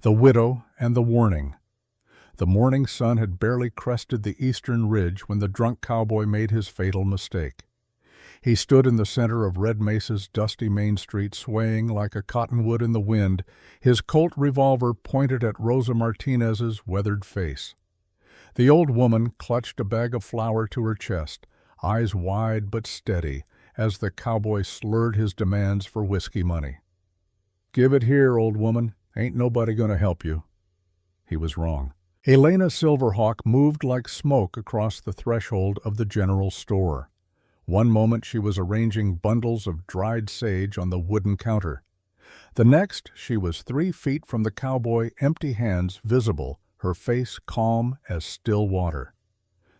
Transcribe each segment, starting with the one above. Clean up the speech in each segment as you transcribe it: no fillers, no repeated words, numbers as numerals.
The widow and the warning. The morning sun had barely crested the eastern ridge when the drunk cowboy made his fatal mistake. He stood in the center of Red Mesa's dusty main street, swaying like a cottonwood in the wind, his Colt revolver pointed at Rosa Martinez's weathered face. The old woman clutched a bag of flour to her chest, eyes wide but steady, as the cowboy slurred his demands for whiskey money. "Give it here, old woman. Ain't nobody gonna help you." He was wrong. Elena Silverhawk moved like smoke across the threshold of the general store. One moment she was arranging bundles of dried sage on the wooden counter. The next she was 3 feet from the cowboy, empty hands visible, her face calm as still water.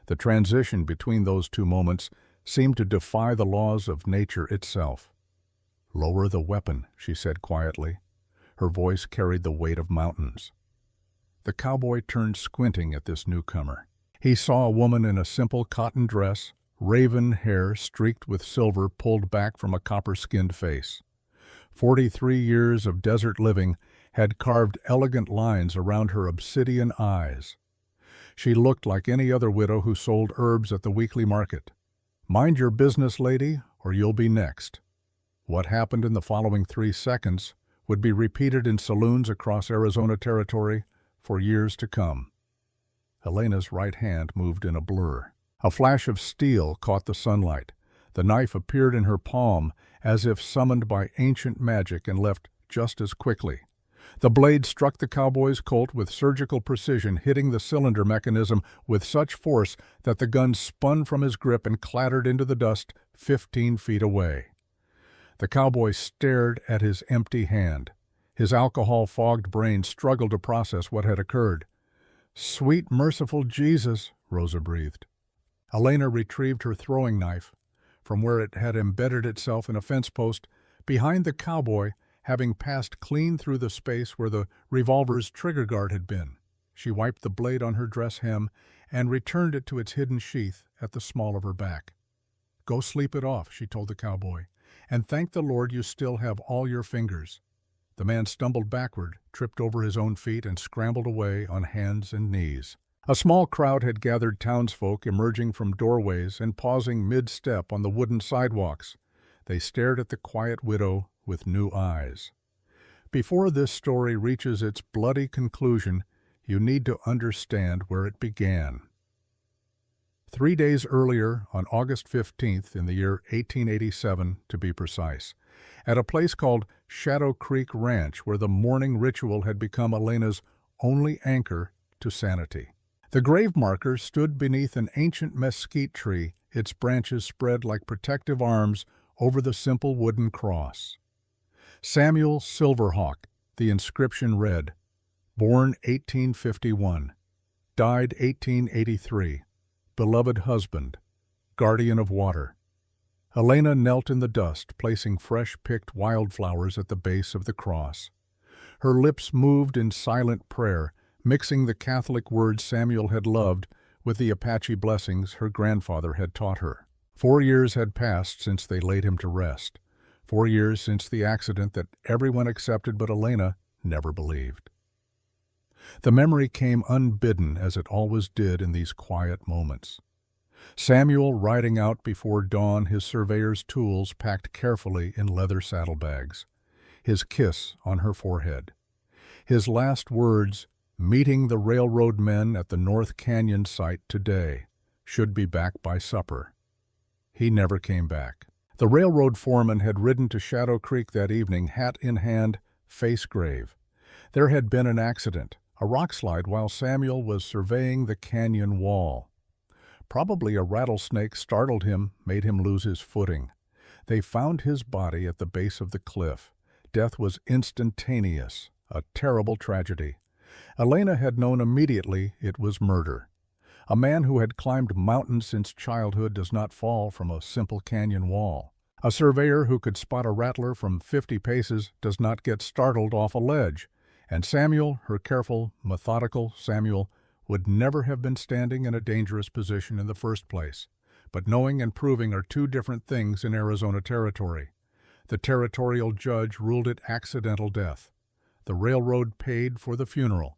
The transition between those 2 moments seemed to defy the laws of nature itself. "Lower the weapon," she said quietly. Her voice carried the weight of mountains. The cowboy turned, squinting at this newcomer. He saw a woman in a simple cotton dress, raven hair streaked with silver pulled back from a copper-skinned face. 43 years of desert living had carved elegant lines around her obsidian eyes. She looked like any other widow who sold herbs at the weekly market. "Mind your business, lady, or you'll be next." What happened in the following 3 seconds would be repeated in saloons across Arizona territory for years to come. Elena's right hand moved in a blur. A flash of steel caught the sunlight. The knife appeared in her palm as if summoned by ancient magic and left just as quickly. The blade struck the cowboy's Colt with surgical precision, hitting the cylinder mechanism with such force that the gun spun from his grip and clattered into the dust 15 feet away. The cowboy stared at his empty hand. His alcohol-fogged brain struggled to process what had occurred. "Sweet, merciful Jesus," Rosa breathed. Elena retrieved her throwing knife from where it had embedded itself in a fence post behind the cowboy, having passed clean through the space where the revolver's trigger guard had been. She wiped the blade on her dress hem and returned it to its hidden sheath at the small of her back. "Go sleep it off," she told the cowboy, "and thank the Lord you still have all your fingers." The man stumbled backward, tripped over his own feet, and scrambled away on hands and knees. A small crowd had gathered, townsfolk emerging from doorways and pausing mid-step on the wooden sidewalks. They stared at the quiet widow with new eyes. Before this story reaches its bloody conclusion, you need to understand where it began. 3 days earlier, on August 15th in the year 1887 to be precise, at a place called Shadow Creek Ranch, where the morning ritual had become Elena's only anchor to sanity. The grave marker stood beneath an ancient mesquite tree, its branches spread like protective arms over the simple wooden cross. Samuel Silverhawk, the inscription read, born 1851, died 1883, beloved husband, guardian of water. Elena knelt in the dust, placing fresh-picked wildflowers at the base of the cross. Her lips moved in silent prayer, mixing the Catholic words Samuel had loved with the Apache blessings her grandfather had taught her. 4 years had passed since they laid him to rest. 4 years since the accident that everyone accepted but Elena never believed. The memory came unbidden, as it always did in these quiet moments. Samuel riding out before dawn, his surveyor's tools packed carefully in leather saddlebags. His kiss on her forehead. His last words, meeting the railroad men at the North Canyon site today, should be back by supper. He never came back. The railroad foreman had ridden to Shadow Creek that evening, hat in hand, face grave. There had been an accident, a rockslide while Samuel was surveying the canyon wall. Probably a rattlesnake startled him, made him lose his footing. They found his body at the base of the cliff. Death was instantaneous, a terrible tragedy. Elena had known immediately it was murder. A man who had climbed mountains since childhood does not fall from a simple canyon wall. A surveyor who could spot a rattler from 50 paces does not get startled off a ledge. And Samuel, her careful, methodical Samuel, would never have been standing in a dangerous position in the first place. But knowing and proving are 2 different things in Arizona territory. The territorial judge ruled it accidental death. The railroad paid for the funeral.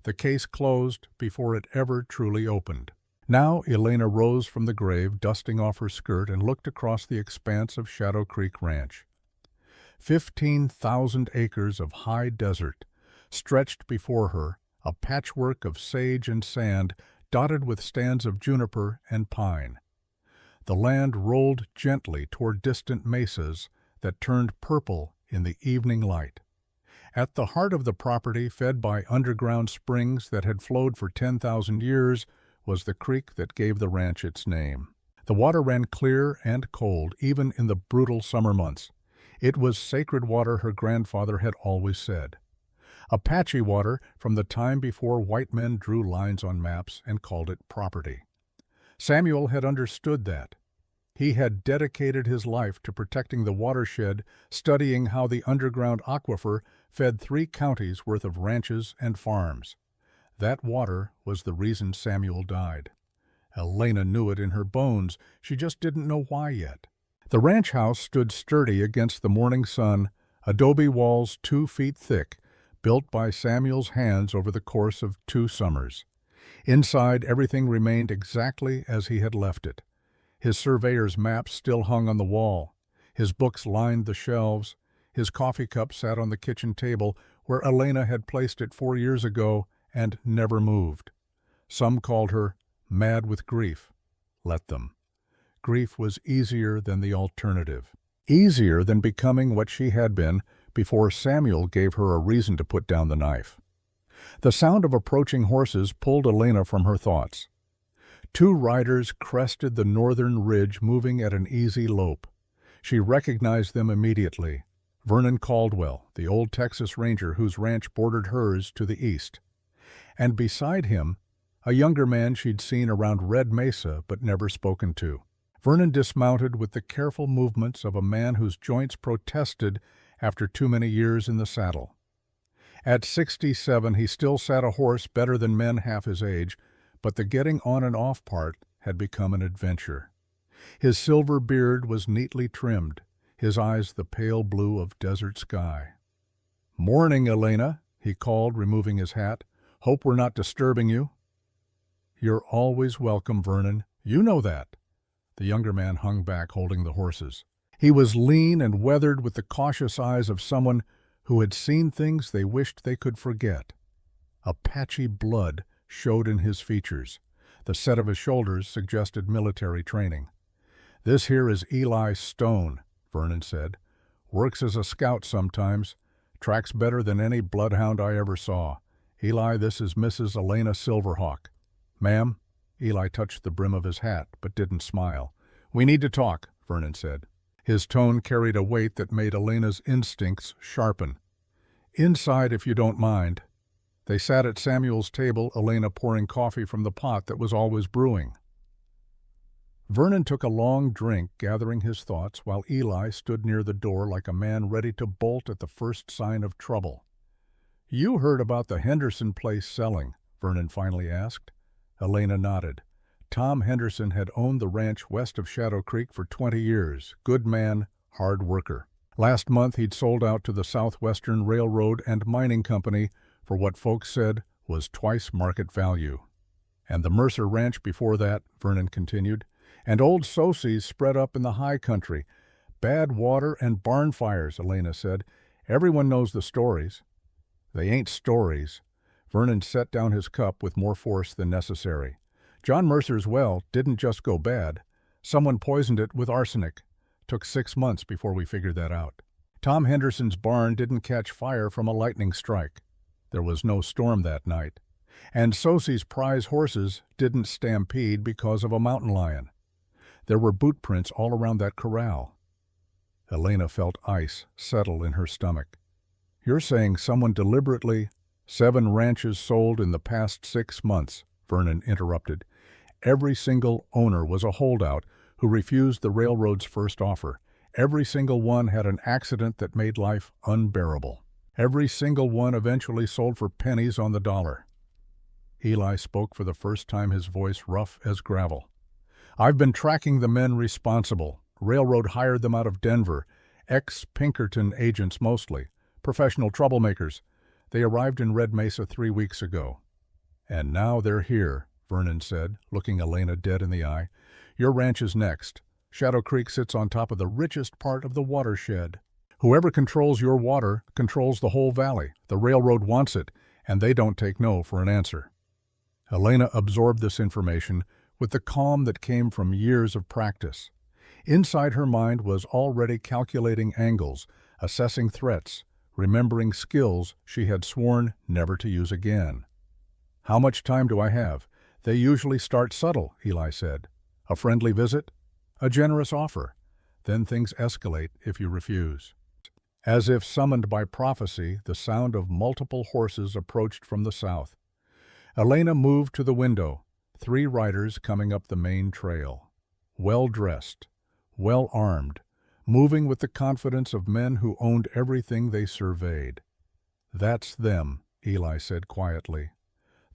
The case closed before it ever truly opened. Now Elena rose from the grave, dusting off her skirt, and looked across the expanse of Shadow Creek Ranch. 15,000 acres of high desert stretched before her, a patchwork of sage and sand dotted with stands of juniper and pine. The land rolled gently toward distant mesas that turned purple in the evening light. At the heart of the property, fed by underground springs that had flowed for 10,000 years, was the creek that gave the ranch its name. The water ran clear and cold, even in the brutal summer months. It was sacred water, her grandfather had always said. Apache water from the time before white men drew lines on maps and called it property. Samuel had understood that. He had dedicated his life to protecting the watershed, studying how the underground aquifer fed 3 counties worth of ranches and farms. That water was the reason Samuel died. Elena knew it in her bones. She just didn't know why yet. The ranch house stood sturdy against the morning sun, adobe walls 2 feet thick, built by Samuel's hands over the course of 2 summers. Inside, everything remained exactly as he had left it. His surveyor's maps still hung on the wall. His books lined the shelves. His coffee cup sat on the kitchen table, where Elena had placed it 4 years ago and never moved. Some called her mad with grief. Let them. Grief was easier than the alternative. Easier than becoming what she had been before Samuel gave her a reason to put down the knife. The sound of approaching horses pulled Elena from her thoughts. 2 riders crested the northern ridge, moving at an easy lope. She recognized them immediately. Vernon Caldwell, the old Texas Ranger whose ranch bordered hers to the east. And beside him, a younger man she'd seen around Red Mesa but never spoken to. Vernon dismounted with the careful movements of a man whose joints protested after too many years in the saddle. At 67, he still sat a horse better than men half his age, but the getting on and off part had become an adventure. His silver beard was neatly trimmed, his eyes the pale blue of desert sky. "Morning, Elena," he called, removing his hat. "Hope we're not disturbing you." "You're always welcome, Vernon. You know that." The younger man hung back, holding the horses. He was lean and weathered, with the cautious eyes of someone who had seen things they wished they could forget. Apache blood showed in his features. The set of his shoulders suggested military training. "This here is Eli Stone," Vernon said. "Works as a scout sometimes. Tracks better than any bloodhound I ever saw. Eli, this is Mrs. Elena Silverhawk." "Ma'am?" Eli touched the brim of his hat, but didn't smile. "We need to talk," Vernon said. His tone carried a weight that made Elena's instincts sharpen. "Inside, if you don't mind." They sat at Samuel's table, Elena pouring coffee from the pot that was always brewing. Vernon took a long drink, gathering his thoughts, while Eli stood near the door like a man ready to bolt at the first sign of trouble. "You heard about the Henderson place selling?" Vernon finally asked. Elena nodded. Tom Henderson had owned the ranch west of Shadow Creek for 20 years. Good man, hard worker. Last month he'd sold out to the Southwestern Railroad and Mining Company for what folks said was twice market value. "And the Mercer Ranch before that," Vernon continued. "And old Sosie's spread up in the high country. Bad water and barn fires," Elena said. "Everyone knows the stories." "They ain't stories." Vernon set down his cup with more force than necessary. "John Mercer's well didn't just go bad. Someone poisoned it with arsenic. Took 6 months before we figured that out. Tom Henderson's barn didn't catch fire from a lightning strike. There was no storm that night. And Sosie's prize horses didn't stampede because of a mountain lion. There were boot prints all around that corral." Elena felt ice settle in her stomach. "You're saying someone deliberately—" "7 ranches sold in the past 6 months, Vernon interrupted. "Every single owner was a holdout who refused the railroad's first offer. Every single one had an accident that made life unbearable. Every single one eventually sold for pennies on the dollar." Eli spoke for the first time, his voice rough as gravel. "I've been tracking the men responsible. Railroad hired them out of Denver. Ex-Pinkerton agents mostly. Professional troublemakers. They arrived in Red Mesa 3 weeks ago. And now they're here, Vernon said, looking Elena dead in the eye. Your ranch is next. Shadow Creek sits on top of the richest part of the watershed. Whoever controls your water controls the whole valley. The railroad wants it, and they don't take no for an answer. Elena absorbed this information with the calm that came from years of practice. Inside her mind was already calculating angles, assessing threats, remembering skills she had sworn never to use again. How much time do I have? They usually start subtle, Eli said. A friendly visit? A generous offer. Then things escalate if you refuse. As if summoned by prophecy, the sound of multiple horses approached from the south. Elena moved to the window, 3 riders coming up the main trail. Well-dressed, well-armed, moving with the confidence of men who owned everything they surveyed. That's them, Eli said quietly.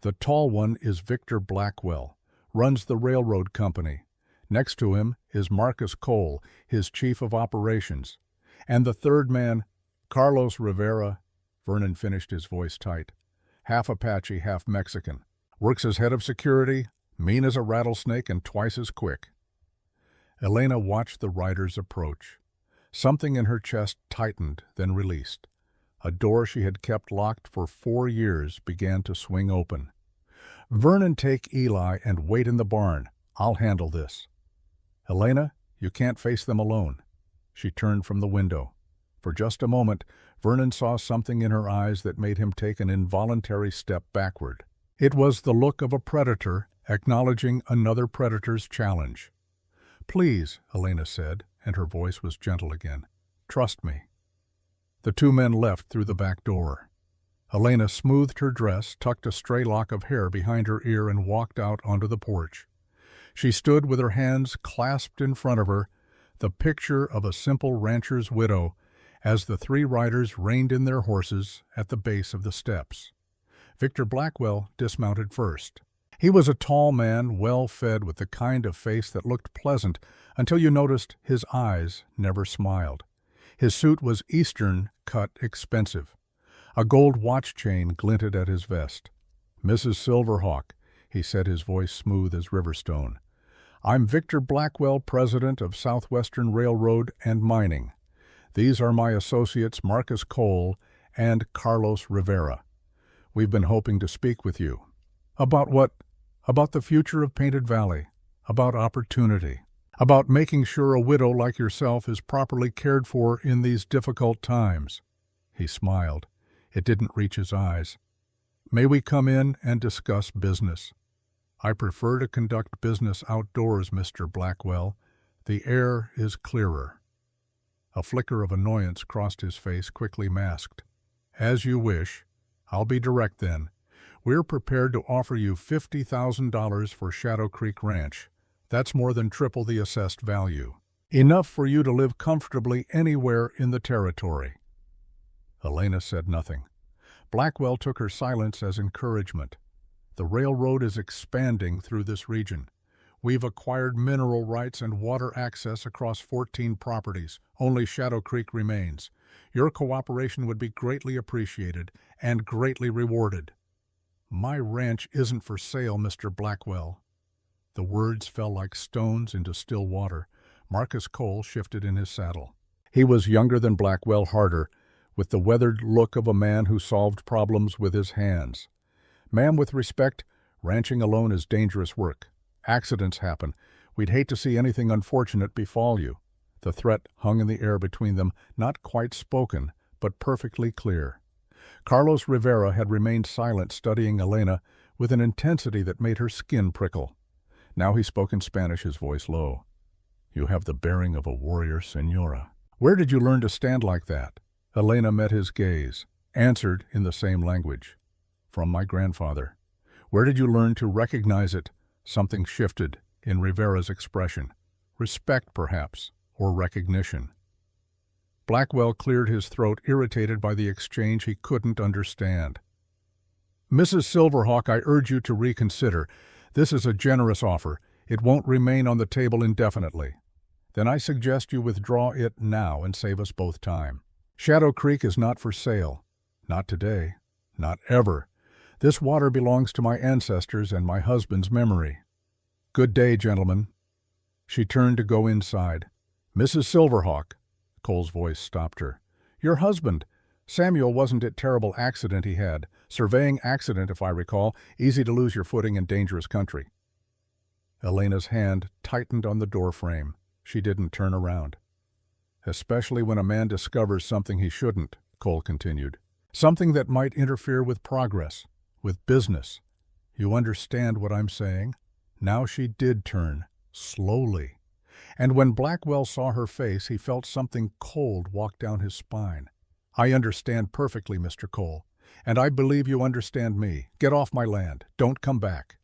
The tall one is Victor Blackwell, runs the railroad company. Next to him is Marcus Cole, his chief of operations. And the third man, Carlos Rivera, Vernon finished, his voice tight. Half Apache, half Mexican. Works as head of security, mean as a rattlesnake and twice as quick. Elena watched the riders approach. Something in her chest tightened, then released. A door she had kept locked for 4 years began to swing open. Vernon, take Eli and wait in the barn. I'll handle this. Elena, you can't face them alone. She turned from the window. For just a moment, Vernon saw something in her eyes that made him take an involuntary step backward. It was the look of a predator acknowledging another predator's challenge. Please, Elena said, and her voice was gentle again. Trust me. The 2 men left through the back door. Elena smoothed her dress, tucked a stray lock of hair behind her ear, and walked out onto the porch. She stood with her hands clasped in front of her, the picture of a simple rancher's widow, as the 3 riders reined in their horses at the base of the steps. Victor Blackwell dismounted first. He was a tall man, well-fed, with the kind of face that looked pleasant until you noticed his eyes never smiled. His suit was Eastern cut, expensive. A gold watch chain glinted at his vest. Mrs. Silverhawk, he said, his voice smooth as riverstone. I'm Victor Blackwell, president of Southwestern Railroad and Mining. These are my associates Marcus Cole and Carlos Rivera. We've been hoping to speak with you. About what? About the future of Painted Valley. About opportunity. About making sure a widow like yourself is properly cared for in these difficult times. He smiled. It didn't reach his eyes. May we come in and discuss business? I prefer to conduct business outdoors, Mr. Blackwell. The air is clearer. A flicker of annoyance crossed his face, quickly masked. As you wish. I'll be direct then. We're prepared to offer you $50,000 for Shadow Creek Ranch. That's more than triple the assessed value. Enough for you to live comfortably anywhere in the territory. Elena said nothing. Blackwell took her silence as encouragement. The railroad is expanding through this region. We've acquired mineral rights and water access across 14 properties. Only Shadow Creek remains. Your cooperation would be greatly appreciated and greatly rewarded. My ranch isn't for sale, Mr. Blackwell. The words fell like stones into still water. Marcus Cole shifted in his saddle. He was younger than Blackwell, harder, with the weathered look of a man who solved problems with his hands. Ma'am, with respect, ranching alone is dangerous work. Accidents happen. We'd hate to see anything unfortunate befall you. The threat hung in the air between them, not quite spoken, but perfectly clear. Carlos Rivera had remained silent, studying Elena with an intensity that made her skin prickle. Now he spoke in Spanish, his voice low. You have the bearing of a warrior, Senora. Where did you learn to stand like that? Elena met his gaze, answered in the same language. From my grandfather. Where did you learn to recognize it? Something shifted in Rivera's expression. Respect, perhaps, or recognition. Blackwell cleared his throat, irritated by the exchange he couldn't understand. Mrs. Silverhawk, I urge you to reconsider. This is a generous offer. It won't remain on the table indefinitely. Then I suggest you withdraw it now and save us both time. Shadow Creek is not for sale. Not today. Not ever. This water belongs to my ancestors and my husband's memory. Good day, gentlemen." She turned to go inside. "Mrs. Silverhawk," Cole's voice stopped her. "Your husband. Samuel wasn't it terrible accident he had? Surveying accident, if I recall. Easy to lose your footing in dangerous country." Elena's hand tightened on the doorframe. She didn't turn around. "Especially when a man discovers something he shouldn't," Cole continued. "Something that might interfere with progress, with business. You understand what I'm saying?" Now she did turn, slowly. And when Blackwell saw her face, he felt something cold walk down his spine. "I understand perfectly, Mr. Cole, and I believe you understand me. Get off my land. Don't come back."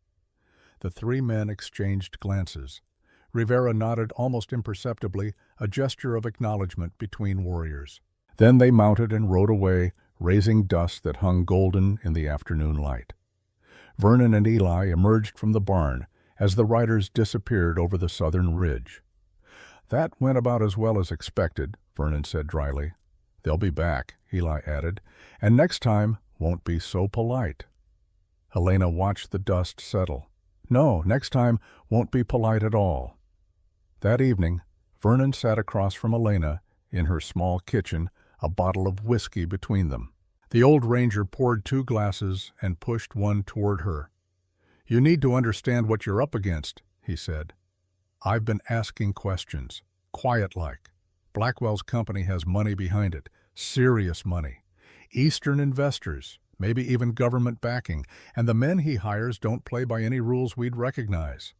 The three men exchanged glances. Rivera nodded almost imperceptibly, a gesture of acknowledgement between warriors. Then they mounted and rode away, raising dust that hung golden in the afternoon light. Vernon and Eli emerged from the barn as the riders disappeared over the southern ridge. "That went about as well as expected," Vernon said dryly. "They'll be back," Eli added, "and next time won't be so polite." Helena watched the dust settle. "No, next time won't be polite at all." That evening, Vernon sat across from Helena in her small kitchen, a bottle of whiskey between them. The old ranger poured 2 glasses and pushed one toward her. "You need to understand what you're up against," he said. "I've been asking questions, quiet-like. Blackwell's company has money behind it, serious money. Eastern investors, maybe even government backing, and the men he hires don't play by any rules we'd recognize."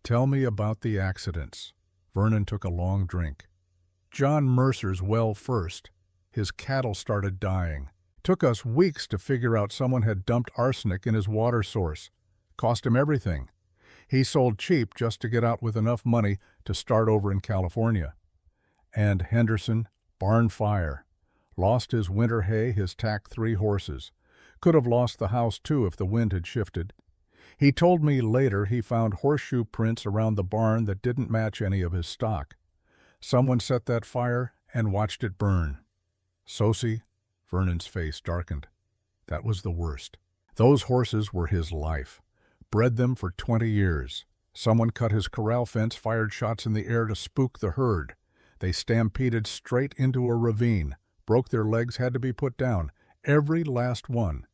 "Tell me about the accidents." Vernon took a long drink. "John Mercer's well first. His cattle started dying. Took us weeks to figure out someone had dumped arsenic in his water source. Cost him everything. He sold cheap just to get out with enough money to start over in California. And Henderson, barn fire. Lost his winter hay, his tack 3 horses. Could have lost the house too if the wind had shifted. He told me later he found horseshoe prints around the barn that didn't match any of his stock. Someone set that fire and watched it burn. Sosie," Vernon's face darkened. "That was the worst. Those horses were his life. Bred them for 20 years. Someone cut his corral fence, fired shots in the air to spook the herd. They stampeded straight into a ravine, broke their legs, had to be put down, every last one.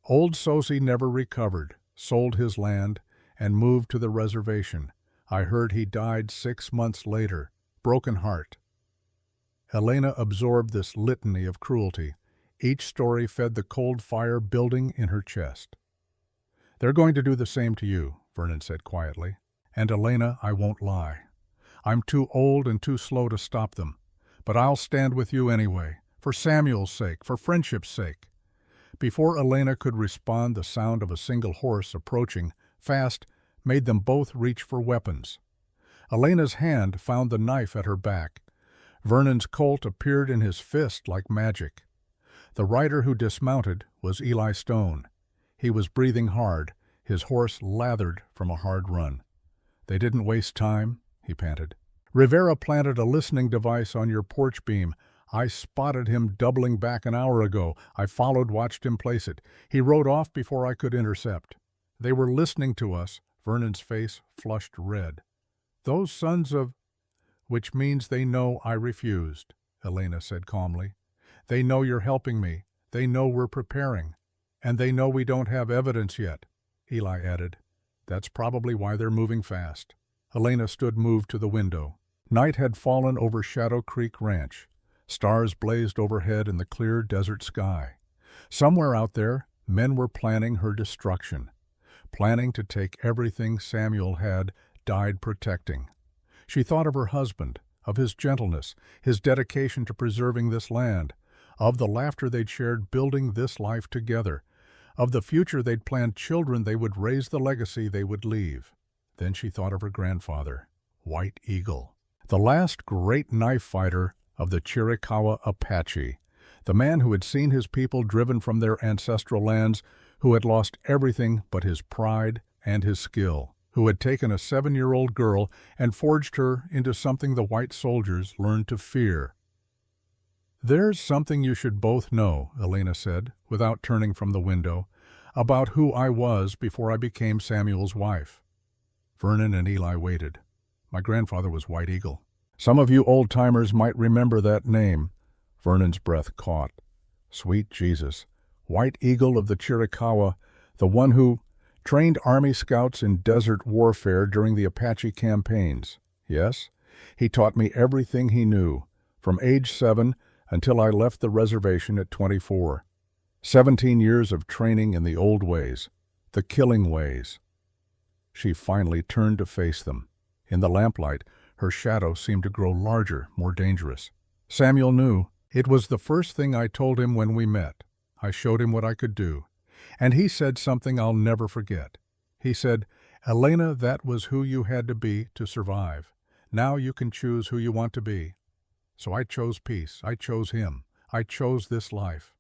Old Sosie never recovered, sold his land, and moved to the reservation. I heard he died 6 months later, broken heart." Helena absorbed this litany of cruelty. Each story fed the cold fire building in her chest. "They're going to do the same to you," Vernon said quietly. "And Helena, I won't lie. I'm too old and too slow to stop them. But I'll stand with you anyway, for Samuel's sake, for friendship's sake." Before Helena could respond, the sound of a single horse approaching, fast, made them both reach for weapons. Helena's hand found the knife at her back. Vernon's Colt appeared in his fist like magic. The rider who dismounted was Eli Stone. He was breathing hard, his horse lathered from a hard run. "They didn't waste time," he panted. "Rivera planted a listening device on your porch beam. I spotted him doubling back an hour ago. I followed, watched him place it. He rode off before I could intercept. They were listening to us." Vernon's face flushed red. "Those sons of—" "Which means they know I refused," Helena said calmly. "They know you're helping me. They know we're preparing. And they know we don't have evidence yet," Eli added. "That's probably why they're moving fast." Helena stood moved to the window. Night had fallen over Shadow Creek Ranch. Stars blazed overhead in the clear desert sky. Somewhere out there, men were planning her destruction, planning to take everything Samuel had died protecting. She thought of her husband, of his gentleness, his dedication to preserving this land, of the laughter they'd shared building this life together, of the future they'd planned, children they would raise, the legacy they would leave. Then she thought of her grandfather, White Eagle, the last great knife fighter of the Chiricahua Apache, the man who had seen his people driven from their ancestral lands, who had lost everything but his pride and his skill, who had taken a 7-year-old girl and forged her into something the white soldiers learned to fear. "There's something you should both know," Elena said, without turning from the window, "about who I was before I became Samuel's wife." Vernon and Eli waited. "My grandfather was White Eagle. Some of you old-timers might remember that name." Vernon's breath caught. Sweet Jesus. White Eagle of the Chiricahua, the one who trained Army scouts in desert warfare during the Apache campaigns. Yes, he taught me everything he knew, from age 7 until I left the reservation at 24. 17 years of training in the old ways, the killing ways. She finally turned to face them. In the lamplight, her shadow seemed to grow larger, more dangerous. Samuel knew. It was the first thing I told him when we met. I showed him what I could do. And he said something I'll never forget. He said, "Elena, that was who you had to be to survive. Now you can choose who you want to be." So I chose peace. I chose him. I chose this life.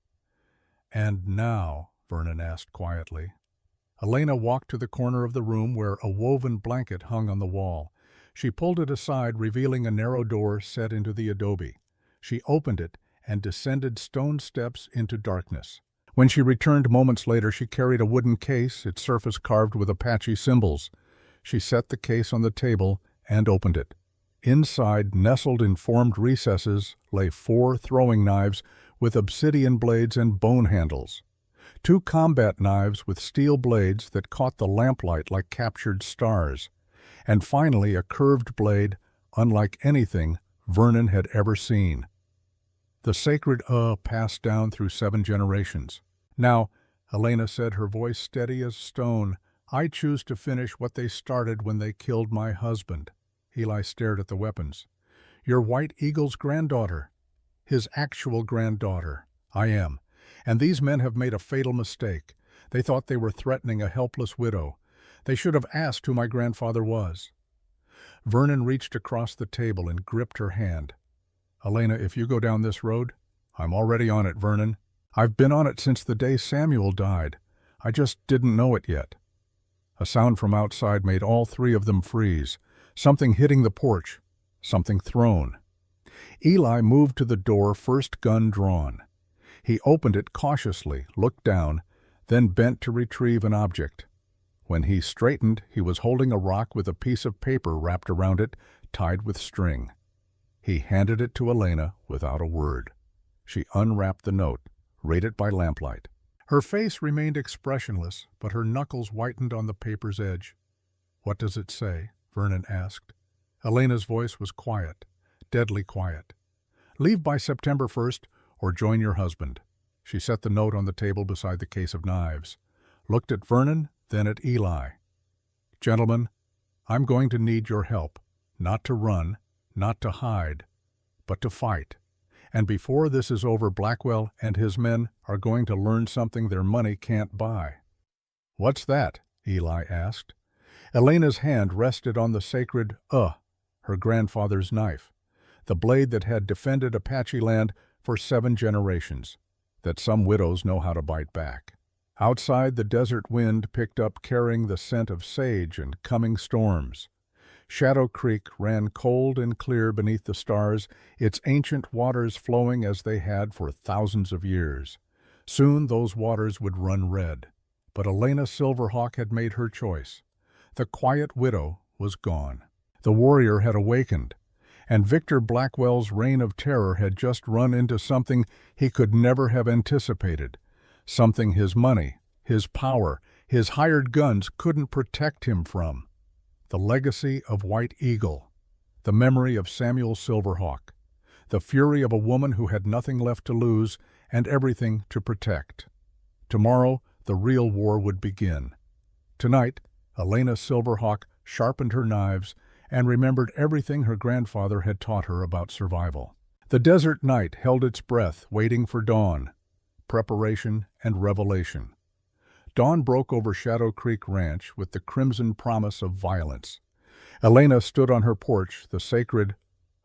"And now?" Vernon asked quietly. Elena walked to the corner of the room where a woven blanket hung on the wall. She pulled it aside, revealing a narrow door set into the adobe. She opened it and descended stone steps into darkness. When she returned moments later, she carried a wooden case, its surface carved with Apache symbols. She set the case on the table and opened it. Inside, nestled in formed recesses, lay 4 throwing knives with obsidian blades and bone handles. 2 combat knives with steel blades that caught the lamplight like captured stars. And finally, a curved blade, unlike anything Vernon had ever seen. The sacred passed down through 7 generations. "Now," Elena said, her voice steady as stone, "I choose to finish what they started when they killed my husband." Eli stared at the weapons. "You're White Eagle's granddaughter." "His actual granddaughter. I am. And these men have made a fatal mistake. They thought they were threatening a helpless widow. They should have asked who my grandfather was." Vernon reached across the table and gripped her hand. "Elena, if you go down this road—" "I'm already on it, Vernon. I've been on it since the day Samuel died. I just didn't know it yet." A sound from outside made all 3 of them freeze. Something hitting the porch. Something thrown. Eli moved to the door, first gun drawn. He opened it cautiously, looked down, then bent to retrieve an object. When he straightened, he was holding a rock with a piece of paper wrapped around it, tied with string. He handed it to Elena without a word. She unwrapped the note, read it by lamplight. Her face remained expressionless, but her knuckles whitened on the paper's edge. "What does it say?" Vernon asked. Elena's voice was quiet, deadly quiet. "Leave by September 1st or join your husband." She set the note on the table beside the case of knives, looked at Vernon, then at Eli. "Gentlemen, I'm going to need your help, not to run, not to hide, but to fight. And before this is over, Blackwell and his men are going to learn something their money can't buy." "What's that?" Eli asked. Elena's hand rested on the sacred, her grandfather's knife, the blade that had defended Apache land for 7 generations, that some widows know how to bite back. Outside, the desert wind picked up, carrying the scent of sage and coming storms. Shadow Creek ran cold and clear beneath the stars, its ancient waters flowing as they had for thousands of years. Soon those waters would run red. But Elena Silverhawk had made her choice. The quiet widow was gone. The warrior had awakened, and Victor Blackwell's reign of terror had just run into something he could never have anticipated, something his money, his power, his hired guns couldn't protect him from. The legacy of White Eagle, the memory of Samuel Silverhawk, the fury of a woman who had nothing left to lose and everything to protect. Tomorrow, the real war would begin. Tonight, Elena Silverhawk sharpened her knives and remembered everything her grandfather had taught her about survival. The desert night held its breath, waiting for dawn, preparation and revelation. Dawn broke over Shadow Creek Ranch with the crimson promise of violence. Elena stood on her porch, the sacred,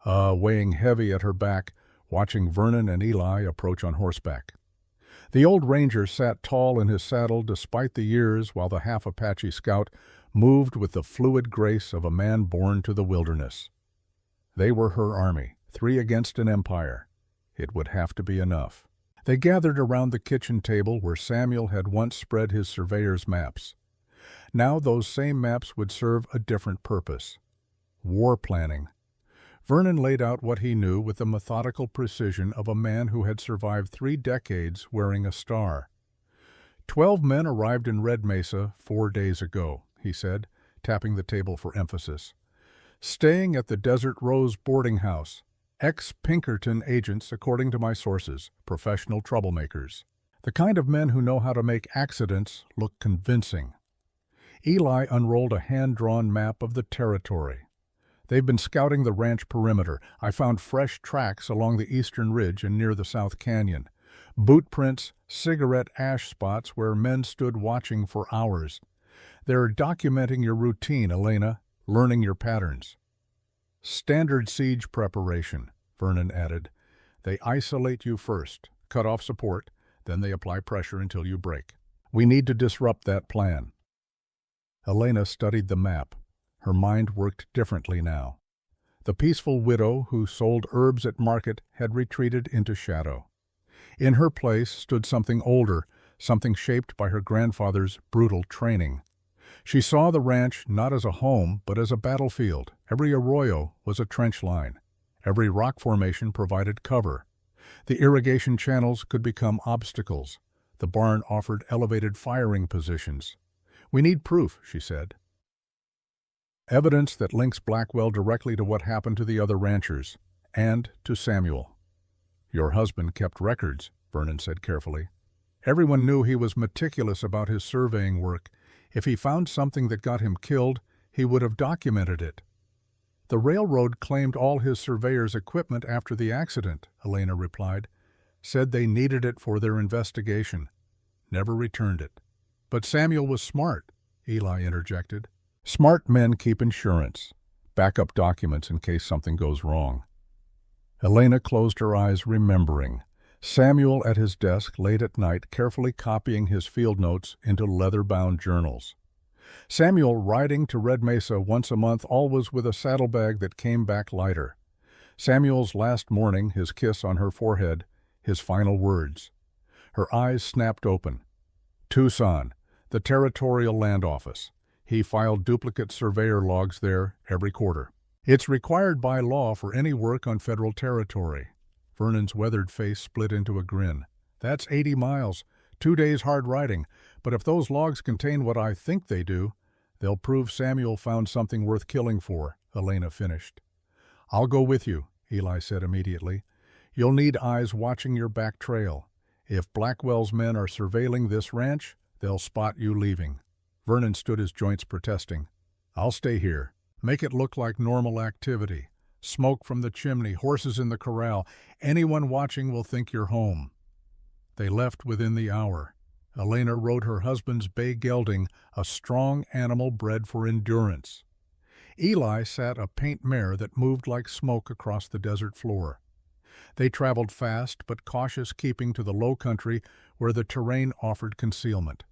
weighing heavy at her back, watching Vernon and Eli approach on horseback. The old ranger sat tall in his saddle despite the years, while the half-Apache scout moved with the fluid grace of a man born to the wilderness. They were her army, 3 against an empire. It would have to be enough. They gathered around the kitchen table where Samuel had once spread his surveyor's maps. Now those same maps would serve a different purpose. War planning. Vernon laid out what he knew with the methodical precision of a man who had survived 3 decades wearing a star. 12 men arrived in Red Mesa 4 days ago, he said, tapping the table for emphasis. Staying at the Desert Rose boarding house. Ex-Pinkerton agents, according to my sources, professional troublemakers. The kind of men who know how to make accidents look convincing. Eli unrolled a hand-drawn map of the territory. They've been scouting the ranch perimeter. I found fresh tracks along the eastern ridge and near the South Canyon. Boot prints, cigarette ash spots where men stood watching for hours. They're documenting your routine, Elena, learning your patterns. Standard siege preparation, Vernon added. They isolate you first, cut off support, then they apply pressure until you break. We need to disrupt that plan. Elena studied the map. Her mind worked differently now. The peaceful widow who sold herbs at market had retreated into shadow. In her place stood something older, something shaped by her grandfather's brutal training. She saw the ranch not as a home, but as a battlefield. Every arroyo was a trench line. Every rock formation provided cover. The irrigation channels could become obstacles. The barn offered elevated firing positions. We need proof, she said. Evidence that links Blackwell directly to what happened to the other ranchers, and to Samuel. Your husband kept records, Vernon said carefully. Everyone knew he was meticulous about his surveying work. If he found something that got him killed, he would have documented it. The railroad claimed all his surveyor's equipment after the accident, Elena replied. Said they needed it for their investigation. Never returned it. But Samuel was smart, Eli interjected. Smart men keep insurance, backup documents in case something goes wrong. Elena closed her eyes, remembering. Samuel at his desk late at night carefully copying his field notes into leather-bound journals. Samuel riding to Red Mesa once a month, always with a saddlebag that came back lighter. Samuel's last morning, his kiss on her forehead, his final words. Her eyes snapped open. Tucson, the Territorial Land Office. He filed duplicate surveyor logs there every quarter. It's required by law for any work on federal territory. Vernon's weathered face split into a grin. That's 80 miles, 2 days hard riding, but if those logs contain what I think they do, they'll prove Samuel found something worth killing for, Elena finished. I'll go with you, Eli said immediately. You'll need eyes watching your back trail. If Blackwell's men are surveilling this ranch, they'll spot you leaving. Vernon stood his joints protesting. I'll stay here. Make it look like normal activity. Smoke from the chimney, horses in the corral. Anyone watching will think you're home. They left within the hour. Elena rode her husband's bay gelding, a strong animal bred for endurance. Eli sat a paint mare that moved like smoke across the desert floor. They traveled fast but cautious, keeping to the low country where the terrain offered concealment.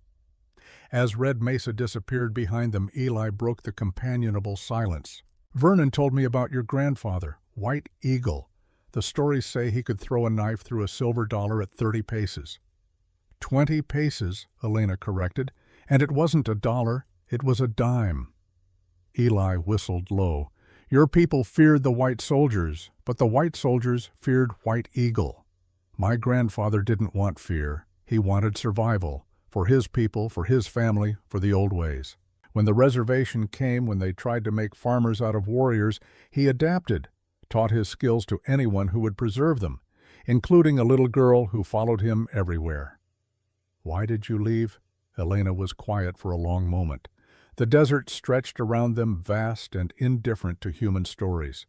As Red Mesa disappeared behind them, Eli broke the companionable silence. Vernon told me about your grandfather, White Eagle. The stories say he could throw a knife through a silver dollar at 30 paces. 20 paces, Elena corrected, and it wasn't a dollar, it was a dime. Eli whistled low. Your people feared the white soldiers, but the white soldiers feared White Eagle. My grandfather didn't want fear. He wanted survival, for his people, for his family, for the old ways. When the reservation came, when they tried to make farmers out of warriors, he adapted, taught his skills to anyone who would preserve them, including a little girl who followed him everywhere. Why did you leave? Elena was quiet for a long moment. The desert stretched around them, vast and indifferent to human stories.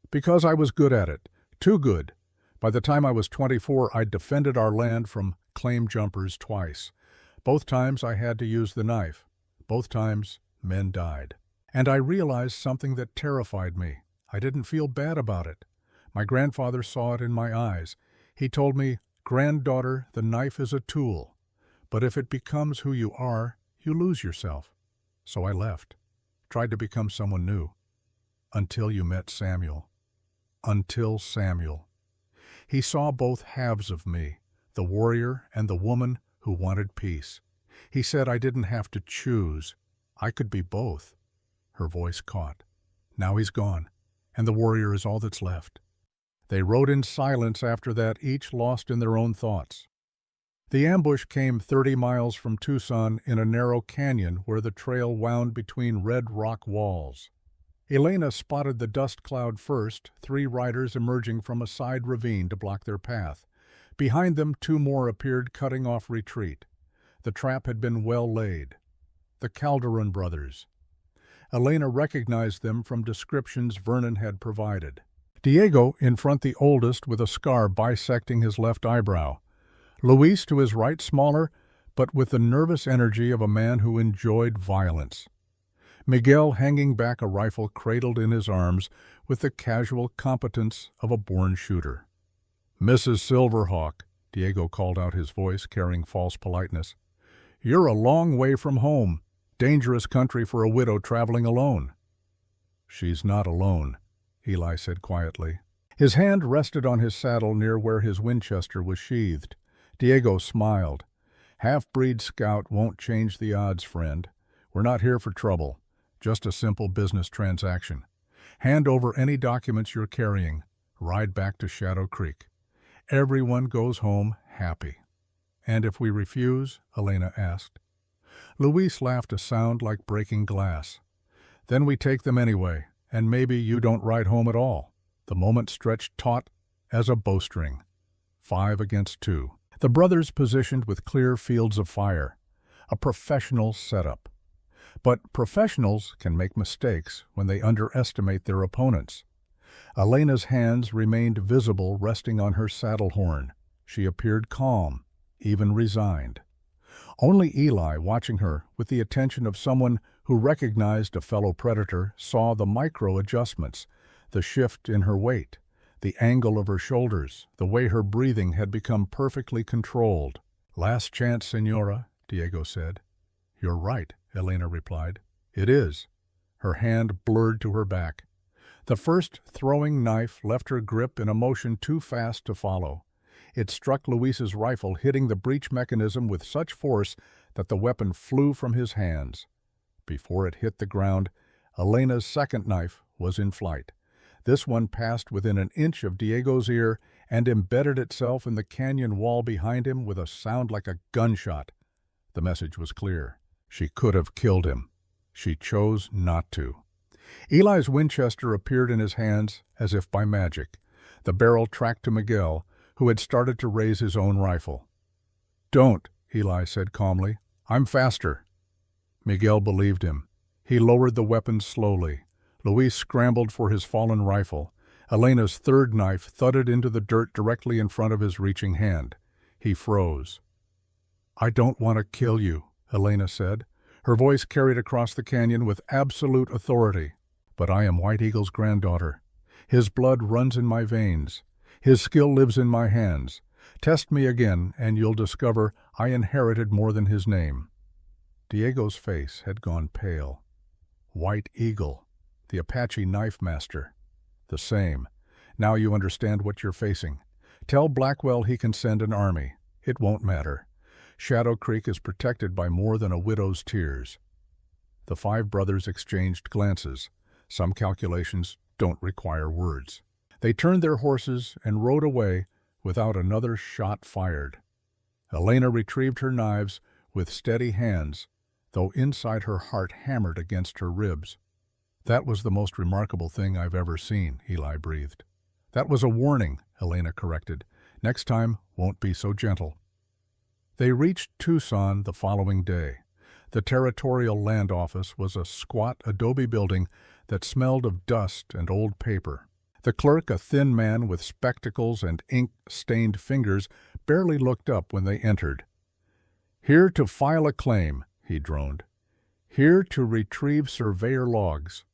Because I was good at it. Too good. By the time I was 24, I'd defended our land from claim jumpers twice. Both times I had to use the knife. Both times, men died. And I realized something that terrified me. I didn't feel bad about it. My grandfather saw it in my eyes. He told me, "Granddaughter, the knife is a tool. But if it becomes who you are, you lose yourself." So I left. Tried to become someone new. Until you met Samuel. Until Samuel. He saw both halves of me, the warrior and the woman who wanted peace. He said I didn't have to choose. I could be both. Her voice caught. Now he's gone, and the warrior is all that's left. They rode in silence after that, each lost in their own thoughts. The ambush came 30 miles from Tucson in a narrow canyon where the trail wound between red rock walls. Elena spotted the dust cloud first, 3 riders emerging from a side ravine to block their path. Behind them, 2 more appeared, cutting off retreat. The trap had been well laid. The Calderon brothers. Elena recognized them from descriptions Vernon had provided. Diego in front, the oldest, with a scar bisecting his left eyebrow. Luis to his right, smaller, but with the nervous energy of a man who enjoyed violence. Miguel hanging back, a rifle cradled in his arms, with the casual competence of a born shooter. "Mrs. Silverhawk," Diego called out, his voice carrying false politeness. "You're a long way from home. Dangerous country for a widow traveling alone." "She's not alone," Eli said quietly. His hand rested on his saddle near where his Winchester was sheathed. Diego smiled. "Half-breed scout won't change the odds, friend. We're not here for trouble. Just a simple business transaction. Hand over any documents you're carrying. Ride back to Shadow Creek. Everyone goes home happy." "And if we refuse?" Elena asked. Luis laughed, a sound like breaking glass. "Then we take them anyway, and maybe you don't ride home at all." The moment stretched taut as a bowstring. 5 against 2. The brothers positioned with clear fields of fire. A professional setup. But professionals can make mistakes when they underestimate their opponents. Elena's hands remained visible, resting on her saddle horn. She appeared calm, even resigned. Only Eli, watching her with the attention of someone who recognized a fellow predator, saw the micro-adjustments, the shift in her weight, the angle of her shoulders, the way her breathing had become perfectly controlled. "Last chance, Senora," Diego said. "You're right," Elena replied. "It is." Her hand blurred to her back. The first throwing knife left her grip in a motion too fast to follow. It struck Luis's rifle, hitting the breech mechanism with such force that the weapon flew from his hands. Before it hit the ground, Elena's second knife was in flight. This one passed within an inch of Diego's ear and embedded itself in the canyon wall behind him with a sound like a gunshot. The message was clear. She could have killed him. She chose not to. Eli's Winchester appeared in his hands as if by magic. The barrel tracked to Miguel, who had started to raise his own rifle. "Don't," Eli said calmly. "I'm faster." Miguel believed him. He lowered the weapon slowly. Luis scrambled for his fallen rifle. Elena's third knife thudded into the dirt directly in front of his reaching hand. He froze. "I don't want to kill you," Elena said. Her voice carried across the canyon with absolute authority. "But I am White Eagle's granddaughter. His blood runs in my veins. His skill lives in my hands. Test me again, and you'll discover I inherited more than his name." Diego's face had gone pale. White Eagle, the Apache knife master. The same. "Now you understand what you're facing. Tell Blackwell he can send an army. It won't matter. Shadow Creek is protected by more than a widow's tears." The 5 brothers exchanged glances. Some calculations don't require words. They turned their horses and rode away without another shot fired. Elena retrieved her knives with steady hands, though inside her heart hammered against her ribs. "That was the most remarkable thing I've ever seen," Eli breathed. "That was a warning," Elena corrected. "Next time won't be so gentle." They reached Tucson the following day. The Territorial Land Office was a squat adobe building that smelled of dust and old paper. The clerk, a thin man with spectacles and ink-stained fingers, barely looked up when they entered. "Here to file a claim," he droned. "Here to retrieve surveyor logs,"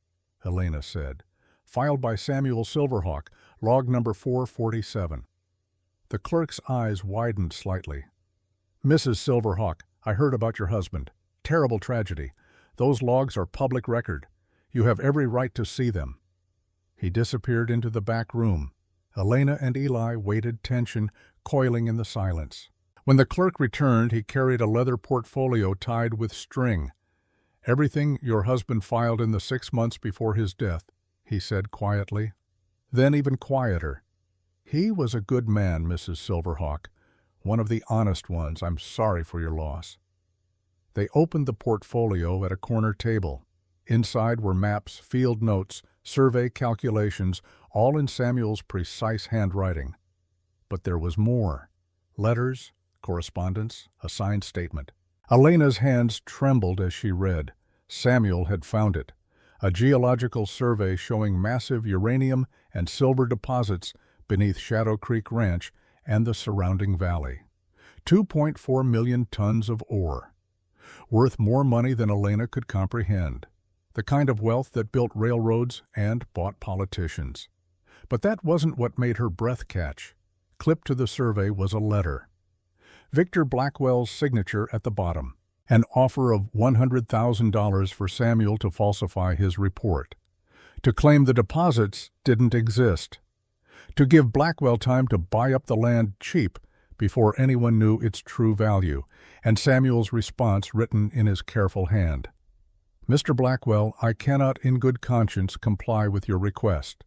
Elena said. "Filed by Samuel Silverhawk, log number 447. The clerk's eyes widened slightly. "Mrs. Silverhawk, I heard about your husband. Terrible tragedy. Those logs are public record. You have every right to see them." He disappeared into the back room. Elena and Eli waited, tension coiling in the silence. When the clerk returned, he carried a leather portfolio tied with string. "Everything your husband filed in the 6 months before his death," he said quietly. Then even quieter, "He was a good man, Mrs. Silverhawk. One of the honest ones. I'm sorry for your loss." They opened the portfolio at a corner table. Inside were maps, field notes, survey calculations, all in Samuel's precise handwriting. But there was more. Letters, correspondence, a signed statement. Elena's hands trembled as she read. Samuel had found it. A geological survey showing massive uranium and silver deposits beneath Shadow Creek Ranch and the surrounding valley. 2.4 million tons of ore. Worth more money than Elena could comprehend. The kind of wealth that built railroads and bought politicians. But that wasn't what made her breath catch. Clipped to the survey was a letter. Victor Blackwell's signature at the bottom. An offer of $100,000 for Samuel to falsify his report. To claim the deposits didn't exist. To give Blackwell time to buy up the land cheap before anyone knew its true value, and Samuel's response written in his careful hand. "Mr. Blackwell, I cannot in good conscience comply with your request.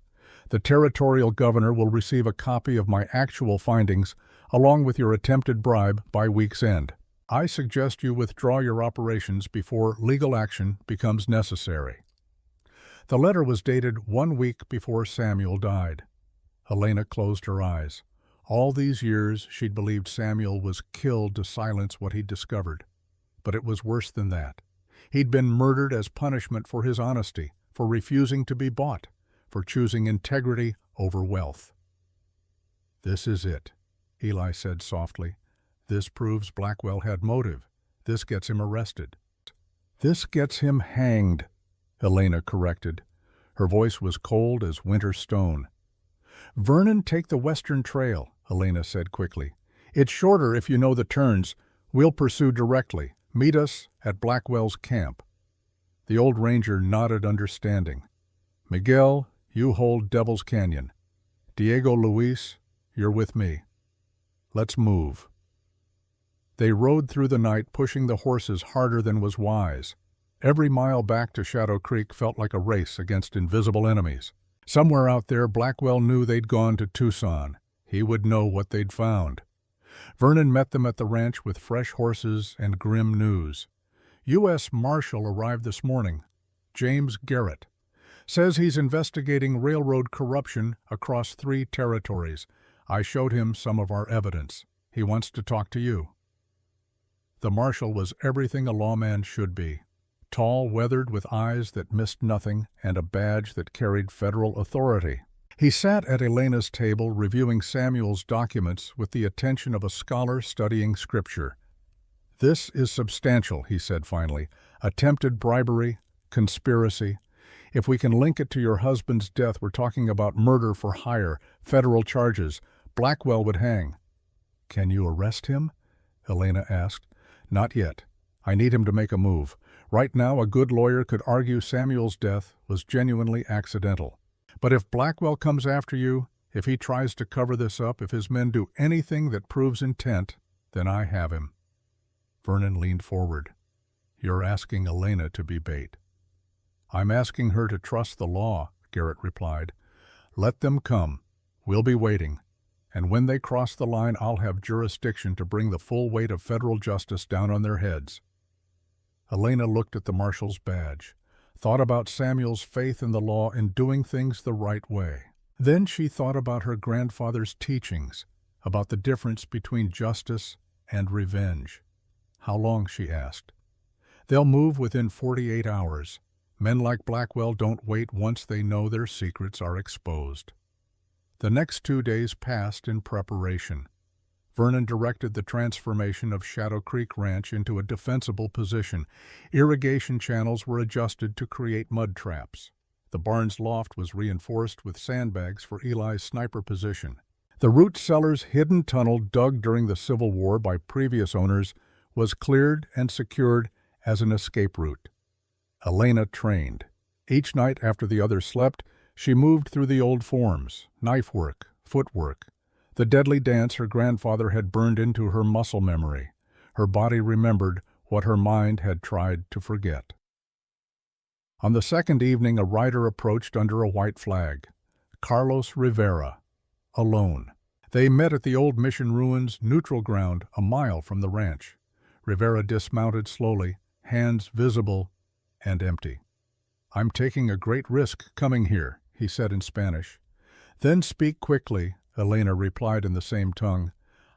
The territorial governor will receive a copy of my actual findings along with your attempted bribe by week's end. I suggest you withdraw your operations before legal action becomes necessary." The letter was dated 1 week before Samuel died. Elena closed her eyes. All these years she'd believed Samuel was killed to silence what he'd discovered. But it was worse than that. He'd been murdered as punishment for his honesty, for refusing to be bought, for choosing integrity over wealth. "This is it," Eli said softly. "This proves Blackwell had motive. This gets him arrested." "This gets him hanged," Elena corrected. Her voice was cold as winter stone. "Vernon, take the western trail," Elena said quickly. "It's shorter if you know the turns. We'll pursue directly. Meet us at Blackwell's camp." The old ranger nodded understanding. "Miguel, you hold Devil's Canyon. Diego Luis, you're with me. Let's move." They rode through the night, pushing the horses harder than was wise. Every mile back to Shadow Creek felt like a race against invisible enemies. Somewhere out there, Blackwell knew they'd gone to Tucson. He would know what they'd found. Vernon met them at the ranch with fresh horses and grim news. U.S. Marshal arrived this morning. James Garrett. Says he's investigating railroad corruption across 3 territories. I showed him some of our evidence. He wants to talk to you. The marshal was everything a lawman should be. Tall, weathered, with eyes that missed nothing and a badge that carried federal authority. He sat at Elena's table reviewing Samuel's documents with the attention of a scholar studying scripture. "This is substantial," he said finally. "Attempted bribery, conspiracy. If we can link it to your husband's death, we're talking about murder for hire, federal charges. Blackwell would hang." "Can you arrest him?" Elena asked. "Not yet. I need him to make a move. Right now, a good lawyer could argue Samuel's death was genuinely accidental. But if Blackwell comes after you, if he tries to cover this up, if his men do anything that proves intent, then I have him." Vernon leaned forward. "You're asking Elena to be bait." "I'm asking her to trust the law," Garrett replied. "Let them come. We'll be waiting. And when they cross the line, I'll have jurisdiction to bring the full weight of federal justice down on their heads." Elena looked at the marshal's badge, thought about Samuel's faith in the law in doing things the right way. Then she thought about her grandfather's teachings, about the difference between justice and revenge. "How long?" she asked. "They'll move within 48 hours. Men like Blackwell don't wait once they know their secrets are exposed." The next 2 days passed in preparation. Vernon directed the transformation of Shadow Creek Ranch into a defensible position. Irrigation channels were adjusted to create mud traps. The barn's loft was reinforced with sandbags for Eli's sniper position. The root cellar's hidden tunnel, dug during the Civil War by previous owners, was cleared and secured as an escape route. Elena trained. Each night after the others slept, she moved through the old forms, knife work, footwork, the deadly dance her grandfather had burned into her muscle memory. Her body remembered what her mind had tried to forget. On the second evening, a rider approached under a white flag. Carlos Rivera, alone. They met at the old mission ruins neutral ground a mile from the ranch. Rivera dismounted slowly, hands visible and empty. "I'm taking a great risk coming here," he said in Spanish. "Then speak quickly," Elena replied in the same tongue.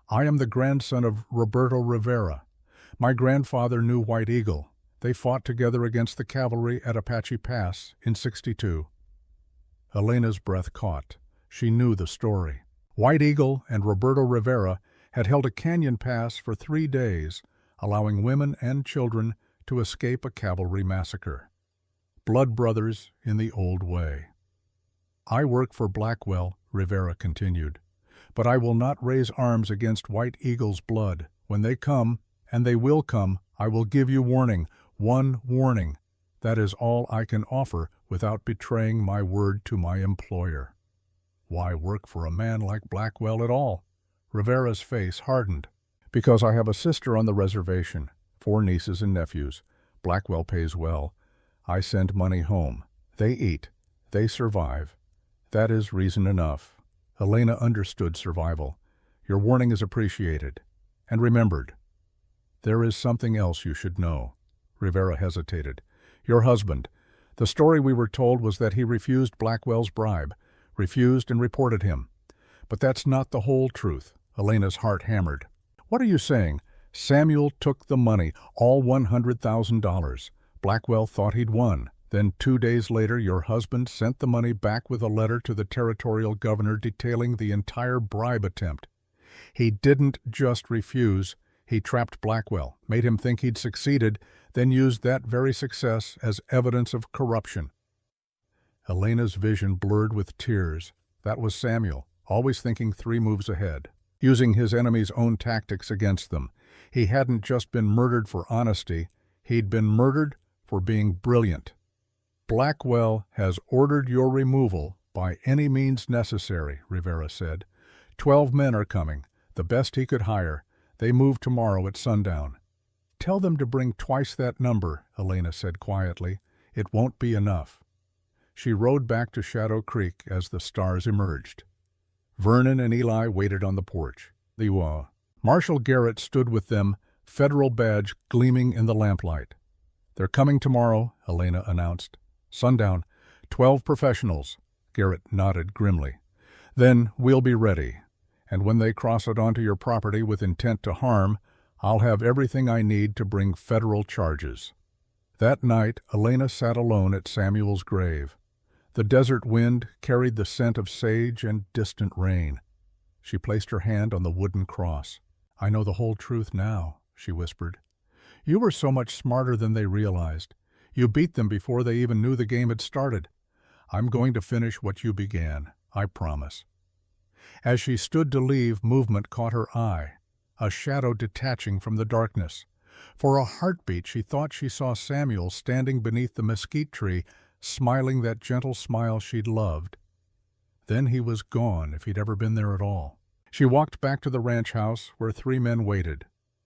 "I am the grandson of Roberto Rivera. My grandfather knew White Eagle. They fought together against the cavalry at Apache Pass in '62. Elena's breath caught. She knew the story. White Eagle and Roberto Rivera had held a canyon pass for 3 days, allowing women and children to escape a cavalry massacre. Blood brothers in the old way. "I work for Blackwell," Rivera continued, "but I will not raise arms against White Eagle's blood. When they come, and they will come, I will give you warning, one warning. That is all I can offer without betraying my word to my employer." "Why work for a man like Blackwell at all?" Rivera's face hardened. "Because I have a sister on the reservation, 4 nieces and nephews. Blackwell pays well. I send money home. They eat. They survive. That is reason enough." Elena understood survival. "Your warning is appreciated. And remembered. There is something else you should know." Rivera hesitated. "Your husband. The story we were told was that he refused Blackwell's bribe, refused and reported him. But that's not the whole truth." Elena's heart hammered. "What are you saying? Samuel took the money, all $100,000. Blackwell thought he'd won. Then 2 days later your husband sent the money back with a letter to the territorial governor detailing the entire bribe attempt. He didn't just refuse, he trapped Blackwell, made him think he'd succeeded, then used that very success as evidence of corruption." Elena's vision blurred with tears. That was Samuel, always thinking 3 moves ahead, using his enemy's own tactics against them. He hadn't just been murdered for honesty, he'd been murdered for being brilliant. "Blackwell has ordered your removal by any means necessary," Rivera said. 12 men are coming, the best he could hire. They move tomorrow at sundown. "Tell them to bring twice that number," Elena said quietly. "It won't be enough." She rode back to Shadow Creek as the stars emerged. Vernon and Eli waited on the porch. Marshal Garrett stood with them, federal badge gleaming in the lamplight. "They're coming tomorrow," Elena announced. "Sundown. 12 professionals." Garrett nodded grimly. "Then we'll be ready. And when they cross it onto your property with intent to harm, I'll have everything I need to bring federal charges." That night, Elena sat alone at Samuel's grave. The desert wind carried the scent of sage and distant rain. She placed her hand on the wooden cross. "I know the whole truth now," she whispered. "You were so much smarter than they realized. You beat them before they even knew the game had started. I'm going to finish what you began, I promise." As she stood to leave, movement caught her eye, a shadow detaching from the darkness. For a heartbeat she thought she saw Samuel standing beneath the mesquite tree, smiling that gentle smile she'd loved. Then he was gone, if he'd ever been there at all. She walked back to the ranch house where 3 men waited.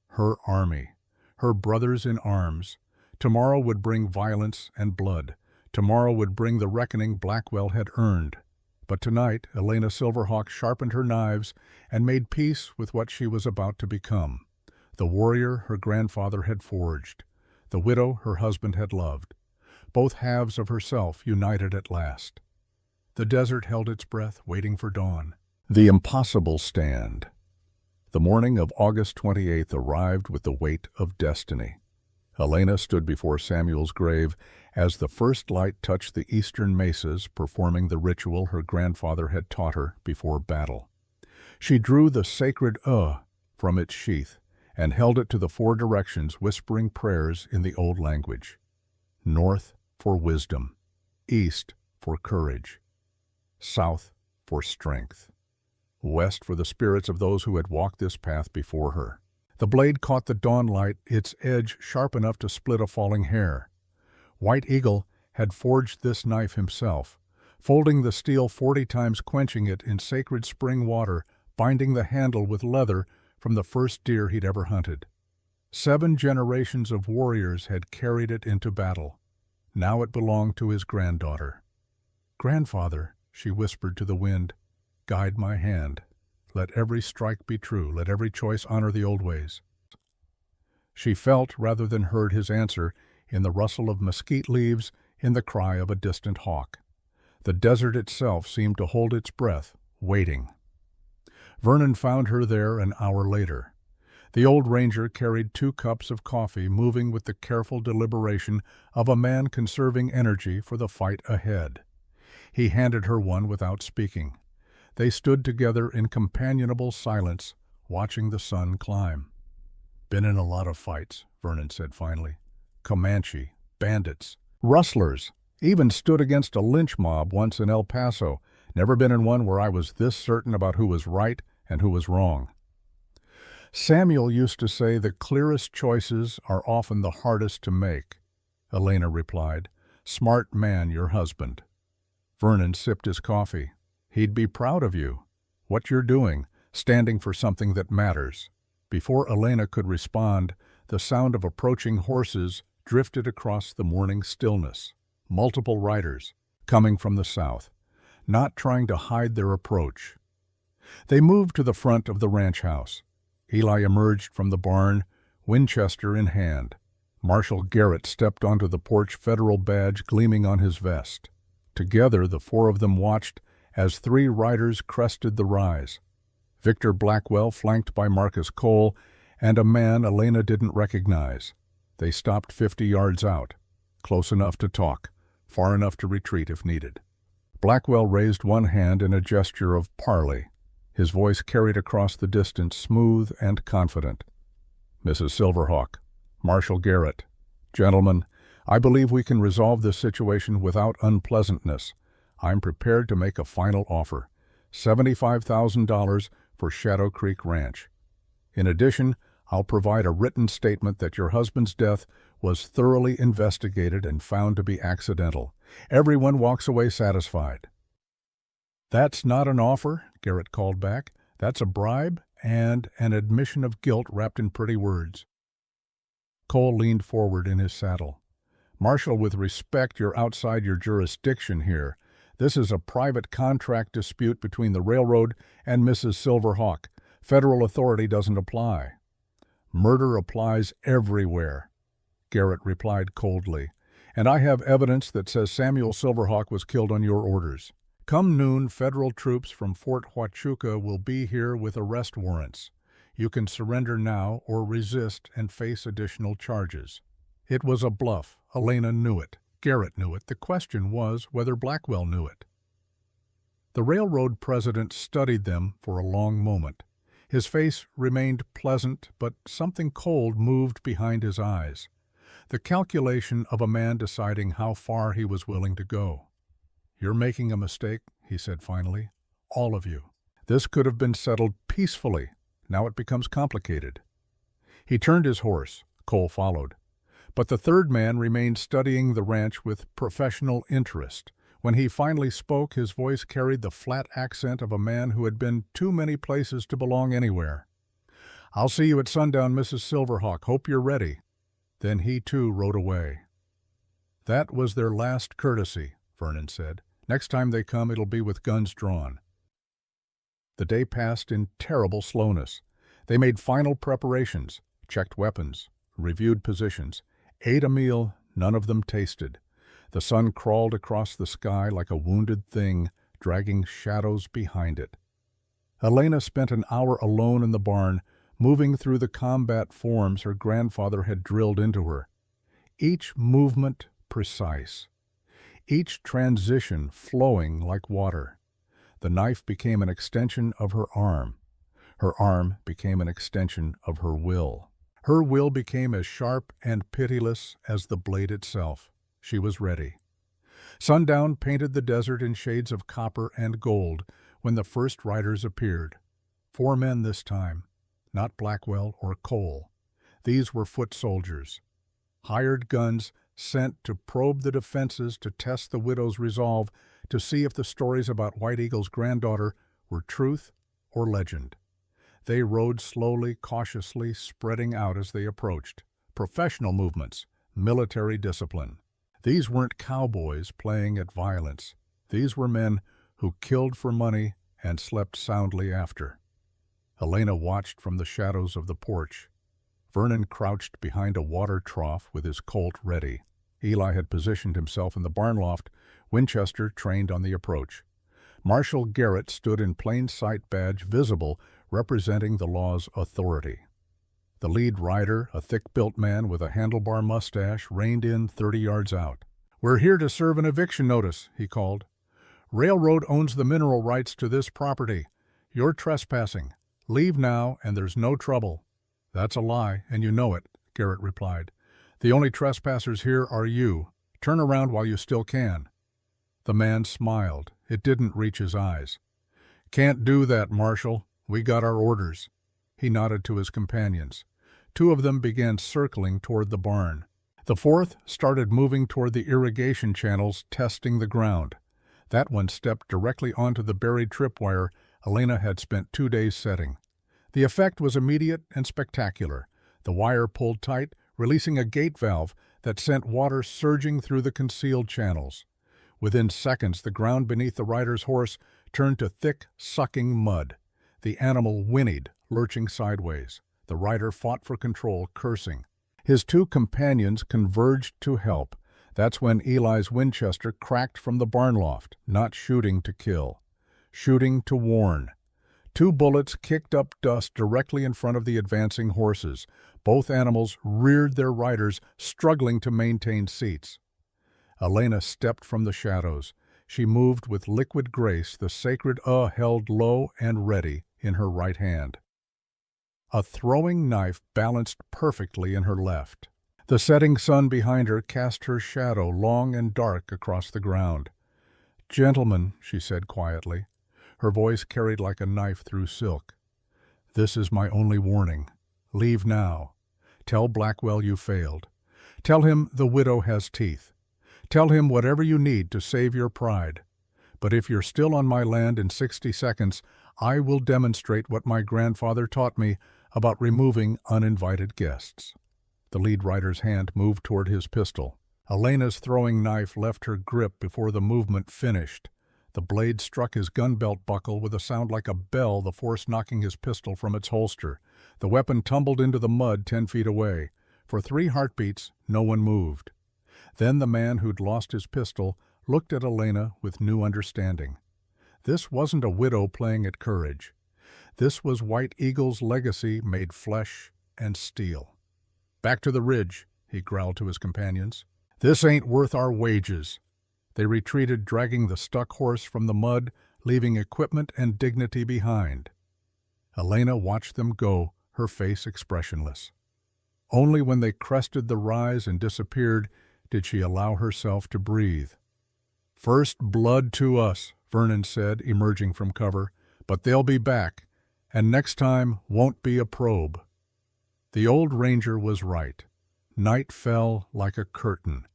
Her army, her brothers in arms. Tomorrow would bring violence and blood. Tomorrow would bring the reckoning Blackwell had earned. But tonight, Elena Silverhawk sharpened her knives and made peace with what she was about to become. The warrior her grandfather had forged. The widow her husband had loved. Both halves of herself united at last. The desert held its breath, waiting for dawn. The impossible stand. The morning of August 28th arrived with the weight of destiny. Elena stood before Samuel's grave as the first light touched the eastern mesas, performing the ritual her grandfather had taught her before battle. She drew the sacred from its sheath and held it to the 4 directions, whispering prayers in the old language. North for wisdom, east for courage, south for strength, west for the spirits of those who had walked this path before her. The blade caught the dawn light, its edge sharp enough to split a falling hair. White Eagle had forged this knife himself, folding the steel 40 times, quenching it in sacred spring water, binding the handle with leather from the first deer he'd ever hunted. 7 generations of warriors had carried it into battle. Now it belonged to his granddaughter. "Grandfather," she whispered to the wind, "guide my hand. Let every strike be true. Let every choice honor the old ways." She felt rather than heard his answer in the rustle of mesquite leaves, in the cry of a distant hawk. The desert itself seemed to hold its breath, waiting. Vernon found her there an hour later. The old ranger carried 2 cups of coffee, moving with the careful deliberation of a man conserving energy for the fight ahead. He handed her one without speaking. They stood together in companionable silence, watching the sun climb. "Been in a lot of fights," Vernon said finally. "Comanche, bandits, rustlers, even stood against a lynch mob once in El Paso. Never been in one where I was this certain about who was right and who was wrong." "Samuel used to say the clearest choices are often the hardest to make," Elena replied. "Smart man, your husband." Vernon sipped his coffee. "He'd be proud of you. What you're doing, standing for something that matters." Before Elena could respond, the sound of approaching horses drifted across the morning stillness. Multiple riders, coming from the south, not trying to hide their approach. They moved to the front of the ranch house. Eli emerged from the barn, Winchester in hand. Marshal Garrett stepped onto the porch, federal badge gleaming on his vest. Together, the 4 of them watched as 3 riders crested the rise. Victor Blackwell, flanked by Marcus Cole, and a man Elena didn't recognize. They stopped 50 yards out, close enough to talk, far enough to retreat if needed. Blackwell raised one hand in a gesture of parley. His voice carried across the distance, smooth and confident. "Mrs. Silverhawk, Marshal Garrett, gentlemen, I believe we can resolve this situation without unpleasantness. I'm prepared to make a final offer, $75,000 for Shadow Creek Ranch. In addition, I'll provide a written statement that your husband's death was thoroughly investigated and found to be accidental. Everyone walks away satisfied." "That's not an offer," Garrett called back. "That's a bribe and an admission of guilt wrapped in pretty words." Cole leaned forward in his saddle. "Marshal, with respect, you're outside your jurisdiction here. This is a private contract dispute between the railroad and Mrs. Silverhawk. Federal authority doesn't apply." "Murder applies everywhere," Garrett replied coldly. "And I have evidence that says Samuel Silverhawk was killed on your orders. Come noon, federal troops from Fort Huachuca will be here with arrest warrants. You can surrender now or resist and face additional charges." It was a bluff. Elena knew it. Garrett knew it. The question was whether Blackwell knew it. The railroad president studied them for a long moment. His face remained pleasant, but something cold moved behind his eyes. The calculation of a man deciding how far he was willing to go. "You're making a mistake," he said finally. "All of you. This could have been settled peacefully. Now it becomes complicated." He turned his horse. Cole followed. But the 3rd man remained studying the ranch with professional interest. When he finally spoke, his voice carried the flat accent of a man who had been too many places to belong anywhere. "I'll see you at sundown, Mrs. Silverhawk. Hope you're ready." Then he too rode away. "That was their last courtesy," Vernon said. "Next time they come, it'll be with guns drawn." The day passed in terrible slowness. They made final preparations, checked weapons, reviewed positions, ate a meal none of them tasted. The sun crawled across the sky like a wounded thing, dragging shadows behind it. Elena spent an hour alone in the barn, moving through the combat forms her grandfather had drilled into her. Each movement precise. Each transition flowing like water. The knife became an extension of her arm. Her arm became an extension of her will. Her will became as sharp and pitiless as the blade itself. She was ready. Sundown painted the desert in shades of copper and gold when the first riders appeared. 4 men this time, not Blackwell or Cole. These were foot soldiers. Hired guns sent to probe the defenses, to test the widow's resolve, to see if the stories about White Eagle's granddaughter were truth or legend. They rode slowly, cautiously, spreading out as they approached. Professional movements, military discipline. These weren't cowboys playing at violence. These were men who killed for money and slept soundly after. Elena watched from the shadows of the porch. Vernon crouched behind a water trough with his Colt ready. Eli had positioned himself in the barn loft, Winchester trained on the approach. Marshal Garrett stood in plain sight, badge visible, representing the law's authority. The lead rider, a thick-built man with a handlebar mustache, reined in 30 yards out. "We're here to serve an eviction notice," he called. "Railroad owns the mineral rights to this property. You're trespassing. Leave now, and there's no trouble." "That's a lie, and you know it," Garrett replied. "The only trespassers here are you. Turn around while you still can." The man smiled. It didn't reach his eyes. "Can't do that, Marshal. We got our orders." He nodded to his companions. 2 of them began circling toward the barn. The 4th started moving toward the irrigation channels, testing the ground. That one stepped directly onto the buried tripwire Elena had spent 2 days setting. The effect was immediate and spectacular. The wire pulled tight, releasing a gate valve that sent water surging through the concealed channels. Within seconds, the ground beneath the rider's horse turned to thick, sucking mud. The animal whinnied, lurching sideways. The rider fought for control, cursing. His 2 companions converged to help. That's when Eli's Winchester cracked from the barn loft, not shooting to kill, shooting to warn. 2 bullets kicked up dust directly in front of the advancing horses. Both animals reared their riders, struggling to maintain seats. Elena stepped from the shadows. She moved with liquid grace, the sacred held low and ready in her right hand. A throwing knife balanced perfectly in her left. The setting sun behind her cast her shadow long and dark across the ground. "Gentlemen," she said quietly. Her voice carried like a knife through silk. "This is my only warning. Leave now. Tell Blackwell you failed. Tell him the widow has teeth. Tell him whatever you need to save your pride. But if you're still on my land in 60 seconds, I will demonstrate what my grandfather taught me about removing uninvited guests." The lead rider's hand moved toward his pistol. Elena's throwing knife left her grip before the movement finished. The blade struck his gun belt buckle with a sound like a bell, the force knocking his pistol from its holster. The weapon tumbled into the mud 10 feet away. For 3 heartbeats, no one moved. Then the man who'd lost his pistol looked at Elena with new understanding. This wasn't a widow playing at courage. This was White Eagle's legacy made flesh and steel. "Back to the ridge," he growled to his companions. "This ain't worth our wages." They retreated, dragging the stuck horse from the mud, leaving equipment and dignity behind. Elena watched them go, her face expressionless. Only when they crested the rise and disappeared did she allow herself to breathe. "First blood to us," Vernon said, emerging from cover. "But they'll be back, and next time won't be a probe." The old ranger was right. Night fell like a curtain.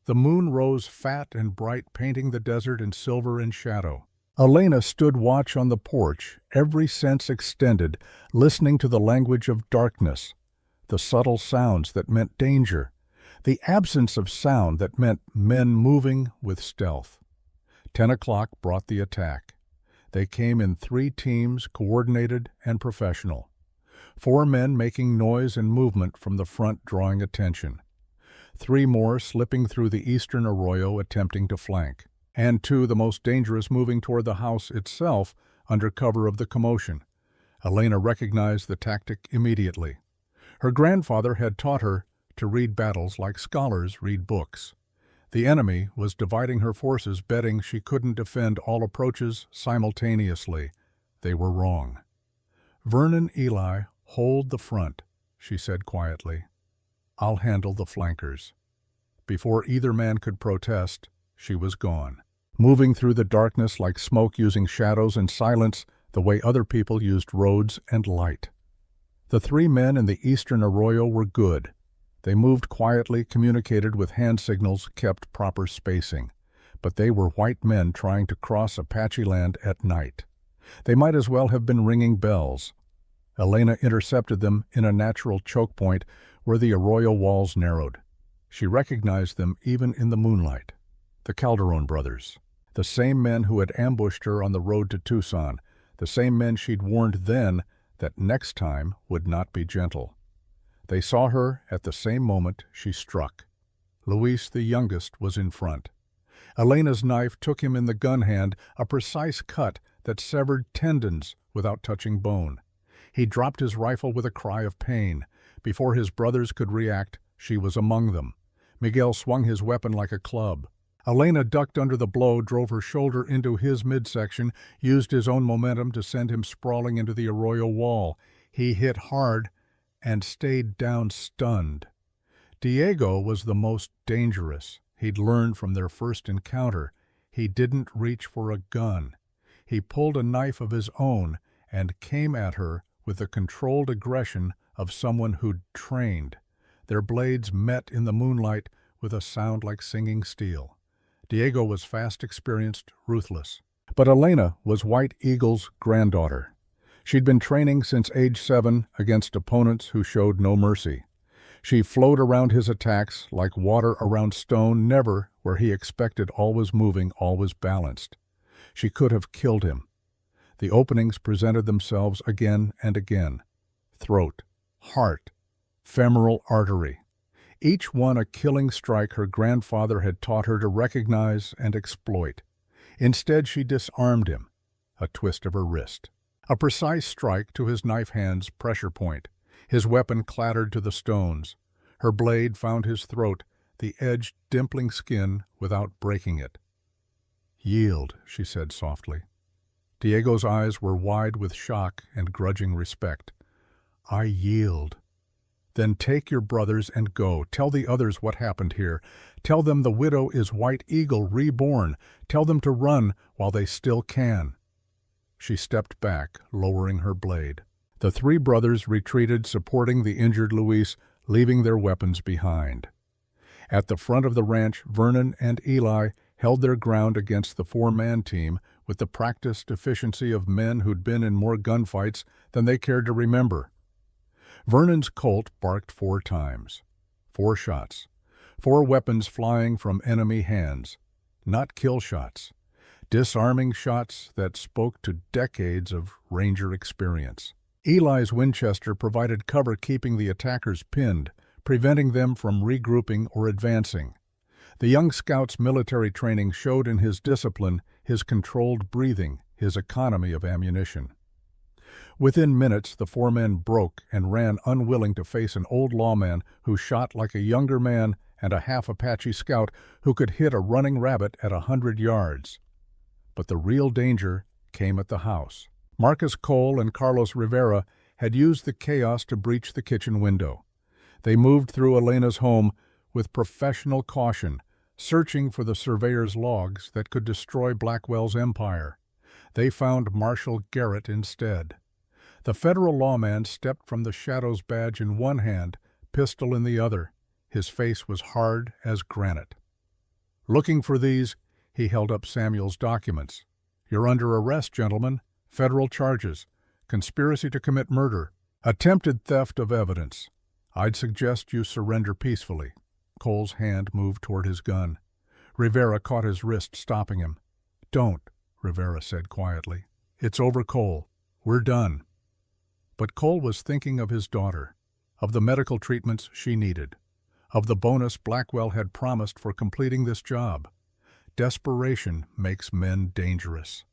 The moon rose fat and bright, painting the desert in silver and shadow. Elena stood watch on the porch, every sense extended, listening to the language of darkness, the subtle sounds that meant danger, the absence of sound that meant men moving with stealth. 10 o'clock brought the attack. They came in 3 teams, coordinated and professional. 4 men making noise and movement from the front, drawing attention. 3 more slipping through the eastern arroyo, attempting to flank. And 2, the most dangerous, moving toward the house itself under cover of the commotion. Elena recognized the tactic immediately. Her grandfather had taught her to read battles like scholars read books. The enemy was dividing her forces, betting she couldn't defend all approaches simultaneously. They were wrong. "Vernon, Eli, hold the front," she said quietly. "I'll handle the flankers." Before either man could protest, she was gone, moving through the darkness like smoke, using shadows and silence the way other people used roads and light. The 3 men in the eastern arroyo were good. They moved quietly, communicated with hand signals, kept proper spacing. But they were white men trying to cross Apache land at night. They might as well have been ringing bells. Elena intercepted them in a natural choke point where the arroyo walls narrowed. She recognized them even in the moonlight. The Calderon brothers. The same men who had ambushed her on the road to Tucson. The same men she'd warned then that next time would not be gentle. They saw her at the same moment she struck. Luis, the youngest, was in front. Elena's knife took him in the gun hand, a precise cut that severed tendons without touching bone. He dropped his rifle with a cry of pain. Before his brothers could react, she was among them. Miguel swung his weapon like a club. Elena ducked under the blow, drove her shoulder into his midsection, used his own momentum to send him sprawling into the arroyo wall. He hit hard and stayed down stunned. Diego was the most dangerous. He'd learned from their first encounter. He didn't reach for a gun. He pulled a knife of his own and came at her with the controlled aggression of someone who'd trained. Their blades met in the moonlight with a sound like singing steel. Diego was fast, experienced, ruthless. But Elena was White Eagle's granddaughter. She'd been training since age 7 against opponents who showed no mercy. She flowed around his attacks like water around stone, never where he expected, always moving, always balanced. She could have killed him. The openings presented themselves again and again. Throat, heart, femoral artery. Each one a killing strike her grandfather had taught her to recognize and exploit. Instead, she disarmed him. A twist of her wrist. A precise strike to his knife hand's pressure point. His weapon clattered to the stones. Her blade found his throat, the edge dimpling skin without breaking it. "Yield," she said softly. Diego's eyes were wide with shock and grudging respect. "I yield." "Then take your brothers and go. Tell the others what happened here. Tell them the widow is White Eagle reborn. Tell them to run while they still can." She stepped back, lowering her blade. The 3 brothers retreated, supporting the injured Luis, leaving their weapons behind. At the front of the ranch, Vernon and Eli held their ground against the 4-man team with the practiced efficiency of men who'd been in more gunfights than they cared to remember. Vernon's Colt barked 4 times. 4 shots. 4 weapons flying from enemy hands. Not kill shots. Disarming shots that spoke to decades of Ranger experience. Eli's Winchester provided cover, keeping the attackers pinned, preventing them from regrouping or advancing. The young scout's military training showed in his discipline, his controlled breathing, his economy of ammunition. Within minutes, the 4 men broke and ran, unwilling to face an old lawman who shot like a younger man and a half Apache scout who could hit a running rabbit at 100 yards. But the real danger came at the house. Marcus Cole and Carlos Rivera had used the chaos to breach the kitchen window. They moved through Elena's home with professional caution, searching for the surveyor's logs that could destroy Blackwell's empire. They found Marshal Garrett instead. The federal lawman stepped from the Shadows badge in one hand, pistol in the other. His face was hard as granite. Looking for these, he held up Samuel's documents. "You're under arrest, gentlemen. Federal charges. Conspiracy to commit murder. Attempted theft of evidence. I'd suggest you surrender peacefully." Cole's hand moved toward his gun. Rivera caught his wrist, stopping him. "Don't," Rivera said quietly. "It's over, Cole. We're done." But Cole was thinking of his daughter, of the medical treatments she needed, of the bonus Blackwell had promised for completing this job. Desperation makes men dangerous.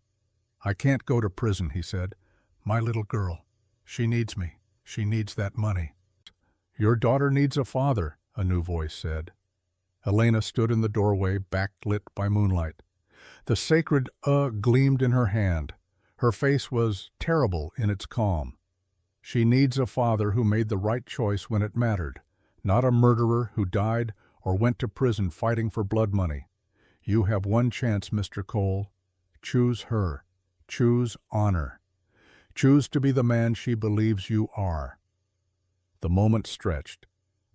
"I can't go to prison," he said. "My little girl. She needs me. She needs that money." "Your daughter needs a father," a new voice said. Elena stood in the doorway, backlit by moonlight. The sacred gleamed in her hand. Her face was terrible in its calm. She needs a father who made the right choice when it mattered, not a murderer who died or went to prison fighting for blood money. You have one chance, Mr. Cole. Choose her. Choose honor. Choose to be the man she believes you are. The moment stretched.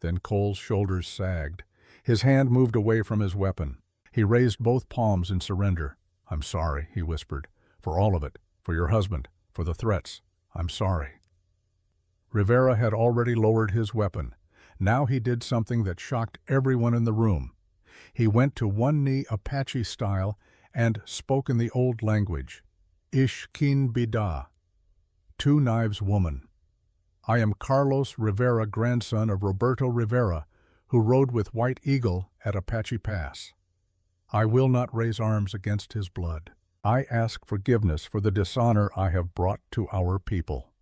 Then Cole's shoulders sagged. His hand moved away from his weapon. He raised both palms in surrender. "I'm sorry," he whispered. "For all of it. For your husband. For the threats. I'm sorry." Rivera had already lowered his weapon. Now he did something that shocked everyone in the room. He went to one knee Apache style and spoke in the old language. "Ish kin bida." Two Knives Woman. "I am Carlos Rivera, grandson of Roberto Rivera, who rode with White Eagle at Apache Pass. I will not raise arms against his blood. I ask forgiveness for the dishonor I have brought to our people."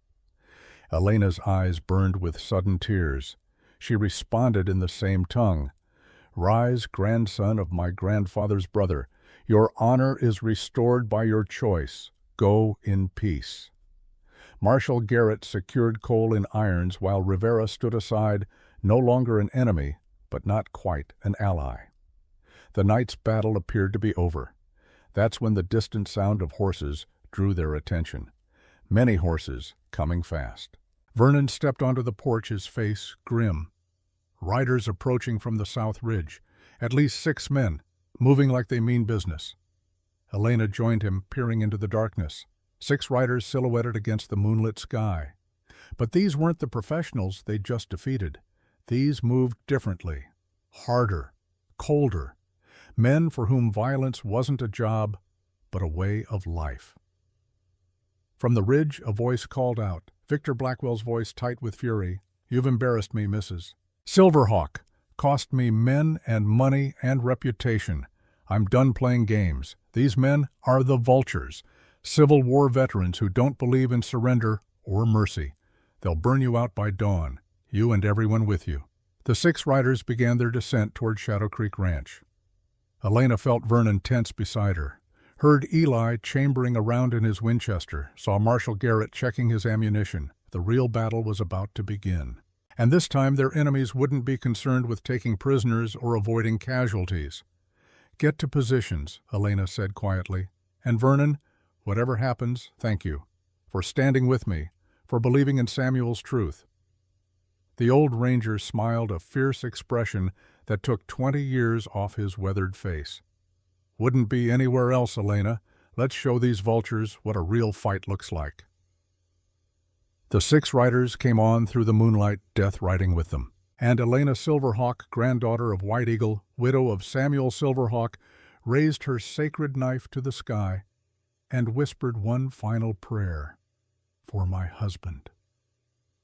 Elena's eyes burned with sudden tears. She responded in the same tongue. "Rise, grandson of my grandfather's brother. Your honor is restored by your choice. Go in peace." Marshal Garrett secured Cole in irons while Rivera stood aside, no longer an enemy, but not quite an ally. The night's battle appeared to be over. That's when the distant sound of horses drew their attention. Many horses, coming fast. Vernon stepped onto the porch, his face grim. Riders approaching from the south ridge. At least 6 men, moving like they mean business. Elena joined him, peering into the darkness. 6 riders silhouetted against the moonlit sky. But these weren't the professionals they'd just defeated. These moved differently. Harder. Colder. Men for whom violence wasn't a job, but a way of life. From the ridge, a voice called out. Victor Blackwell's voice tight with fury. "You've embarrassed me, Mrs. Silverhawk. Cost me men and money and reputation. I'm done playing games. These men are the vultures. Civil War veterans who don't believe in surrender or mercy. They'll burn you out by dawn, you and everyone with you." The 6 riders began their descent toward Shadow Creek Ranch. Elena felt Vernon tense beside her, heard Eli chambering around in his Winchester, saw Marshal Garrett checking his ammunition. The real battle was about to begin. And this time their enemies wouldn't be concerned with taking prisoners or avoiding casualties. "Get to positions," Elena said quietly. "And Vernon, whatever happens, thank you. For standing with me, for believing in Samuel's truth." The old ranger smiled a fierce expression that took 20 years off his weathered face. "Wouldn't be anywhere else, Elena. Let's show these vultures what a real fight looks like." The 6 riders came on through the moonlight, death riding with them. And Elena Silverhawk, granddaughter of White Eagle, widow of Samuel Silverhawk, raised her sacred knife to the sky and whispered one final prayer. "For my husband,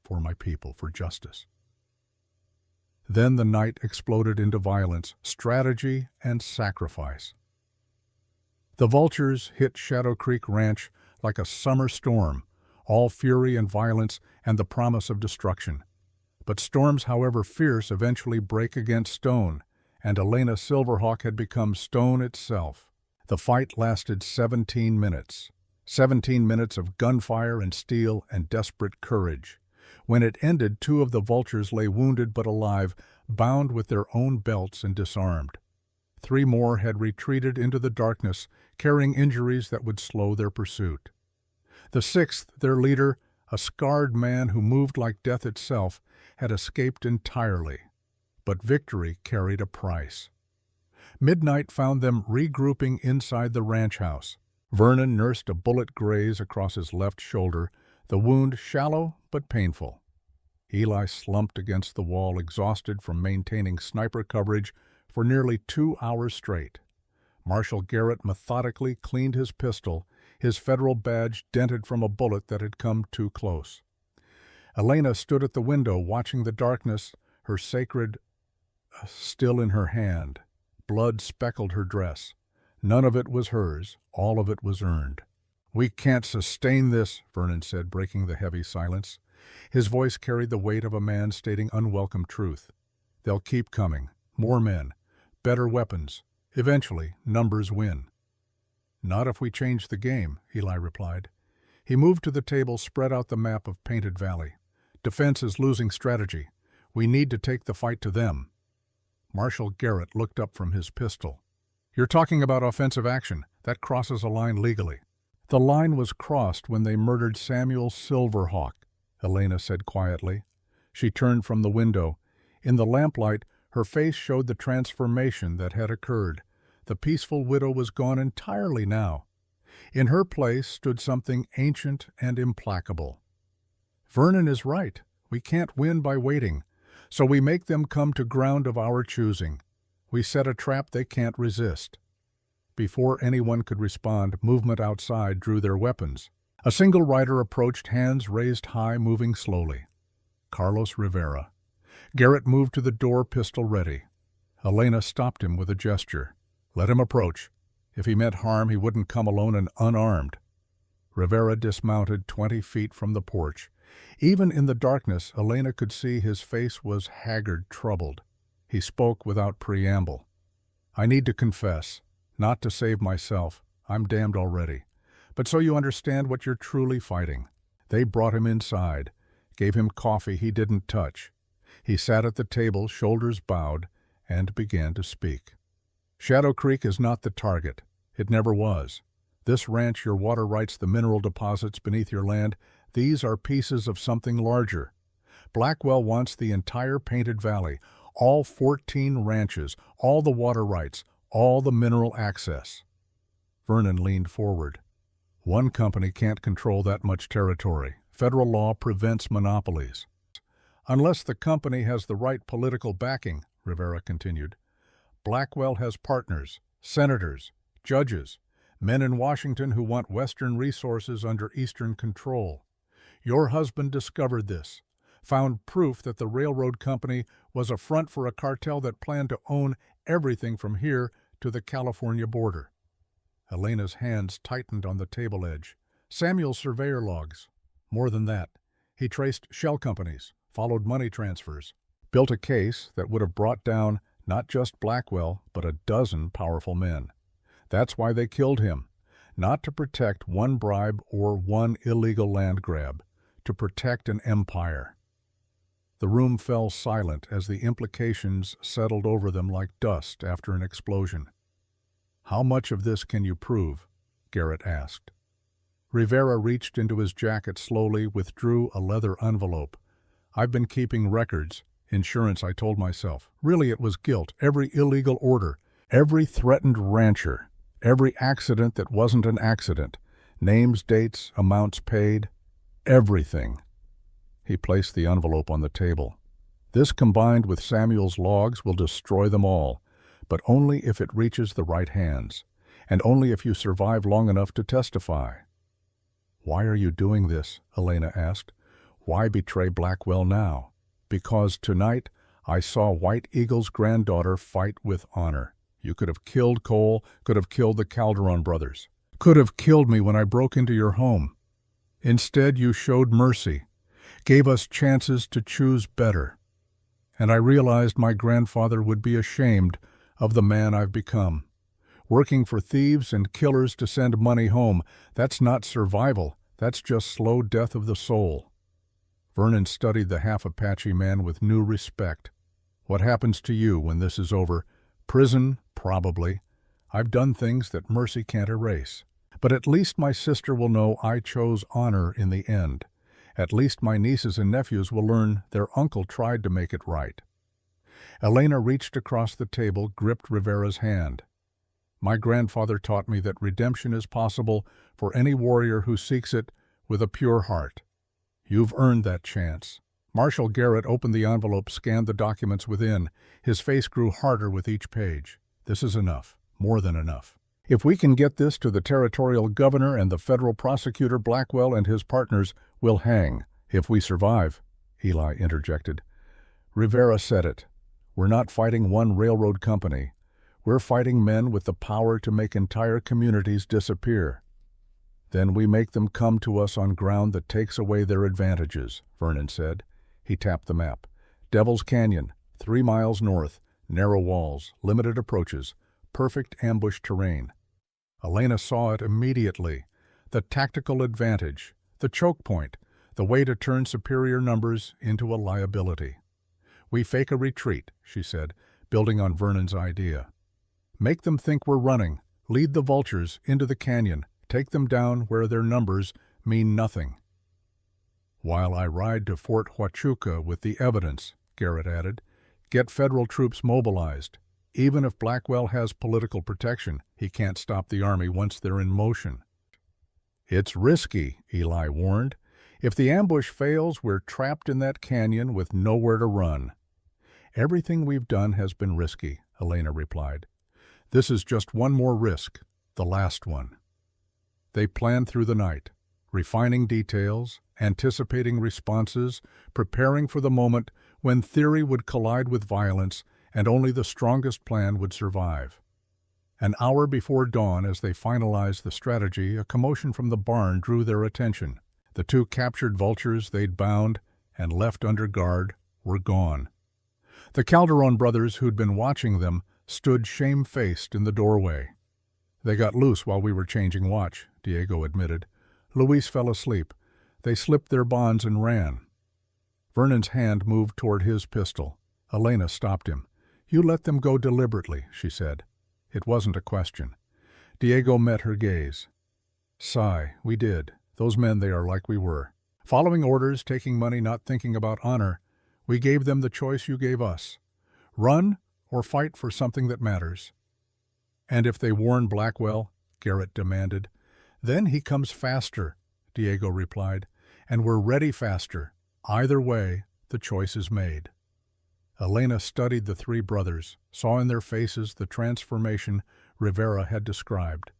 for my people, for justice." Then the night exploded into violence, strategy, and sacrifice. The vultures hit Shadow Creek Ranch like a summer storm, all fury and violence and the promise of destruction. But storms, however fierce, eventually break against stone, and Elena Silverhawk had become stone itself. The fight lasted 17 minutes. 17 minutes of gunfire and steel and desperate courage. When it ended, 2 of the vultures lay wounded but alive, bound with their own belts and disarmed. 3 more had retreated into the darkness, carrying injuries that would slow their pursuit. The 6th, their leader, a scarred man who moved like death itself, had escaped entirely. But victory carried a price. Midnight found them regrouping inside the ranch house. Vernon nursed a bullet graze across his left shoulder, the wound shallow but painful. Eli slumped against the wall, exhausted from maintaining sniper coverage for nearly 2 hours straight. Marshal Garrett methodically cleaned his pistol, his federal badge dented from a bullet that had come too close. Elena stood at the window watching the darkness, her sacred still in her hand. Blood speckled her dress. None of it was hers, all of it was earned. "We can't sustain this," Vernon said, breaking the heavy silence. His voice carried the weight of a man stating unwelcome truth. "They'll keep coming. More men. Better weapons. Eventually, numbers win." "Not if we change the game," Eli replied. He moved to the table, spread out the map of Painted Valley. "Defense is losing strategy. We need to take the fight to them." Marshal Garrett looked up from his pistol. "You're talking about offensive action. That crosses a line legally." "The line was crossed when they murdered Samuel Silverhawk," Elena said quietly. She turned from the window. In the lamplight, her face showed the transformation that had occurred. The peaceful widow was gone entirely now. In her place stood something ancient and implacable. Vernon is right. We can't win by waiting. So we make them come to ground of our choosing. We set a trap they can't resist. Before anyone could respond, movement outside drew their weapons. A single rider approached, hands raised high, moving slowly. Carlos Rivera. Garrett moved to the door, pistol ready. Elena stopped him with a gesture. Let him approach. If he meant harm, he wouldn't come alone and unarmed. Rivera dismounted 20 feet from the porch. Even in the darkness, Elena could see his face was haggard, troubled. He spoke without preamble. I need to confess, not to save myself. I'm damned already. But so you understand what you're truly fighting. They brought him inside, gave him coffee he didn't touch. He sat at the table, shoulders bowed, and began to speak. Shadow Creek is not the target. It never was. This ranch, your water rights, the mineral deposits beneath your land, these are pieces of something larger. Blackwell wants the entire Painted Valley, all 14 ranches, all the water rights, all the mineral access. Vernon leaned forward. One company can't control that much territory. Federal law prevents monopolies. Unless the company has the right political backing, Rivera continued. Blackwell has partners, senators, judges, men in Washington who want Western resources under Eastern control. Your husband discovered this, found proof that the railroad company was a front for a cartel that planned to own everything from here to the California border. Elena's hands tightened on the table edge. Samuel's surveyor logs. More than that. He traced shell companies, followed money transfers, built a case that would have brought down not just Blackwell, but a dozen powerful men. That's why they killed him. Not to protect one bribe or one illegal land grab, to protect an empire. The room fell silent as the implications settled over them like dust after an explosion. How much of this can you prove? Garrett asked. Rivera reached into his jacket slowly, withdrew a leather envelope. I've been keeping records. Insurance, I told myself. Really, it was guilt. Every illegal order, every threatened rancher, every accident that wasn't an accident. Names, dates, amounts paid, everything. He placed the envelope on the table. This, combined with Samuel's logs, will destroy them all, but only if it reaches the right hands, and only if you survive long enough to testify. Why are you doing this? Elena asked. Why betray Blackwell now? Because tonight I saw White Eagle's granddaughter fight with honor. You could have killed Cole, could have killed the Calderon brothers, could have killed me when I broke into your home. Instead, you showed mercy, gave us chances to choose better. And I realized my grandfather would be ashamed of the man I've become. Working for thieves and killers to send money home, that's not survival, that's just slow death of the soul. Vernon studied the half-Apache man with new respect. What happens to you when this is over? Prison, probably. I've done things that mercy can't erase. But at least my sister will know I chose honor in the end. At least my nieces and nephews will learn their uncle tried to make it right. Elena reached across the table, gripped Rivera's hand. My grandfather taught me that redemption is possible for any warrior who seeks it with a pure heart. You've earned that chance. Marshal Garrett opened the envelope, scanned the documents within. His face grew harder with each page. This is enough, more than enough. If we can get this to the territorial governor and the federal prosecutor, Blackwell and his partners will hang. If we survive, Eli interjected. Rivera said it. We're not fighting one railroad company. We're fighting men with the power to make entire communities disappear. Then we make them come to us on ground that takes away their advantages, Vernon said. He tapped the map. Devil's Canyon, 3 miles north, narrow walls, limited approaches, perfect ambush terrain. Elena saw it immediately. The tactical advantage, the choke point, the way to turn superior numbers into a liability. We fake a retreat, she said, building on Vernon's idea. Make them think we're running, lead the vultures into the canyon, take them down where their numbers mean nothing. While I ride to Fort Huachuca with the evidence, Garrett added, Get federal troops mobilized. Even if Blackwell has political protection, he can't stop the army once they're in motion. It's risky, Eli warned. If the ambush fails, we're trapped in that canyon with nowhere to run. Everything we've done has been risky, Elena replied. This is just one more risk, the last one. They planned through the night, refining details, anticipating responses, preparing for the moment when theory would collide with violence and only the strongest plan would survive. An hour before dawn, as they finalized the strategy, a commotion from the barn drew their attention. The 2 captured vultures they'd bound and left under guard were gone. The Calderon brothers, who'd been watching them, stood shamefaced in the doorway. They got loose while we were changing watch, Diego admitted. Luis fell asleep. They slipped their bonds and ran. Vernon's hand moved toward his pistol. Elena stopped him. You let them go deliberately, she said. It wasn't a question. Diego met her gaze. Sigh, we did. Those men, they are like we were. Following orders, taking money, not thinking about honor, we gave them the choice you gave us. Run or fight for something that matters. And if they warn Blackwell, Garrett demanded. Then he comes faster, Diego replied, and we're ready faster. Either way, the choice is made. Elena studied the 3 brothers, saw in their faces the transformation Rivera had described.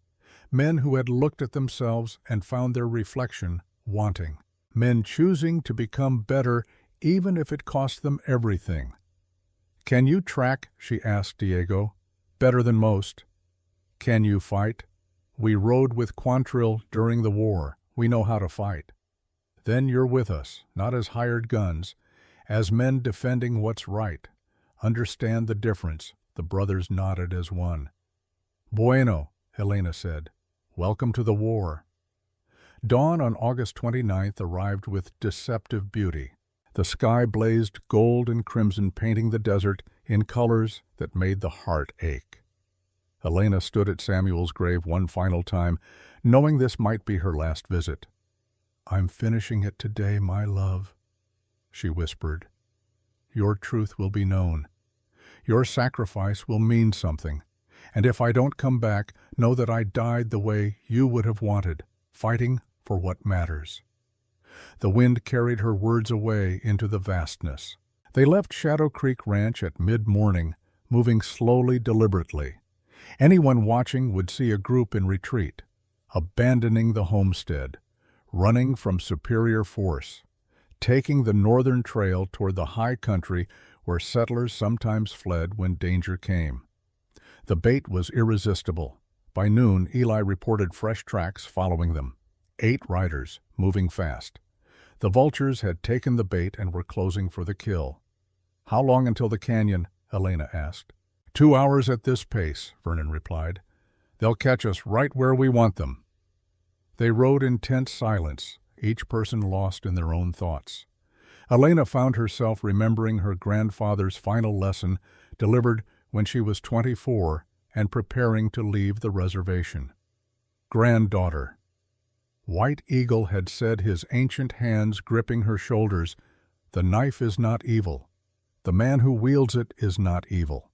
Men who had looked at themselves and found their reflection wanting. Men choosing to become better even if it cost them everything. Can you track, she asked Diego, better than most? Can you fight? We rode with Quantrill during the war. We know how to fight. Then you're with us, not as hired guns, as men defending what's right. Understand the difference, the brothers nodded as one. Bueno, Elena said. Welcome to the war. Dawn on August 29th arrived with deceptive beauty. The sky blazed gold and crimson, painting the desert in colors that made the heart ache. Elena stood at Samuel's grave one final time, knowing this might be her last visit. I'm finishing it today, my love, she whispered. Your truth will be known. Your sacrifice will mean something. And if I don't come back, know that I died the way you would have wanted, fighting for what matters. The wind carried her words away into the vastness. They left Shadow Creek Ranch at mid-morning, moving slowly, deliberately. Anyone watching would see a group in retreat, abandoning the homestead, running from superior force, taking the northern trail toward the high country where settlers sometimes fled when danger came. The bait was irresistible. By noon, Eli reported fresh tracks following them. 8 riders, moving fast. The vultures had taken the bait and were closing for the kill. How long until the canyon? Elena asked. 2 hours at this pace, Vernon replied. They'll catch us right where we want them. They rode in tense silence, each person lost in their own thoughts. Elena found herself remembering her grandfather's final lesson, delivered when she was 24 and preparing to leave the reservation. Granddaughter. White Eagle had said, his ancient hands gripping her shoulders, the knife is not evil. The man who wields it is not evil.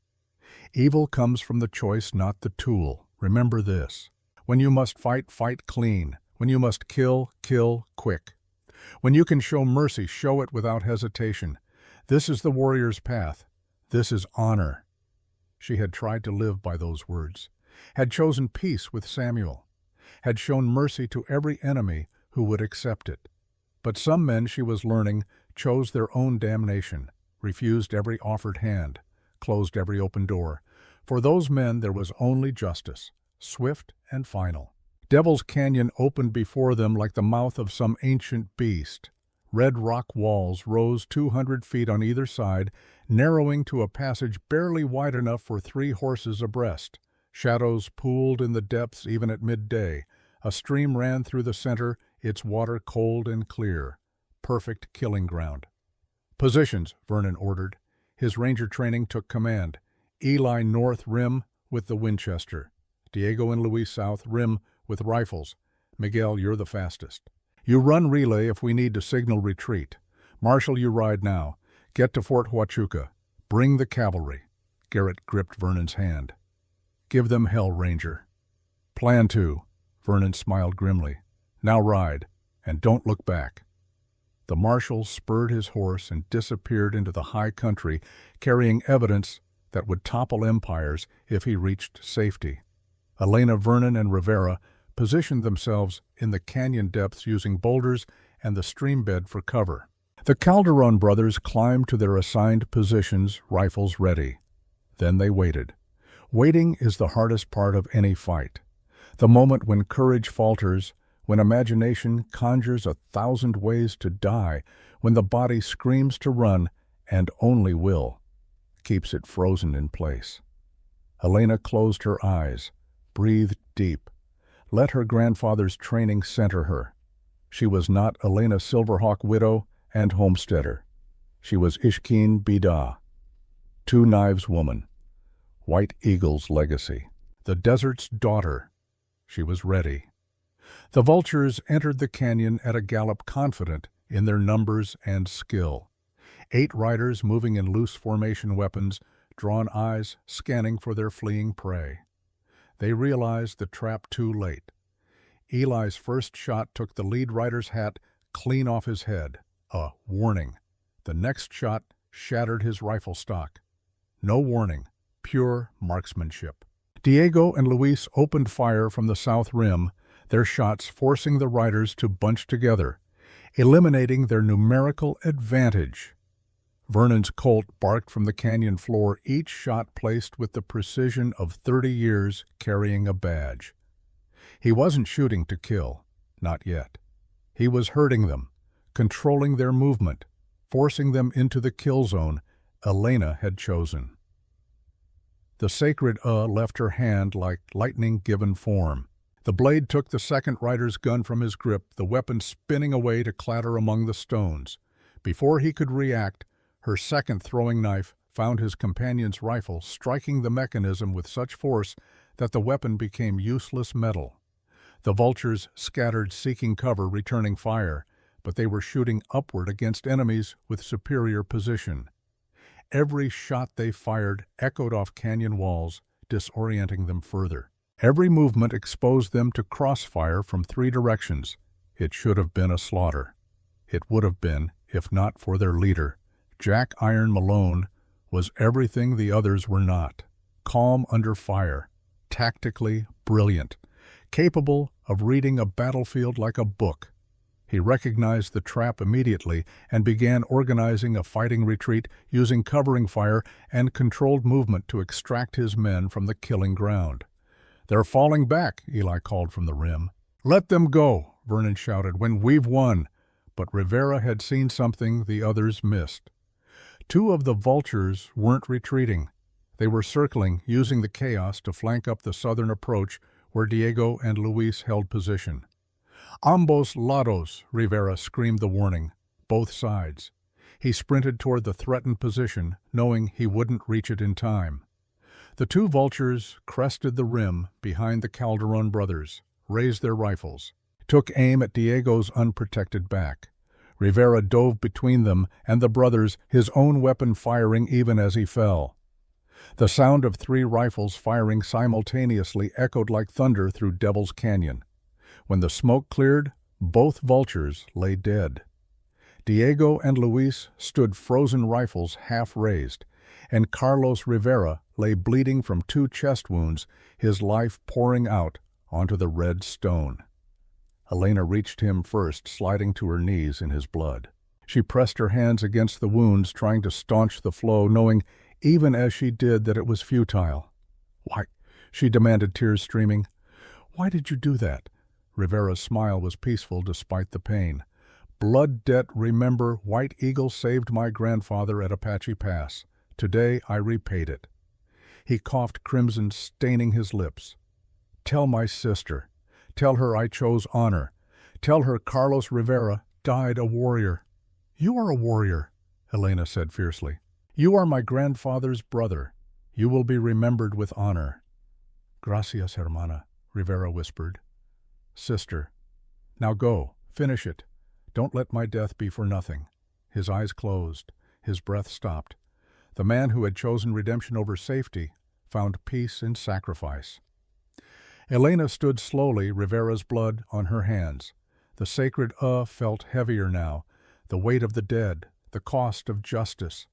Evil comes from the choice, not the tool. Remember this. When you must fight, fight clean. When you must kill, kill quick. When you can show mercy, show it without hesitation. This is the warrior's path. This is honor. She had tried to live by those words, had chosen peace with Samuel, had shown mercy to every enemy who would accept it. But some men, she was learning, chose their own damnation, refused every offered hand, closed every open door. For those men there was only justice, swift and final. Devil's Canyon opened before them like the mouth of some ancient beast. Red rock walls rose 200 feet on either side, narrowing to a passage barely wide enough for 3 horses abreast. Shadows pooled in the depths even at midday. A stream ran through the center, its water cold and clear. Perfect killing ground. Positions, Vernon ordered. His ranger training took command. Eli north rim with the Winchester. Diego and Luis south rim with rifles. Miguel, you're the fastest. You run relay if we need to signal retreat. Marshal, you ride now. Get to Fort Huachuca. Bring the cavalry. Garrett gripped Vernon's hand. Give them hell, Ranger. Plan to. Vernon smiled grimly. Now ride, and don't look back. The marshal spurred his horse and disappeared into the high country, carrying evidence that would topple empires if he reached safety. Elena, Vernon, and Rivera positioned themselves in the canyon depths using boulders and the stream bed for cover. The Calderon brothers climbed to their assigned positions, rifles ready. Then they waited. Waiting is the hardest part of any fight. The moment when courage falters, when imagination conjures 1,000 ways to die, when the body screams to run and only will keeps it frozen in place. Elena closed her eyes, breathed deep, let her grandfather's training center her. She was not Elena Silverhawk, widow and homesteader. She was Ishkeen Bida, Two Knives woman, White Eagle's legacy, the desert's daughter. She was ready. The vultures entered the canyon at a gallop, confident in their numbers and skill. 8 riders moving in loose formation, weapons, drawn eyes scanning for their fleeing prey. They realized the trap too late. Eli's first shot took the lead rider's hat clean off his head. A warning. The next shot shattered his rifle stock. No warning, pure marksmanship. Diego and Luis opened fire from the south rim, their shots forcing the riders to bunch together, eliminating their numerical advantage. Vernon's Colt barked from the canyon floor, each shot placed with the precision of 30 years carrying a badge. He wasn't shooting to kill, not yet. He was hurting them, controlling their movement, forcing them into the kill zone Elena had chosen. The sacred left her hand like lightning given form. The blade took the second rider's gun from his grip, the weapon spinning away to clatter among the stones. Before he could react, her second throwing knife found his companion's rifle, striking the mechanism with such force that the weapon became useless metal. The vultures scattered, seeking cover, returning fire, but they were shooting upward against enemies with superior position. Every shot they fired echoed off canyon walls, disorienting them further. Every movement exposed them to crossfire from 3 directions. It should have been a slaughter. It would have been, if not for their leader. Jack Iron Malone was everything the others were not. Calm under fire, tactically brilliant, capable of reading a battlefield like a book. He recognized the trap immediately and began organizing a fighting retreat, using covering fire and controlled movement to extract his men from the killing ground. "They're falling back," Eli called from the rim. "Let them go," Vernon shouted, "when we've won." But Rivera had seen something the others missed. 2 of the vultures weren't retreating. They were circling, using the chaos to flank up the southern approach where Diego and Luis held position. "Ambos lados," Rivera screamed the warning. Both sides. He sprinted toward the threatened position, knowing he wouldn't reach it in time. The 2 vultures crested the rim behind the Calderon brothers, raised their rifles, took aim at Diego's unprotected back. Rivera dove between them and the brothers, his own weapon firing even as he fell. The sound of 3 rifles firing simultaneously echoed like thunder through Devil's Canyon. When the smoke cleared, both vultures lay dead. Diego and Luis stood frozen, rifles half raised, and Carlos Rivera lay bleeding from 2 chest wounds, his life pouring out onto the red stone. Elena reached him first, sliding to her knees in his blood. She pressed her hands against the wounds, trying to staunch the flow, knowing even as she did that it was futile. "Why?" she demanded, tears streaming. "Why did you do that?" Rivera's smile was peaceful despite the pain. "Blood debt, remember, White Eagle saved my grandfather at Apache Pass. Today I repaid it." He coughed, crimson staining his lips. "Tell my sister. Tell her I chose honor. Tell her Carlos Rivera died a warrior." "You are a warrior," Elena said fiercely. "You are my grandfather's brother. You will be remembered with honor." "Gracias, hermana," Rivera whispered. "Sister. Now go, finish it. Don't let my death be for nothing." His eyes closed, his breath stopped. the man who had chosen redemption over safety, found peace in sacrifice. Elena stood slowly, Rivera's blood on her hands. The sacred felt heavier now, the weight of the dead, the cost of justice.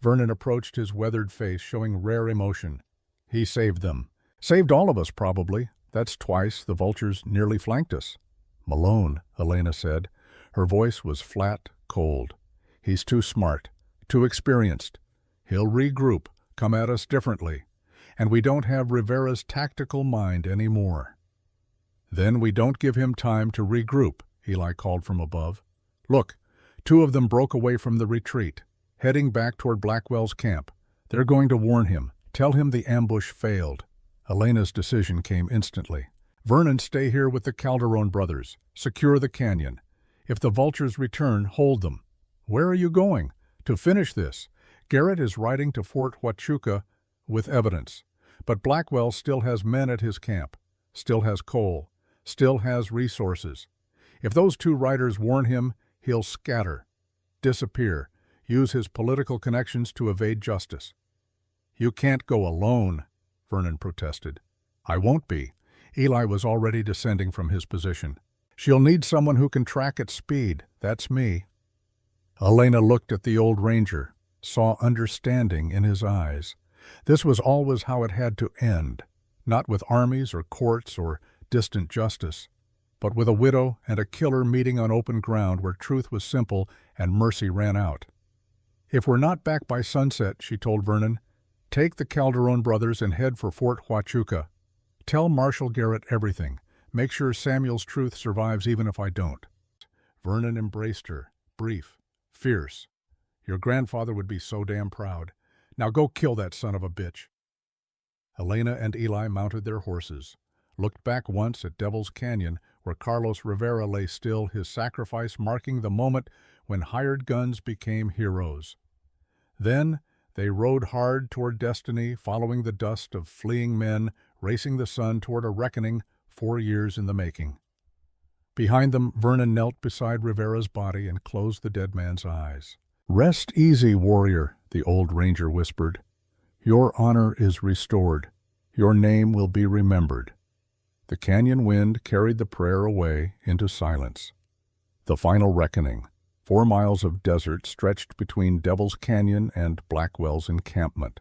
Vernon approached, his weathered face showing rare emotion. He saved them. Saved all of us, probably. That's twice the vultures nearly flanked us. Malone, Elena said. Her voice was flat, cold. He's too smart, too experienced. He'll regroup, come at us differently. And we don't have Rivera's tactical mind anymore. Then we don't give him time to regroup, Eli called from above. Look, 2 of them broke away from the retreat, heading back toward Blackwell's camp. They're going to warn him, tell him the ambush failed. Elena's decision came instantly. Vernon, stay here with the Calderon brothers. Secure the canyon. If the vultures return, hold them. Where are you going? To finish this. Garrett is riding to Fort Huachuca with evidence. But Blackwell still has men at his camp, still has coal, still has resources. If those 2 riders warn him, he'll scatter, disappear, use his political connections to evade justice. You can't go alone, Vernon protested. I won't be. Eli was already descending from his position. She'll need someone who can track at speed. That's me. Elena looked at the old ranger, saw understanding in his eyes. This was always how it had to end, not with armies or courts or distant justice, but with a widow and a killer meeting on open ground where truth was simple and mercy ran out. If we're not back by sunset, she told Vernon, take the Calderon brothers and head for Fort Huachuca. Tell Marshal Garrett everything. Make sure Samuel's truth survives even if I don't. Vernon embraced her, brief, fierce. Your grandfather would be so damn proud. Now go kill that son of a bitch. Elena and Eli mounted their horses, looked back once at Devil's Canyon, where Carlos Rivera lay still, his sacrifice marking the moment when hired guns became heroes. Then they rode hard toward destiny, following the dust of fleeing men, racing the sun toward a reckoning 4 years in the making. Behind them, Vernon knelt beside Rivera's body and closed the dead man's eyes. Rest easy, warrior, the old ranger whispered. Your honor is restored. Your name will be remembered. The canyon wind carried the prayer away into silence. The final reckoning. 4 miles of desert stretched between Devil's Canyon and Blackwell's encampment.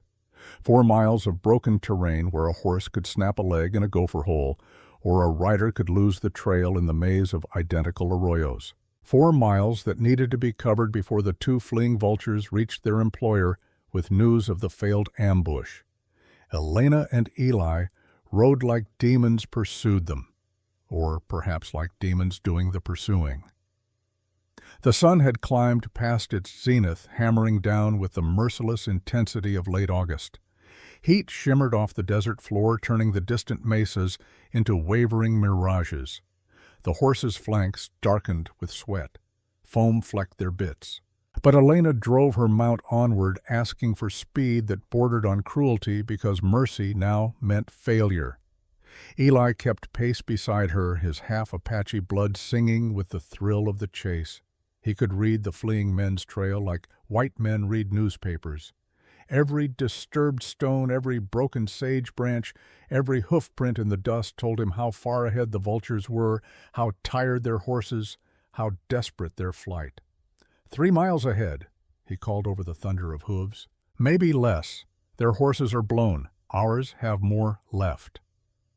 4 miles of broken terrain where a horse could snap a leg in a gopher hole, or a rider could lose the trail in the maze of identical arroyos. 4 miles that needed to be covered before the 2 fleeing vultures reached their employer with news of the failed ambush. Elena and Eli rode like demons pursued them, or perhaps like demons doing the pursuing. The sun had climbed past its zenith, hammering down with the merciless intensity of late August. Heat shimmered off the desert floor, turning the distant mesas into wavering mirages. The horses' flanks darkened with sweat. Foam flecked their bits. But Elena drove her mount onward, asking for speed that bordered on cruelty because mercy now meant failure. Eli kept pace beside her, his half-Apache blood singing with the thrill of the chase. He could read the fleeing men's trail like white men read newspapers. Every disturbed stone, every broken sage branch, every hoofprint in the dust told him how far ahead the vultures were, how tired their horses, how desperate their flight. 3 miles ahead, he called over the thunder of hooves. Maybe less. Their horses are blown. Ours have more left.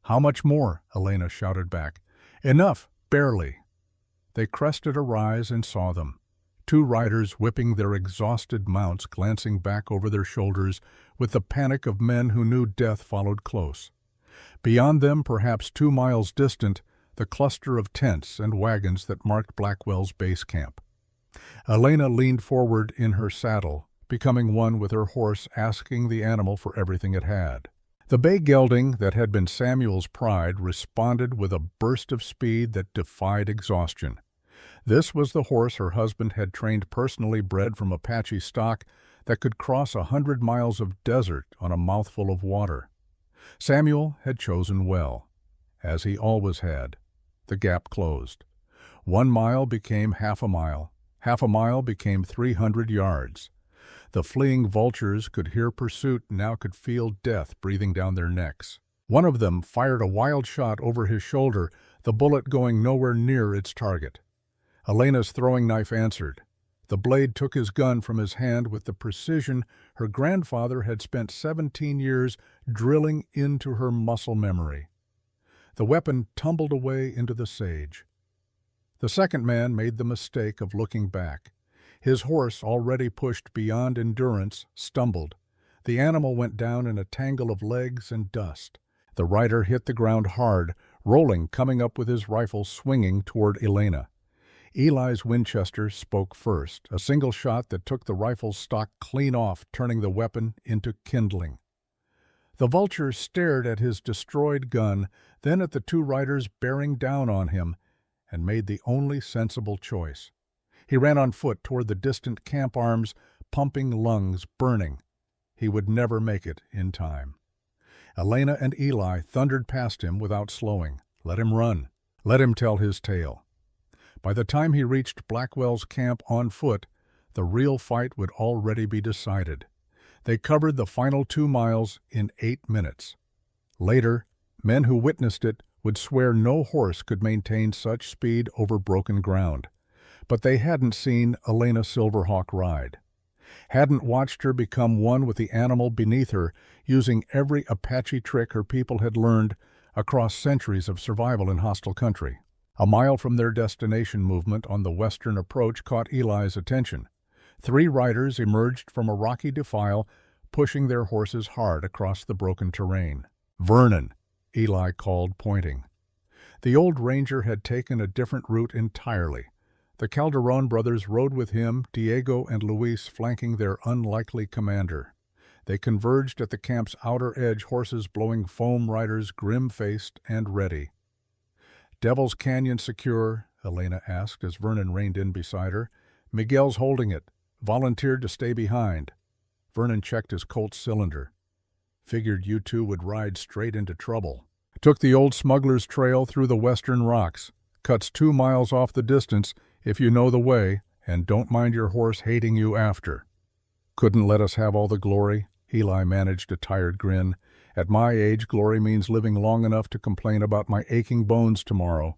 How much more? Elena shouted back. Enough, barely. They crested a rise and saw them. 2 riders whipping their exhausted mounts, glancing back over their shoulders with the panic of men who knew death followed close. Beyond them, perhaps 2 miles distant, the cluster of tents and wagons that marked Blackwell's base camp. Elena leaned forward in her saddle, becoming one with her horse, asking the animal for everything it had. The bay gelding that had been Samuel's pride responded with a burst of speed that defied exhaustion. This was the horse her husband had trained personally, bred from Apache stock, that could cross 100 miles of desert on a mouthful of water. Samuel had chosen well, as he always had. The gap closed. 1 mile became half a mile. Half a mile became 300 yards. The fleeing vultures could hear pursuit and now could feel death breathing down their necks. One of them fired a wild shot over his shoulder, the bullet going nowhere near its target. Elena's throwing knife answered. The blade took his gun from his hand with the precision her grandfather had spent 17 years drilling into her muscle memory. The weapon tumbled away into the sage. The second man made the mistake of looking back. His horse, already pushed beyond endurance, stumbled. The animal went down in a tangle of legs and dust. The rider hit the ground hard, rolling, coming up with his rifle swinging toward Elena. Eli's Winchester spoke first, a single shot that took the rifle's stock clean off, turning the weapon into kindling. The vulture stared at his destroyed gun, then at the two riders bearing down on him, and made the only sensible choice. He ran on foot toward the distant camp arms, pumping lungs, burning. He would never make it in time. Elena and Eli thundered past him without slowing. Let him run. Let him tell his tale. By the time he reached Blackwell's camp on foot, the real fight would already be decided. They covered the final 2 miles in 8 minutes. Later, men who witnessed it would swear no horse could maintain such speed over broken ground. But they hadn't seen Elena Silverhawk ride. Hadn't watched her become one with the animal beneath her, using every Apache trick her people had learned across centuries of survival in hostile country. A mile from their destination, movement on the western approach caught Eli's attention. 3 riders emerged from a rocky defile, pushing their horses hard across the broken terrain. "Vernon," Eli called, pointing. The old ranger had taken a different route entirely. The Calderon brothers rode with him, Diego and Luis flanking their unlikely commander. They converged at the camp's outer edge, horses blowing foam, riders grim-faced and ready. "Devil's Canyon secure?" Elena asked as Vernon reined in beside her. "Miguel's holding it. Volunteered to stay behind." Vernon checked his Colt's cylinder. "Figured you two would ride straight into trouble." "Took the old smuggler's trail through the western rocks. Cuts 2 miles off the distance if you know the way, and don't mind your horse hating you after." "Couldn't let us have all the glory?" Eli managed a tired grin. "At my age, glory means living long enough to complain about my aching bones tomorrow."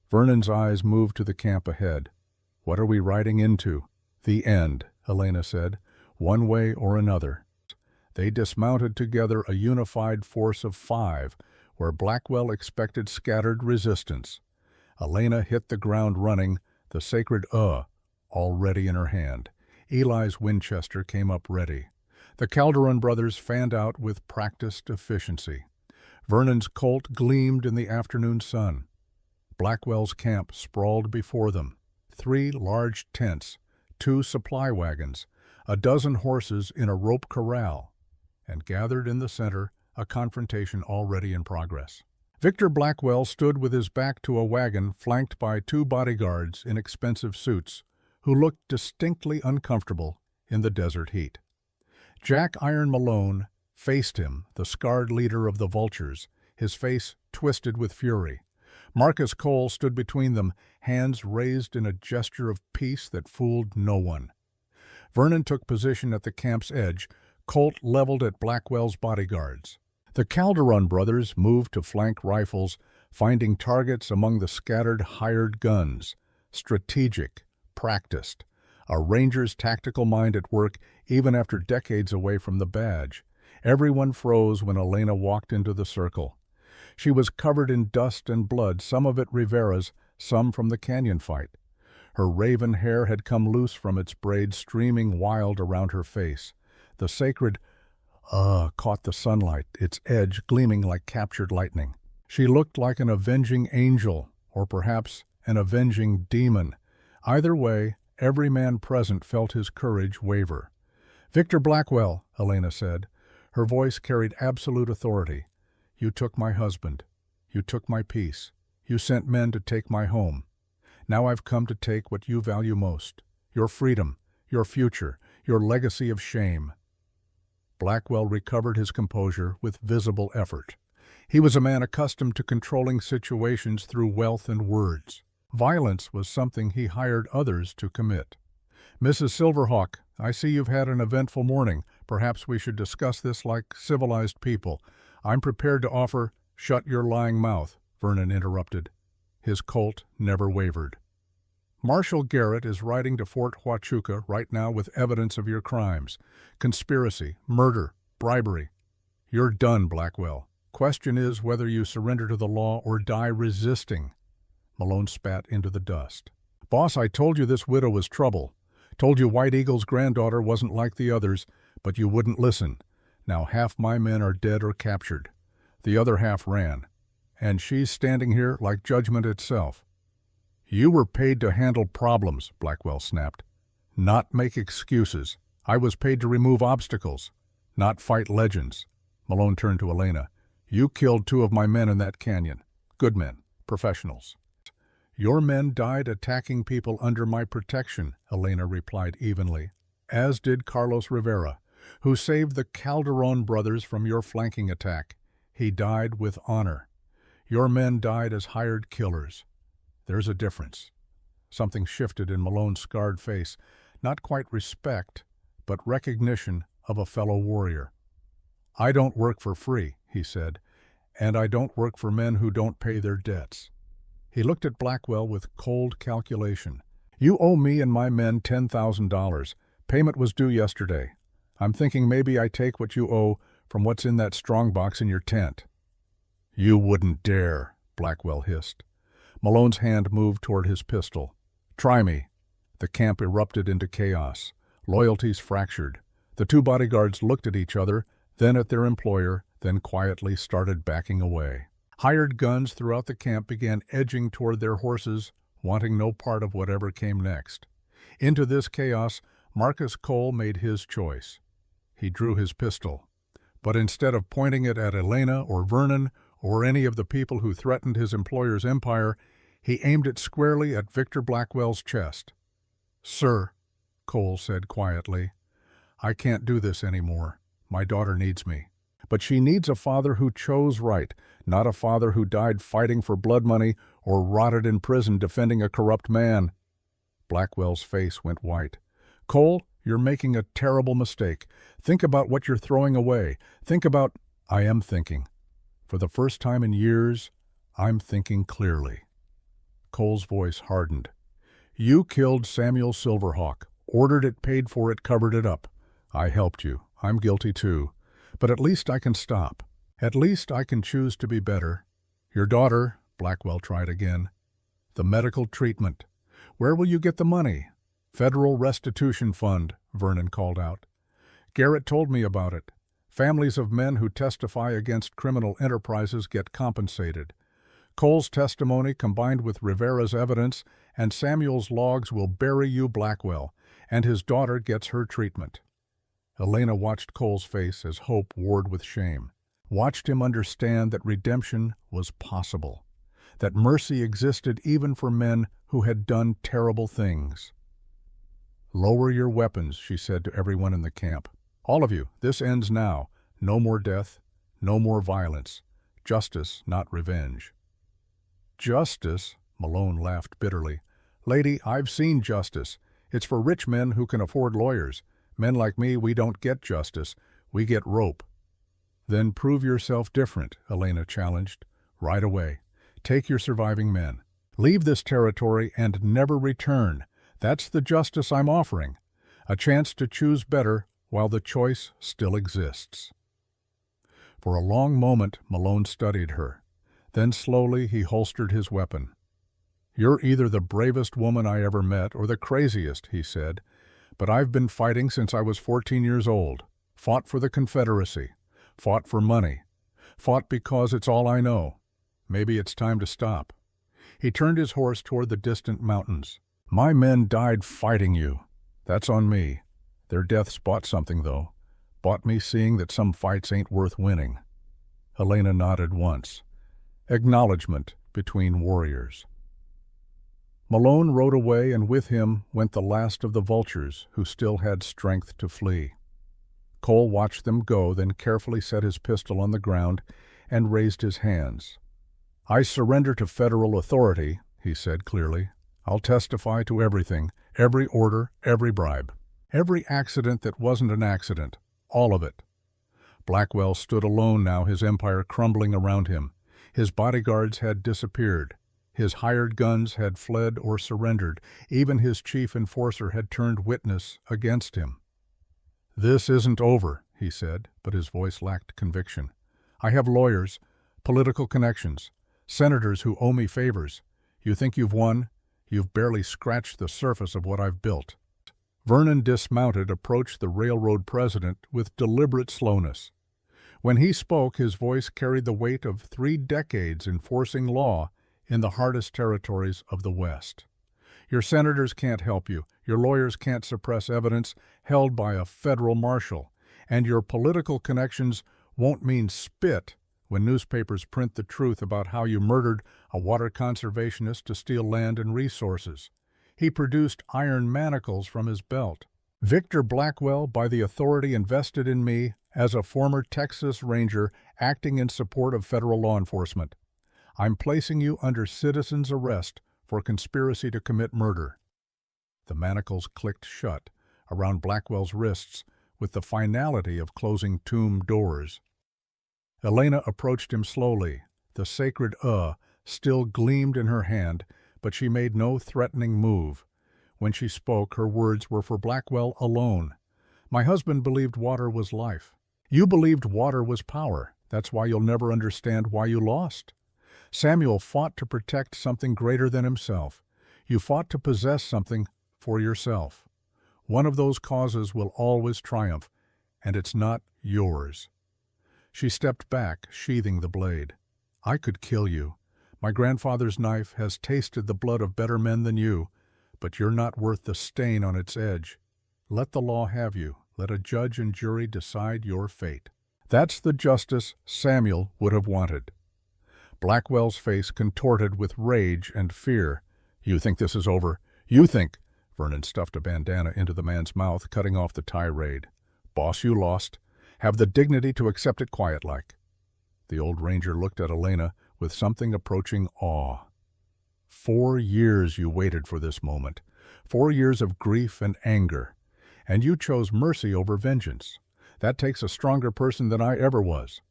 Vernon's eyes moved to the camp ahead. "What are we riding into?" "The end," Elena said, "one way or another." They dismounted together, a unified force of 5, where Blackwell expected scattered resistance. Elena hit the ground running, the sacred already in her hand. Eli's Winchester came up ready. The Calderon brothers fanned out with practiced efficiency. Vernon's Colt gleamed in the afternoon sun. Blackwell's camp sprawled before them. 3 large tents, 2 supply wagons, a dozen horses in a rope corral, and gathered in the center, a confrontation already in progress. Victor Blackwell stood with his back to a wagon flanked by 2 bodyguards in expensive suits, who looked distinctly uncomfortable in the desert heat. Jack Iron Malone faced him, the scarred leader of the Vultures, his face twisted with fury. Marcus Cole stood between them, hands raised in a gesture of peace that fooled no one. Vernon took position at the camp's edge, Colt leveled at Blackwell's bodyguards. The Calderon brothers moved to flank rifles, finding targets among the scattered hired guns. Strategic, practiced. A ranger's tactical mind at work even after decades away from the badge. Everyone froze when Elena walked into the circle. She was covered in dust and blood, some of it Rivera's, some from the canyon fight. Her raven hair had come loose from its braids, streaming wild around her face. The sacred caught the sunlight, its edge gleaming like captured lightning. She looked like an avenging angel, or perhaps an avenging demon. Either way, every man present felt his courage waver. "Victor Blackwell," Elena said. Her voice carried absolute authority. "You took my husband. You took my peace. You sent men to take my home. Now I've come to take what you value most, your freedom, your future, your legacy of shame." Blackwell recovered his composure with visible effort. He was a man accustomed to controlling situations through wealth and words. Violence was something he hired others to commit. Mrs. Silverhawk, I see you've had an eventful morning. Perhaps we should discuss this like civilized people. I'm prepared to offer—" "Shut your lying mouth," Vernon interrupted. His colt never wavered. "Marshal Garrett is riding to Fort Huachuca right now with evidence of your crimes. Conspiracy, murder, bribery. You're done, Blackwell. Question is whether you surrender to the law or die resisting." Malone spat into the dust. "Boss, I told you this widow was trouble. Told you White Eagle's granddaughter wasn't like the others, but you wouldn't listen. Now half my men are dead or captured. The other half ran. And she's standing here like judgment itself." "You were paid to handle problems," Blackwell snapped. "Not make excuses. I was paid to remove obstacles, not fight legends." Malone turned to Elena. "You killed 2 of my men in that canyon. Good men. Professionals." "Your men died attacking people under my protection," Elena replied evenly. "As did Carlos Rivera, who saved the Calderon brothers from your flanking attack. He died with honor. Your men died as hired killers. There's a difference." Something shifted in Malone's scarred face. Not quite respect, but recognition of a fellow warrior. "I don't work for free," he said, "and I don't work for men who don't pay their debts." He looked at Blackwell with cold calculation. "You owe me and my men $10,000. Payment was due yesterday. I'm thinking maybe I take what you owe from what's in that strongbox in your tent." "You wouldn't dare," Blackwell hissed. Malone's hand moved toward his pistol. "Try me." The camp erupted into chaos. Loyalties fractured. The 2 bodyguards looked at each other, then at their employer, then quietly started backing away. Hired guns throughout the camp began edging toward their horses, wanting no part of whatever came next. Into this chaos, Marcus Cole made his choice. He drew his pistol, but instead of pointing it at Elena or Vernon or any of the people who threatened his employer's empire, he aimed it squarely at Victor Blackwell's chest. "Sir," Cole said quietly, "I can't do this anymore. My daughter needs me. But she needs a father who chose right, not a father who died fighting for blood money or rotted in prison defending a corrupt man." Blackwell's face went white. "Cole, you're making a terrible mistake. Think about what you're throwing away. Think about—" "I am thinking. For the first time in years, I'm thinking clearly." Cole's voice hardened. "You killed Samuel Silverhawk, ordered it, paid for it, covered it up. I helped you. I'm guilty too. But at least I can stop. At least I can choose to be better. Your daughter," Blackwell tried again. "The medical treatment. Where will you get the money?" "Federal Restitution Fund," Vernon called out. "Garrett told me about it. Families of men who testify against criminal enterprises get compensated. Cole's testimony combined with Rivera's evidence and Samuel's logs will bury you, Blackwell, and his daughter gets her treatment." Elena watched Cole's face as hope warred with shame, watched him understand that redemption was possible, that mercy existed even for men who had done terrible things. "Lower your weapons," she said to everyone in the camp. "All of you, this ends now. No more death, no more violence. Justice, not revenge." "Justice?" Malone laughed bitterly. "Lady, I've seen justice. It's for rich men who can afford lawyers. Men like me, we don't get justice. We get rope." "Then prove yourself different," Elena challenged. "Right away. Take your surviving men. Leave this territory and never return. That's the justice I'm offering. A chance to choose better while the choice still exists." For a long moment, Malone studied her. Then slowly he holstered his weapon. "You're either the bravest woman I ever met or the craziest," he said. "But I've been fighting since I was 14 years old. Fought for the Confederacy. Fought for money. Fought because it's all I know. Maybe it's time to stop." He turned his horse toward the distant mountains. "My men died fighting you. That's on me. Their deaths bought something, though. Bought me seeing that some fights ain't worth winning." Elena nodded once. Acknowledgement between warriors. Malone rode away, and with him went the last of the vultures who still had strength to flee. Cole watched them go, then carefully set his pistol on the ground and raised his hands. "I surrender to federal authority," he said clearly. "I'll testify to everything, Every order, every bribe. Every accident that wasn't an accident. All of it. Blackwell stood alone now, his empire crumbling around him. His bodyguards had disappeared. His hired guns had fled or surrendered. Even his chief enforcer had turned witness against him. "This isn't over," he said, but his voice lacked conviction. "I have lawyers, political connections, senators who owe me favors. You think you've won? You've barely scratched the surface of what I've built." Vernon dismounted, approached the railroad president with deliberate slowness. When he spoke, his voice carried the weight of 3 decades enforcing law in the hardest territories of the West. "Your senators can't help you. Your lawyers can't suppress evidence held by a federal marshal. And your political connections won't mean spit when newspapers print the truth about how you murdered a water conservationist to steal land and resources." He produced iron manacles from his belt. "Victor Blackwell, by the authority invested in me as a former Texas Ranger acting in support of federal law enforcement, I'm placing you under citizen's arrest for conspiracy to commit murder." The manacles clicked shut around Blackwell's wrists with the finality of closing tomb doors. Elena approached him slowly. The sacred still gleamed in her hand, but she made no threatening move. When she spoke, her words were for Blackwell alone. "My husband believed water was life. You believed water was power. That's why you'll never understand why you lost. Samuel fought to protect something greater than himself. You fought to possess something for yourself. One of those causes will always triumph, and it's not yours." She stepped back, sheathing the blade. "I could kill you. My grandfather's knife has tasted the blood of better men than you, but you're not worth the stain on its edge. Let the law have you. Let a judge and jury decide your fate." That's the justice Samuel would have wanted. Blackwell's face contorted with rage and fear. "You think this is over? You think—" Vernon stuffed a bandana into the man's mouth, cutting off the tirade. "Boss, you lost. Have the dignity to accept it quiet-like." The old ranger looked at Elena with something approaching awe. 4 years you waited for this moment. 4 years of grief and anger. And you chose mercy over vengeance. That takes a stronger person than I ever was.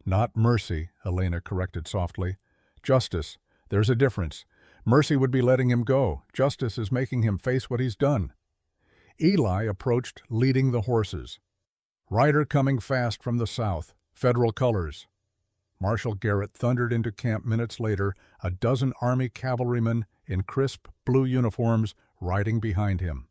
"Not mercy," Elena corrected softly. "Justice. There's a difference. Mercy would be letting him go. Justice is making him face what he's done." Eli approached, leading the horses. "Rider coming fast from the south. Federal colors." Marshal Garrett thundered into camp minutes later, a dozen Army cavalrymen in crisp blue uniforms riding behind him.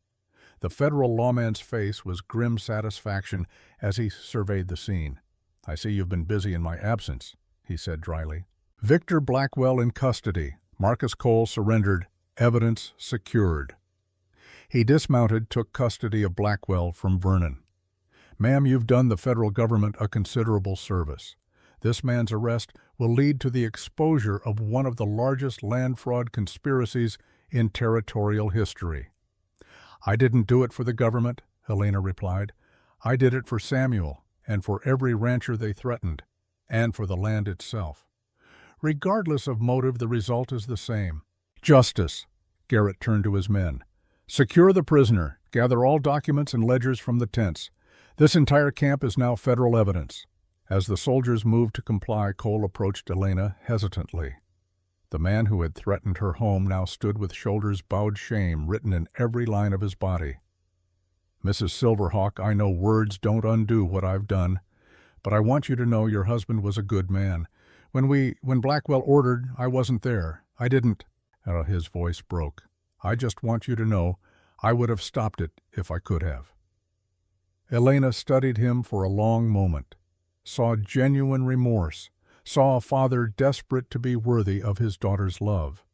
The federal lawman's face was grim satisfaction as he surveyed the scene. "I see you've been busy in my absence," he said dryly. "Victor Blackwell in custody. Marcus Cole surrendered. Evidence secured." He dismounted, took custody of Blackwell from Vernon. "Ma'am, you've done the federal government a considerable service. This man's arrest will lead to the exposure of one of the largest land fraud conspiracies in territorial history." "I didn't do it for the government," Helena replied. "I did it for Samuel, and for every rancher they threatened, and for the land itself. Regardless of motive, the result is the same. Justice." Garrett turned to his men. "Secure the prisoner. Gather all documents and ledgers from the tents. This entire camp is now federal evidence." As the soldiers moved to comply, Cole approached Elena hesitantly. The man who had threatened her home now stood with shoulders bowed, shame written in every line of his body. "Mrs. Silverhawk, I know words don't undo what I've done, but I want you to know your husband was a good man. When Blackwell ordered, I wasn't there. I didn't—" His voice broke. "I just want you to know I would have stopped it if I could have." Elena studied him for a long moment, saw genuine remorse, saw a father desperate to be worthy of his daughter's love.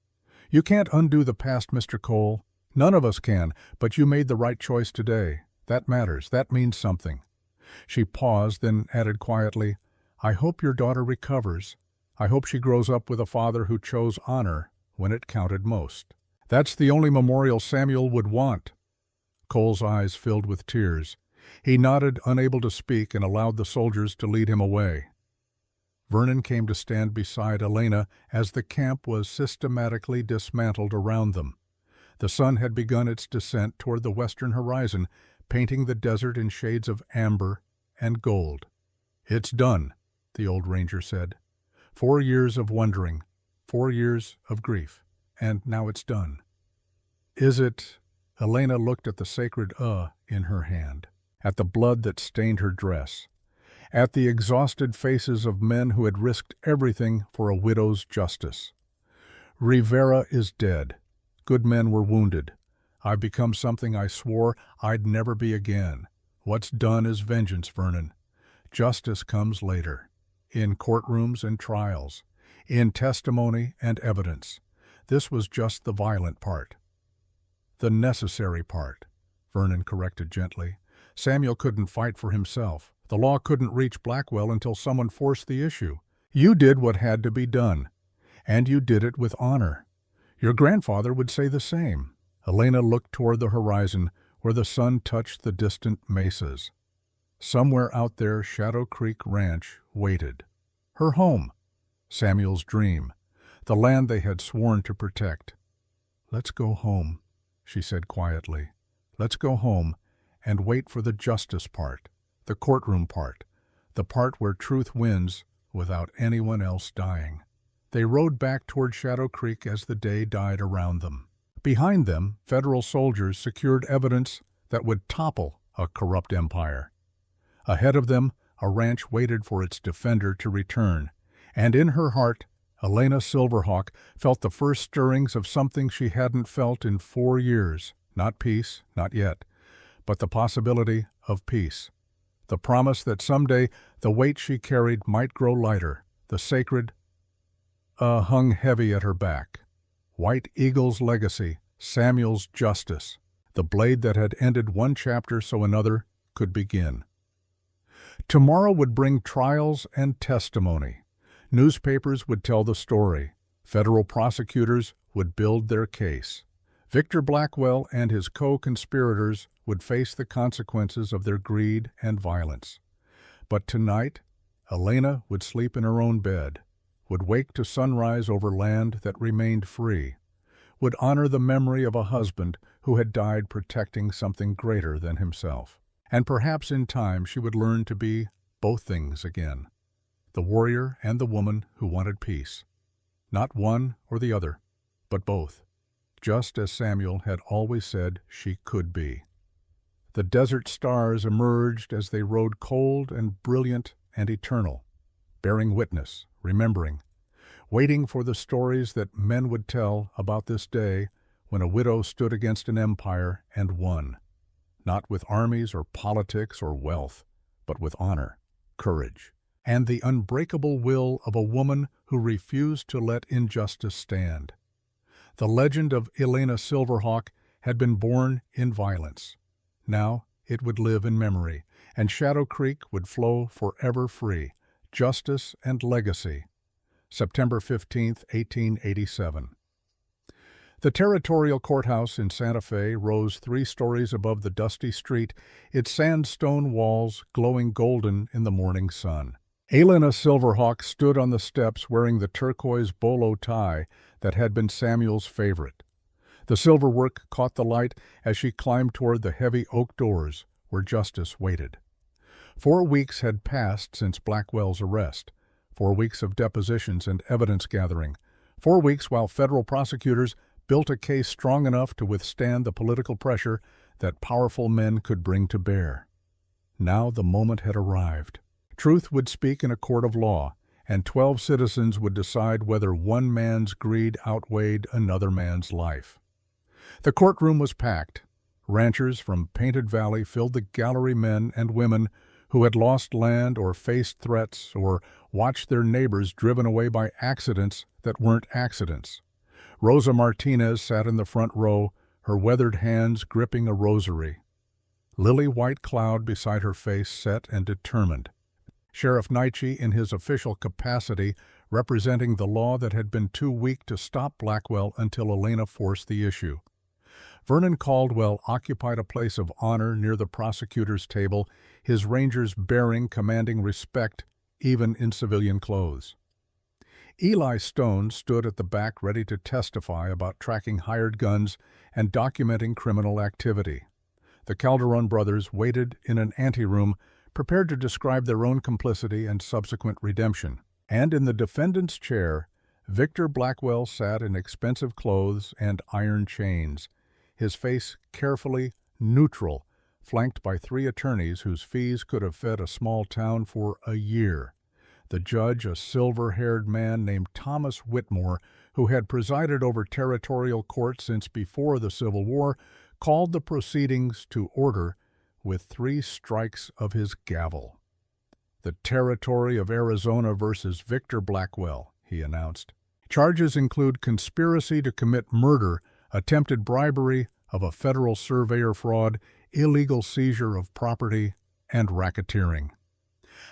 "You can't undo the past, Mr. Cole. None of us can, but you made the right choice today. That matters. That means something." She paused, then added quietly, "I hope your daughter recovers. I hope she grows up with a father who chose honor when it counted most. That's the only memorial Samuel would want." Cole's eyes filled with tears. He nodded, unable to speak, and allowed the soldiers to lead him away. Vernon came to stand beside Elena as the camp was systematically dismantled around them. The sun had begun its descent toward the western horizon, painting the desert in shades of amber and gold. "It's done," the old ranger said. 4 years of wondering, 4 years of grief, and now it's done. "Is it?" Elena looked at the sacred in her hand, at the blood that stained her dress, at the exhausted faces of men who had risked everything for a widow's justice. "Rivera is dead. Good men were wounded. I've become something I swore I'd never be again. What's done is vengeance, Vernon. Justice comes later, in courtrooms and trials, in testimony and evidence. This was just the violent part." "The necessary part," Vernon corrected gently. "Samuel couldn't fight for himself. The law couldn't reach Blackwell until someone forced the issue. You did what had to be done, and you did it with honor. Your grandfather would say the same." Elena looked toward the horizon, where the sun touched the distant mesas. Somewhere out there, Shadow Creek Ranch waited. Her home, Samuel's dream, the land they had sworn to protect. "Let's go home," she said quietly. "Let's go home and wait for the justice part, the courtroom part, the part where truth wins without anyone else dying." They rode back toward Shadow Creek as the day died around them. Behind them, federal soldiers secured evidence that would topple a corrupt empire. Ahead of them, a ranch waited for its defender to return, and in her heart, Elena Silverhawk felt the first stirrings of something she hadn't felt in 4 years. Not peace, not yet, but the possibility of peace. The promise that someday the weight she carried might grow lighter, the sacred hung heavy at her back. White Eagle's legacy, Samuel's justice, the blade that had ended one chapter so another could begin. Tomorrow would bring trials and testimony. Newspapers would tell the story. Federal prosecutors would build their case. Victor Blackwell and his co-conspirators would face the consequences of their greed and violence. But tonight, Elena would sleep in her own bed, would wake to sunrise over land that remained free, would honor the memory of a husband who had died protecting something greater than himself. And perhaps in time she would learn to be both things again, the warrior and the woman who wanted peace. Not one or the other, but both, just as Samuel had always said she could be. The desert stars emerged as they rode cold and brilliant and eternal, bearing witness, remembering, waiting for the stories that men would tell about this day when a widow stood against an empire and won, not with armies or politics or wealth, but with honor, courage, and the unbreakable will of a woman who refused to let injustice stand. The legend of Elena Silverhawk had been born in violence. Now it would live in memory, and Shadow Creek would flow forever free, justice and legacy. September 15, 1887. The territorial courthouse in Santa Fe rose 3 stories above the dusty street, its sandstone walls glowing golden in the morning sun. Elena Silverhawk stood on the steps wearing the turquoise bolo tie that had been Samuel's favorite. The silver work caught the light as she climbed toward the heavy oak doors where justice waited. 4 weeks had passed since Blackwell's arrest, 4 weeks of depositions and evidence gathering, 4 weeks while federal prosecutors built a case strong enough to withstand the political pressure that powerful men could bring to bear. Now the moment had arrived. Truth would speak in a court of law, and 12 citizens would decide whether one man's greed outweighed another man's life. The courtroom was packed. Ranchers from Painted Valley filled the gallery, men and women who had lost land or faced threats or watched their neighbors driven away by accidents that weren't accidents. Rosa Martinez sat in the front row, her weathered hands gripping a rosary. Lily White Cloud beside her face set and determined. Sheriff Naiche in his official capacity representing the law that had been too weak to stop Blackwell until Elena forced the issue. Vernon Caldwell occupied a place of honor near the prosecutor's table, his ranger's bearing commanding respect even in civilian clothes. Eli Stone stood at the back ready to testify about tracking hired guns and documenting criminal activity. The Calderon brothers waited in an anteroom, prepared to describe their own complicity and subsequent redemption. And in the defendant's chair, Victor Blackwell sat in expensive clothes and iron chains, his face carefully neutral, flanked by 3 attorneys whose fees could have fed a small town for a year. The judge, a silver-haired man named Thomas Whitmore, who had presided over territorial courts since before the Civil War, called the proceedings to order with 3 strikes of his gavel. "The Territory of Arizona versus Victor Blackwell," he announced. "Charges include conspiracy to commit murder, attempted bribery of a federal surveyor fraud, illegal seizure of property, and racketeering."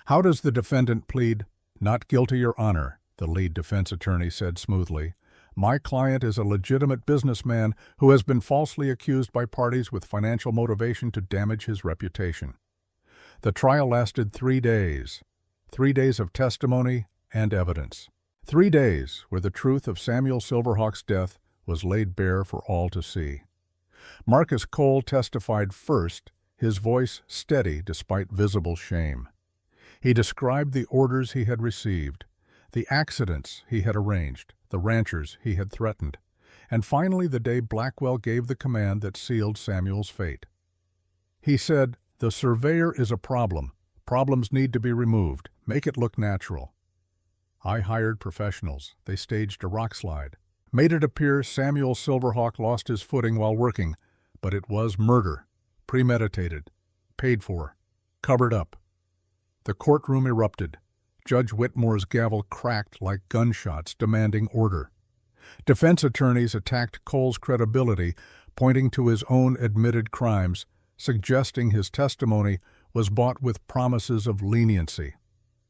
"How does the defendant plead?" "Not guilty, Your Honor," the lead defense attorney said smoothly. "My client is a legitimate businessman who has been falsely accused by parties with financial motivation to damage his reputation." The trial lasted 3 days. 3 days of testimony and evidence. 3 days where the truth of Samuel Silverhawk's death was laid bare for all to see. Marcus Cole testified first, his voice steady despite visible shame. He described the orders he had received, the accidents he had arranged, the ranchers he had threatened, and finally the day Blackwell gave the command that sealed Samuel's fate. He said, "The surveyor is a problem. Problems need to be removed. Make it look natural." "I hired professionals. They staged a rock slide. Made it appear Samuel Silverhawk lost his footing while working, but it was murder, premeditated, paid for, covered up." The courtroom erupted. Judge Whitmore's gavel cracked like gunshots, demanding order. Defense attorneys attacked Cole's credibility, pointing to his own admitted crimes, suggesting his testimony was bought with promises of leniency.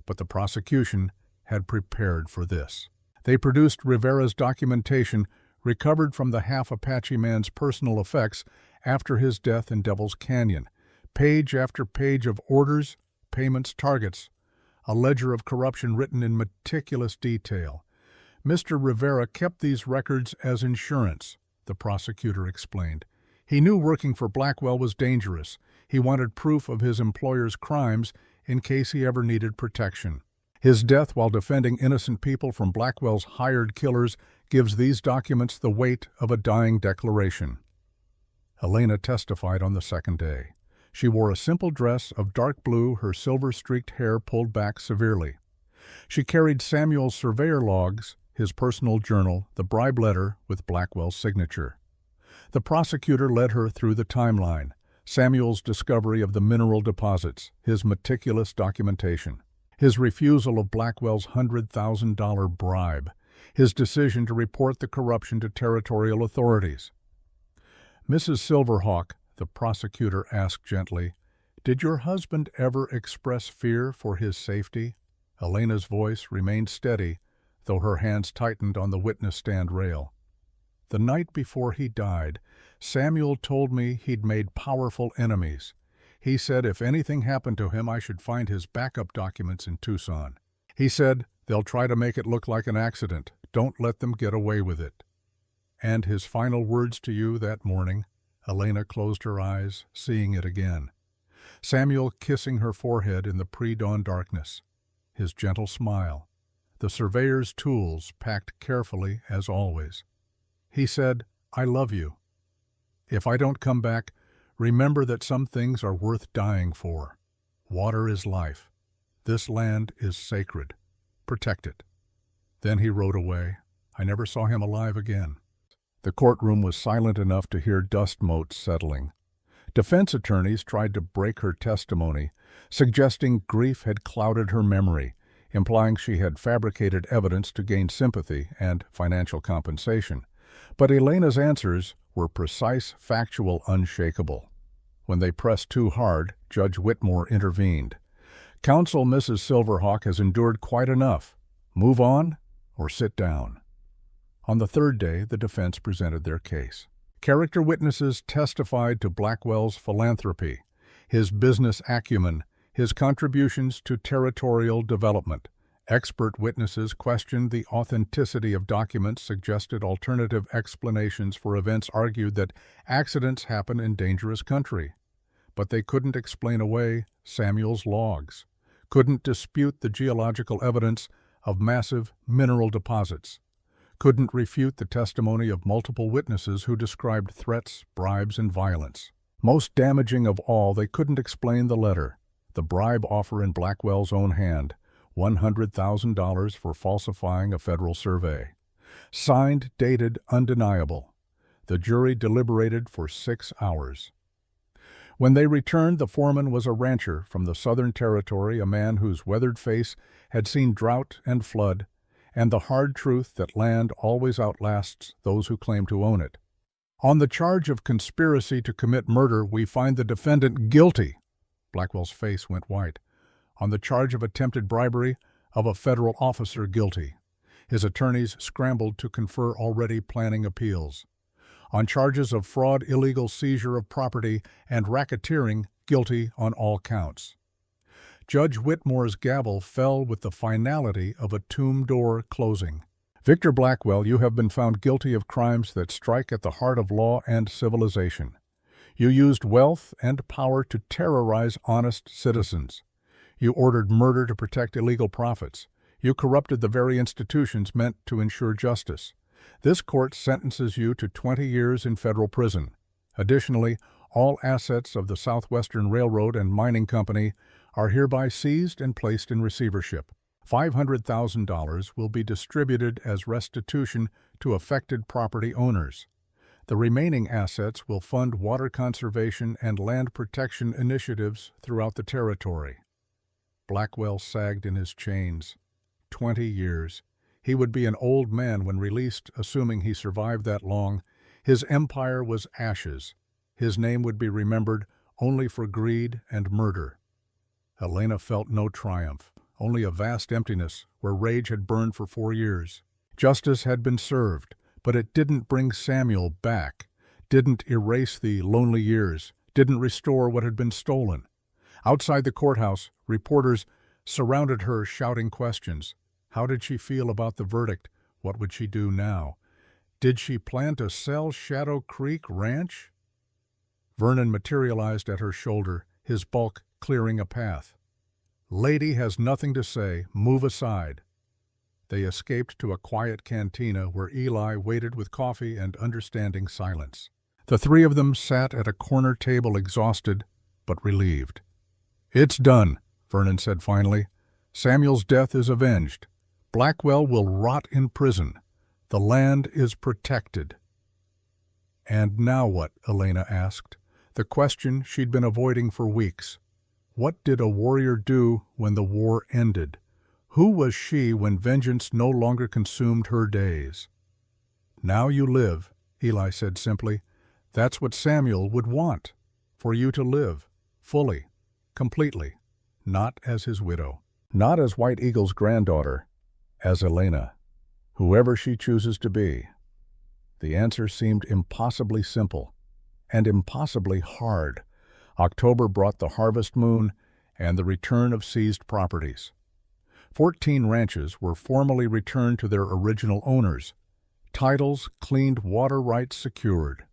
But the prosecution had prepared for this. They produced Rivera's documentation recovered from the half-Apache man's personal effects after his death in Devil's Canyon. Page after page of orders, payments, targets, a ledger of corruption written in meticulous detail. Mr. Rivera kept these records as insurance, the prosecutor explained. He knew working for Blackwell was dangerous. He wanted proof of his employer's crimes in case he ever needed protection. His death while defending innocent people from Blackwell's hired killers gives these documents the weight of a dying declaration. Helena testified on the second day. She wore a simple dress of dark blue, her silver-streaked hair pulled back severely. She carried Samuel's surveyor logs, his personal journal, the bribe letter with Blackwell's signature. The prosecutor led her through the timeline, Samuel's discovery of the mineral deposits, his meticulous documentation, his refusal of Blackwell's $100,000 bribe, his decision to report the corruption to territorial authorities. "Mrs. Silverhawk," the prosecutor asked gently, "did your husband ever express fear for his safety?" Elena's voice remained steady, though her hands tightened on the witness stand rail. "The night before he died, Samuel told me he'd made powerful enemies. He said if anything happened to him, I should find his backup documents in Tucson. He said, they'll try to make it look like an accident. Don't let them get away with it." "And his final words to you that morning?" Elena closed her eyes, seeing it again. Samuel kissing her forehead in the pre-dawn darkness. His gentle smile. The surveyor's tools packed carefully as always. He said, "I love you. If I don't come back, remember that some things are worth dying for. Water is life. This land is sacred. Protect it." Then he rode away. I never saw him alive again. The courtroom was silent enough to hear dust motes settling. Defense attorneys tried to break her testimony, suggesting grief had clouded her memory, implying she had fabricated evidence to gain sympathy and financial compensation. But Elena's answers were precise, factual, unshakable. When they pressed too hard, Judge Whitmore intervened. "Counsel, Mrs. Silverhawk has endured quite enough. Move on or sit down." On the third day, the defense presented their case. Character witnesses testified to Blackwell's philanthropy, his business acumen, his contributions to territorial development, Expert witnesses questioned the authenticity of documents, suggested alternative explanations for events, argued that accidents happen in dangerous country. But they couldn't explain away Samuel's logs, couldn't dispute the geological evidence of massive mineral deposits, couldn't refute the testimony of multiple witnesses who described threats, bribes, and violence. Most damaging of all, they couldn't explain the letter, the bribe offer in Blackwell's own hand, $100,000 for falsifying a federal survey. Signed, dated, undeniable. The jury deliberated for 6 hours. When they returned, the foreman was a rancher from the Southern Territory, a man whose weathered face had seen drought and flood, and the hard truth that land always outlasts those who claim to own it. On the charge of conspiracy to commit murder, we find the defendant guilty. Blackwell's face went white. On the charge of attempted bribery of a federal officer, guilty. His attorneys scrambled to confer already planning appeals. On charges of fraud, illegal seizure of property, and racketeering, guilty on all counts. Judge Whitmore's gavel fell with the finality of a tomb door closing. Victor Blackwell, you have been found guilty of crimes that strike at the heart of law and civilization. You used wealth and power to terrorize honest citizens. You ordered murder to protect illegal profits. You corrupted the very institutions meant to ensure justice. This court sentences you to 20 years in federal prison. Additionally, all assets of the Southwestern Railroad and Mining Company are hereby seized and placed in receivership. $500,000 will be distributed as restitution to affected property owners. The remaining assets will fund water conservation and land protection initiatives throughout the territory. Blackwell sagged in his chains. 20 years. He would be an old man when released, assuming he survived that long. His empire was ashes. His name would be remembered only for greed and murder. Elena felt no triumph, only a vast emptiness where rage had burned for 4 years. Justice had been served, but it didn't bring Samuel back, didn't erase the lonely years, didn't restore what had been stolen. Outside the courthouse, reporters surrounded her, shouting questions. How did she feel about the verdict? What would she do now? Did she plan to sell Shadow Creek Ranch? Vernon materialized at her shoulder, his bulk clearing a path. Lady has nothing to say. Move aside. They escaped to a quiet cantina where Eli waited with coffee and understanding silence. The three of them sat at a corner table, exhausted but relieved. It's done, Vernon said finally. Samuel's death is avenged. Blackwell will rot in prison. The land is protected. And now what? Elena asked, the question she'd been avoiding for weeks. What did a warrior do when the war ended? Who was she when vengeance no longer consumed her days? Now you live, Eli said simply. That's what Samuel would want, for you to live, fully, completely, not as his widow, not as White Eagle's granddaughter, as Elena, whoever she chooses to be. The answer seemed impossibly simple and impossibly hard. October brought the harvest moon and the return of seized properties. 14 ranches were formally returned to their original owners. Titles cleaned, water rights secured.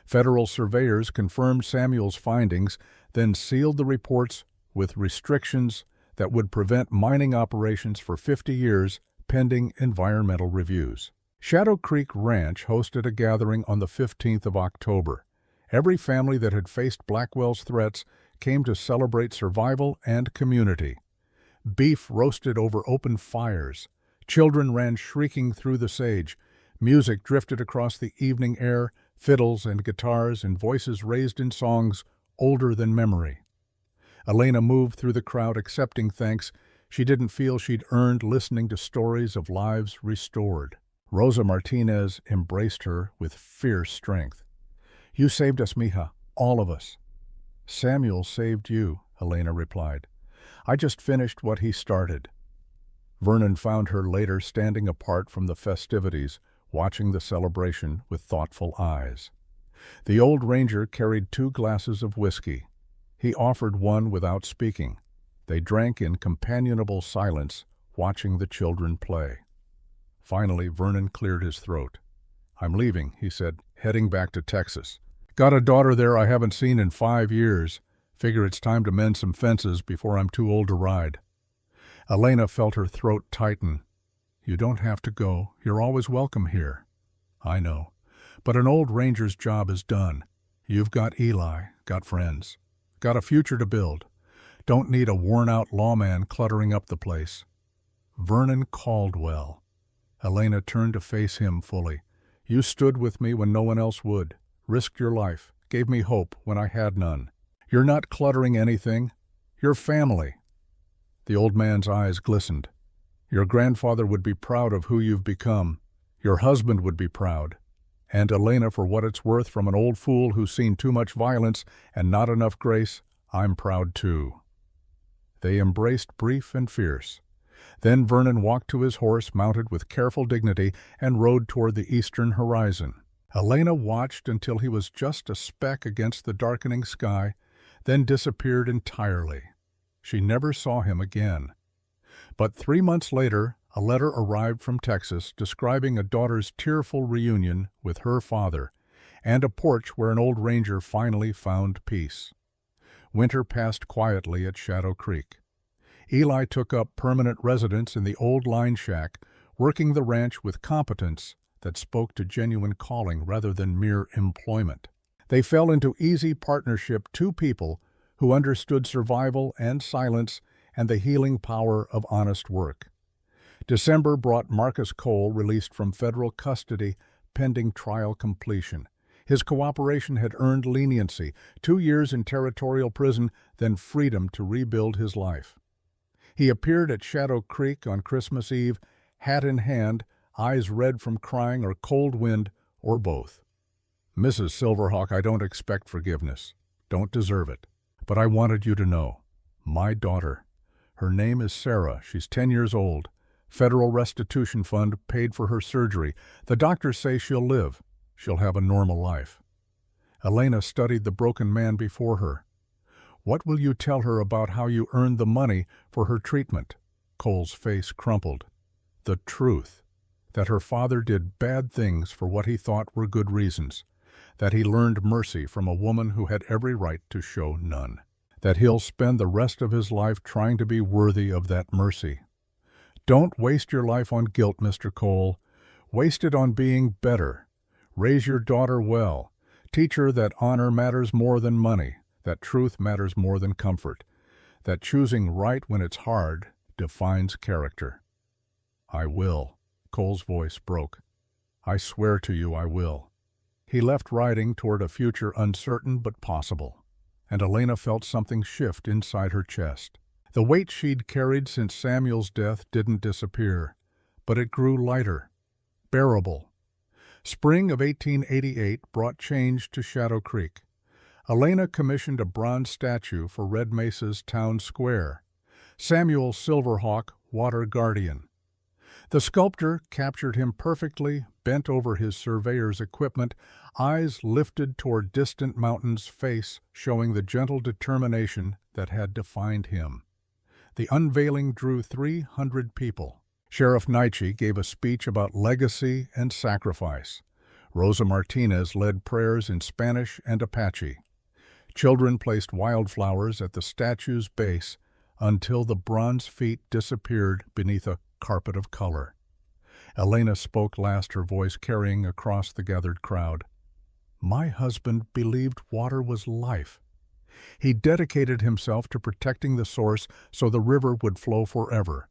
Federal surveyors confirmed Samuel's findings, then sealed the reports with restrictions that would prevent mining operations for 50 years pending environmental reviews. Shadow Creek Ranch hosted a gathering on the 15th of October. Every family that had faced Blackwell's threats came to celebrate survival and community. Beef roasted over open fires. Children ran shrieking through the sage. Music drifted across the evening air, fiddles and guitars and voices raised in songs older than memory. Elena moved through the crowd accepting thanks. She didn't feel she'd earned listening to stories of lives restored. Rosa Martinez embraced her with fierce strength. You saved us, mija, all of us. Samuel saved you, Elena replied. I just finished what he started. Vernon found her later standing apart from the festivities, watching the celebration with thoughtful eyes. The old ranger carried 2 glasses of whiskey. He offered one without speaking. They drank in companionable silence, watching the children play. Finally, Vernon cleared his throat. "I'm leaving," he said, "heading back to Texas. Got a daughter there I haven't seen in 5 years. Figure it's time to mend some fences before I'm too old to ride." Elena felt her throat tighten. "You don't have to go. You're always welcome here." "I know. But an old ranger's job is done. You've got Eli, got friends, got a future to build. Don't need a worn-out lawman cluttering up the place." Vernon Caldwell. Elena turned to face him fully. "You stood with me when no one else would, risked your life, gave me hope when I had none. You're not cluttering anything. You're family." The old man's eyes glistened. "Your grandfather would be proud of who you've become. Your husband would be proud. And Elena, for what it's worth, from an old fool who's seen too much violence and not enough grace, I'm proud too." They embraced brief and fierce. Then Vernon walked to his horse, mounted with careful dignity, and rode toward the eastern horizon. Elena watched until he was just a speck against the darkening sky, then disappeared entirely. She never saw him again. But 3 months later, a letter arrived from Texas describing a daughter's tearful reunion with her father, and a porch where an old ranger finally found peace. Winter passed quietly at Shadow Creek. Eli took up permanent residence in the old line shack, working the ranch with competence that spoke to genuine calling rather than mere employment. They fell into easy partnership, two people who understood survival and silence and the healing power of honest work. December brought Marcus Cole, released from federal custody pending trial completion. His cooperation had earned leniency, 2 years in territorial prison, then freedom to rebuild his life. He appeared at Shadow Creek on Christmas Eve, hat in hand, eyes red from crying or cold wind, or both. "Mrs. Silverhawk, I don't expect forgiveness. Don't deserve it. But I wanted you to know. My daughter. Her name is Sarah. She's 10 years old. Federal restitution fund paid for her surgery. The doctors say she'll live. She'll have a normal life." Elena studied the broken man before her. "What will you tell her about how you earned the money for her treatment?" Cole's face crumpled. "The truth. That her father did bad things for what he thought were good reasons. That he learned mercy from a woman who had every right to show none. That he'll spend the rest of his life trying to be worthy of that mercy. Don't waste your life on guilt, Mr. Cole. Waste it on being better. Raise your daughter well. Teach her that honor matters more than money, that truth matters more than comfort, that choosing right when it's hard defines character." "I will." Cole's voice broke. "I swear to you I will." He left riding toward a future uncertain but possible, and Elena felt something shift inside her chest. The weight she'd carried since Samuel's death didn't disappear, but it grew lighter, bearable. Spring of 1888 brought change to Shadow Creek. Elena commissioned a bronze statue for Red Mesa's town square. Samuel Silverhawk, Water Guardian. The sculptor captured him perfectly, bent over his surveyor's equipment, eyes lifted toward distant mountains, face showing the gentle determination that had defined him. The unveiling drew 300 people. Sheriff Naiche gave a speech about legacy and sacrifice. Rosa Martinez led prayers in Spanish and Apache. Children placed wildflowers at the statue's base until the bronze feet disappeared beneath a carpet of color. Elena spoke last, her voice carrying across the gathered crowd. "My husband believed water was life. He dedicated himself to protecting the source so the river would flow forever.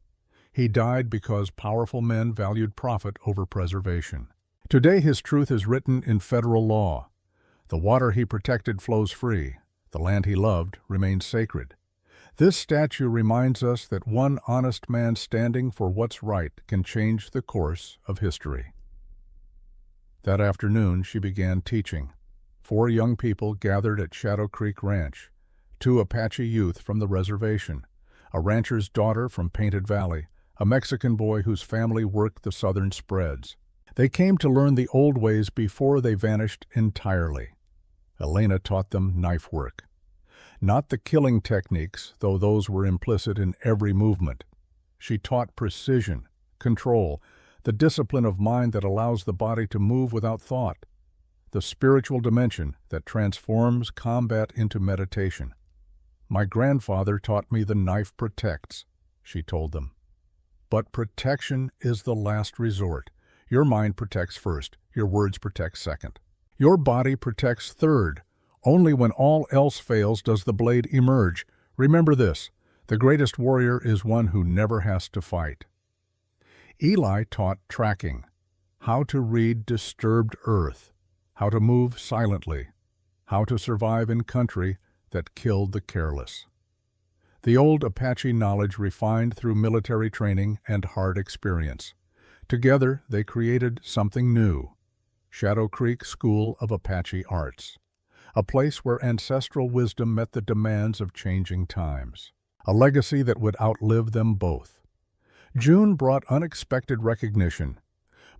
He died because powerful men valued profit over preservation. Today his truth is written in federal law. The water he protected flows free. The land he loved remains sacred. This statue reminds us that one honest man standing for what's right can change the course of history." That afternoon she began teaching. 4 young people gathered at Shadow Creek Ranch, 2 Apache youth from the reservation, a rancher's daughter from Painted Valley, a Mexican boy whose family worked the southern spreads. They came to learn the old ways before they vanished entirely. Elena taught them knife work. Not the killing techniques, though those were implicit in every movement. She taught precision, control, the discipline of mind that allows the body to move without thought, the spiritual dimension that transforms combat into meditation. "My grandfather taught me the knife protects," she told them. "But protection is the last resort. Your mind protects first, your words protect second. Your body protects third. Only when all else fails does the blade emerge. Remember this, the greatest warrior is one who never has to fight." Eli taught tracking, how to read disturbed earth, how to move silently, how to survive in country that killed the careless. The old Apache knowledge refined through military training and hard experience. Together they created something new, Shadow Creek School of Apache Arts, a place where ancestral wisdom met the demands of changing times, a legacy that would outlive them both. June brought unexpected recognition.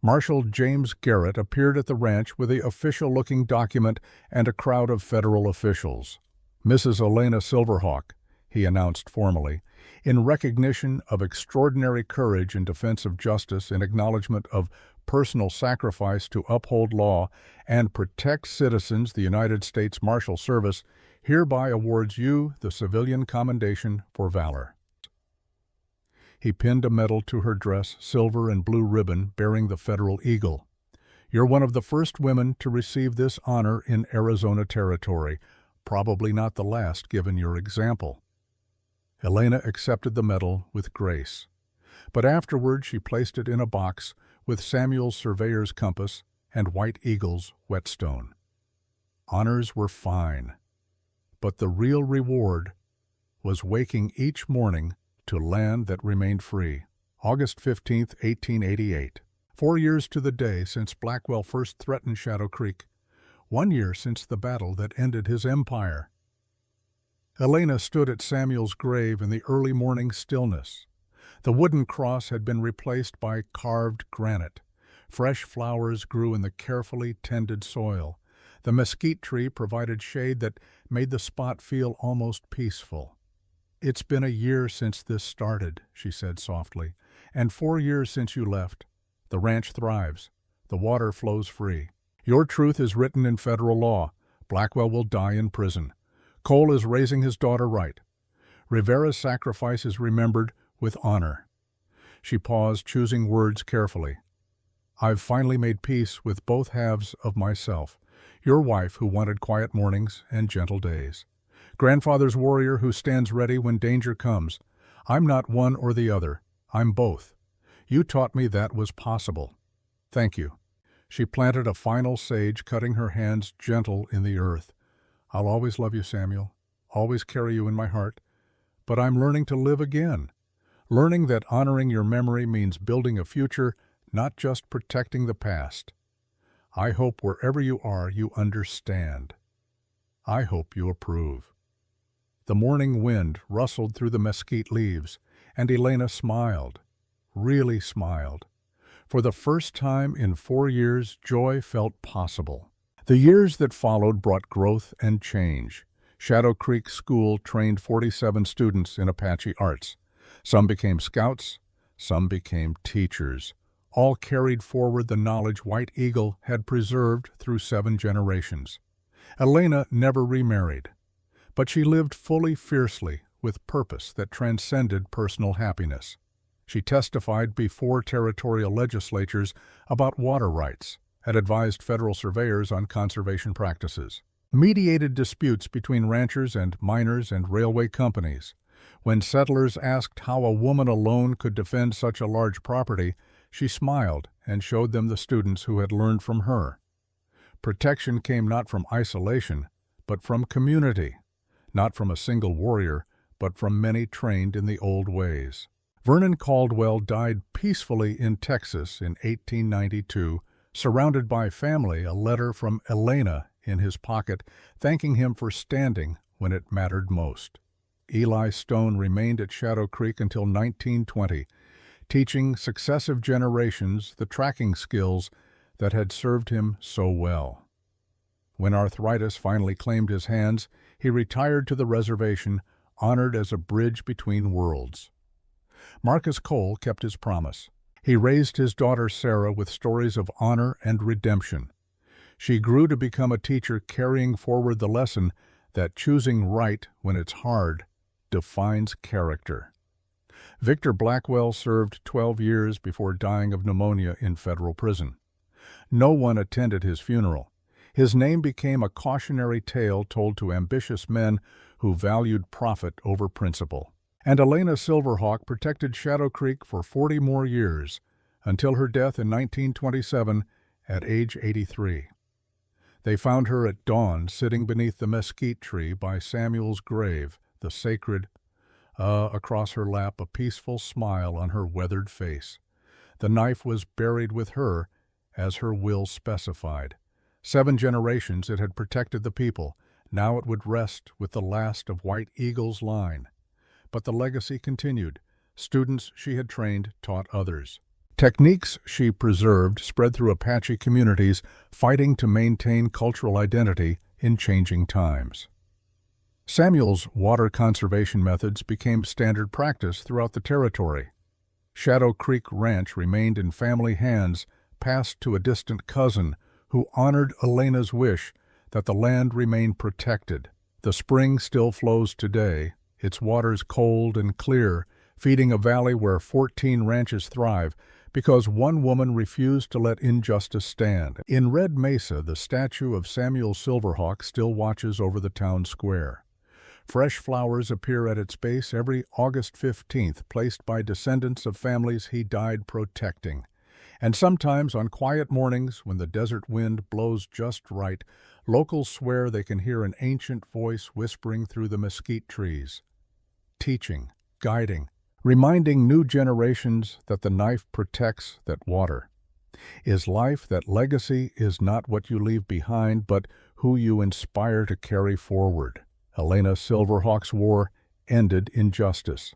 Marshal James Garrett appeared at the ranch with a official-looking document and a crowd of federal officials. "Mrs. Elena Silverhawk," he announced formally, in recognition of extraordinary courage in defense of justice, in acknowledgement of personal sacrifice to uphold law and protect citizens, the United States Marshal Service hereby awards you the civilian commendation for valor. He pinned a medal to her dress, silver and blue ribbon bearing the federal eagle. "You're one of the first women to receive this honor in Arizona Territory, probably not the last given your example." Elena accepted the medal with grace, but afterward she placed it in a box with Samuel's surveyor's compass and White Eagle's whetstone. Honors were fine, but the real reward was waking each morning to land that remained free. August 15, 1888. 4 years to the day since Blackwell first threatened Shadow Creek. 1 year since the battle that ended his empire. Elena stood at Samuel's grave in the early morning stillness. The wooden cross had been replaced by carved granite. Fresh flowers grew in the carefully tended soil. The mesquite tree provided shade that made the spot feel almost peaceful. "It's been a year since this started," she said softly, "and 4 years since you left. The ranch thrives. The water flows free. Your truth is written in federal law. Blackwell will die in prison. Cole is raising his daughter right. Rivera's sacrifice is remembered with honor." She paused, choosing words carefully. "I've finally made peace with both halves of myself. Your wife who wanted quiet mornings and gentle days. Grandfather's warrior who stands ready when danger comes. I'm not one or the other. I'm both. You taught me that was possible. Thank you." She planted a final sage, cutting her hands gentle in the earth. "I'll always love you, Samuel, always carry you in my heart. But I'm learning to live again, learning that honoring your memory means building a future, not just protecting the past. I hope wherever you are, you understand. I hope you approve." The morning wind rustled through the mesquite leaves, and Elena smiled, really smiled. For the first time in 4 years, joy felt possible. The years that followed brought growth and change. Shadow Creek School trained 47 students in Apache arts. Some became scouts, some became teachers. All carried forward the knowledge White Eagle had preserved through 7 generations. Elena never remarried, but she lived fully, fiercely, with purpose that transcended personal happiness. She testified before territorial legislatures about water rights, had advised federal surveyors on conservation practices, mediated disputes between ranchers and miners and railway companies. When settlers asked how a woman alone could defend such a large property, she smiled and showed them the students who had learned from her. Protection came not from isolation, but from community, not from a single warrior, but from many trained in the old ways. Vernon Caldwell died peacefully in Texas in 1892, surrounded by family, a letter from Elena in his pocket, thanking him for standing when it mattered most. Eli Stone remained at Shadow Creek until 1920, teaching successive generations the tracking skills that had served him so well. When arthritis finally claimed his hands, he retired to the reservation, honored as a bridge between worlds. Marcus Cole kept his promise. He raised his daughter Sarah with stories of honor and redemption. She grew to become a teacher carrying forward the lesson that choosing right when it's hard defines character. Victor Blackwell served 12 years before dying of pneumonia in federal prison. No one attended his funeral. His name became a cautionary tale told to ambitious men who valued profit over principle. And Elena Silverhawk protected Shadow Creek for 40 more years, until her death in 1927 at age 83. They found her at dawn sitting beneath the mesquite tree by Samuel's grave, the sacred, across her lap a peaceful smile on her weathered face. The knife was buried with her, as her will specified. 7 generations it had protected the people. Now it would rest with the last of White Eagle's line. But the legacy continued. Students she had trained taught others. Techniques she preserved spread through Apache communities, fighting to maintain cultural identity in changing times. Samuel's water conservation methods became standard practice throughout the territory. Shadow Creek Ranch remained in family hands, passed to a distant cousin who honored Elena's wish that the land remain protected. The spring still flows today, its waters cold and clear, feeding a valley where 14 ranches thrive, because one woman refused to let injustice stand. In Red Mesa, the statue of Samuel Silverhawk still watches over the town square. Fresh flowers appear at its base every August 15th, placed by descendants of families he died protecting. And sometimes on quiet mornings, when the desert wind blows just right, locals swear they can hear an ancient voice whispering through the mesquite trees, teaching, guiding, reminding new generations that the knife protects that water. Is life that legacy is not what you leave behind, but who you inspire to carry forward. Elena Silverhawk's war ended in justice,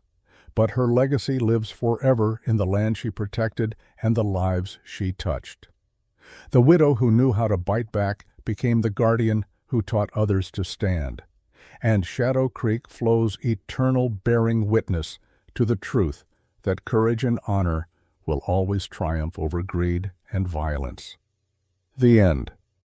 but her legacy lives forever in the land she protected and the lives she touched. The widow who knew how to bite back became the guardian who taught others to stand. And Shadow Creek flows eternal, bearing witness to the truth that courage and honor will always triumph over greed and violence. The end.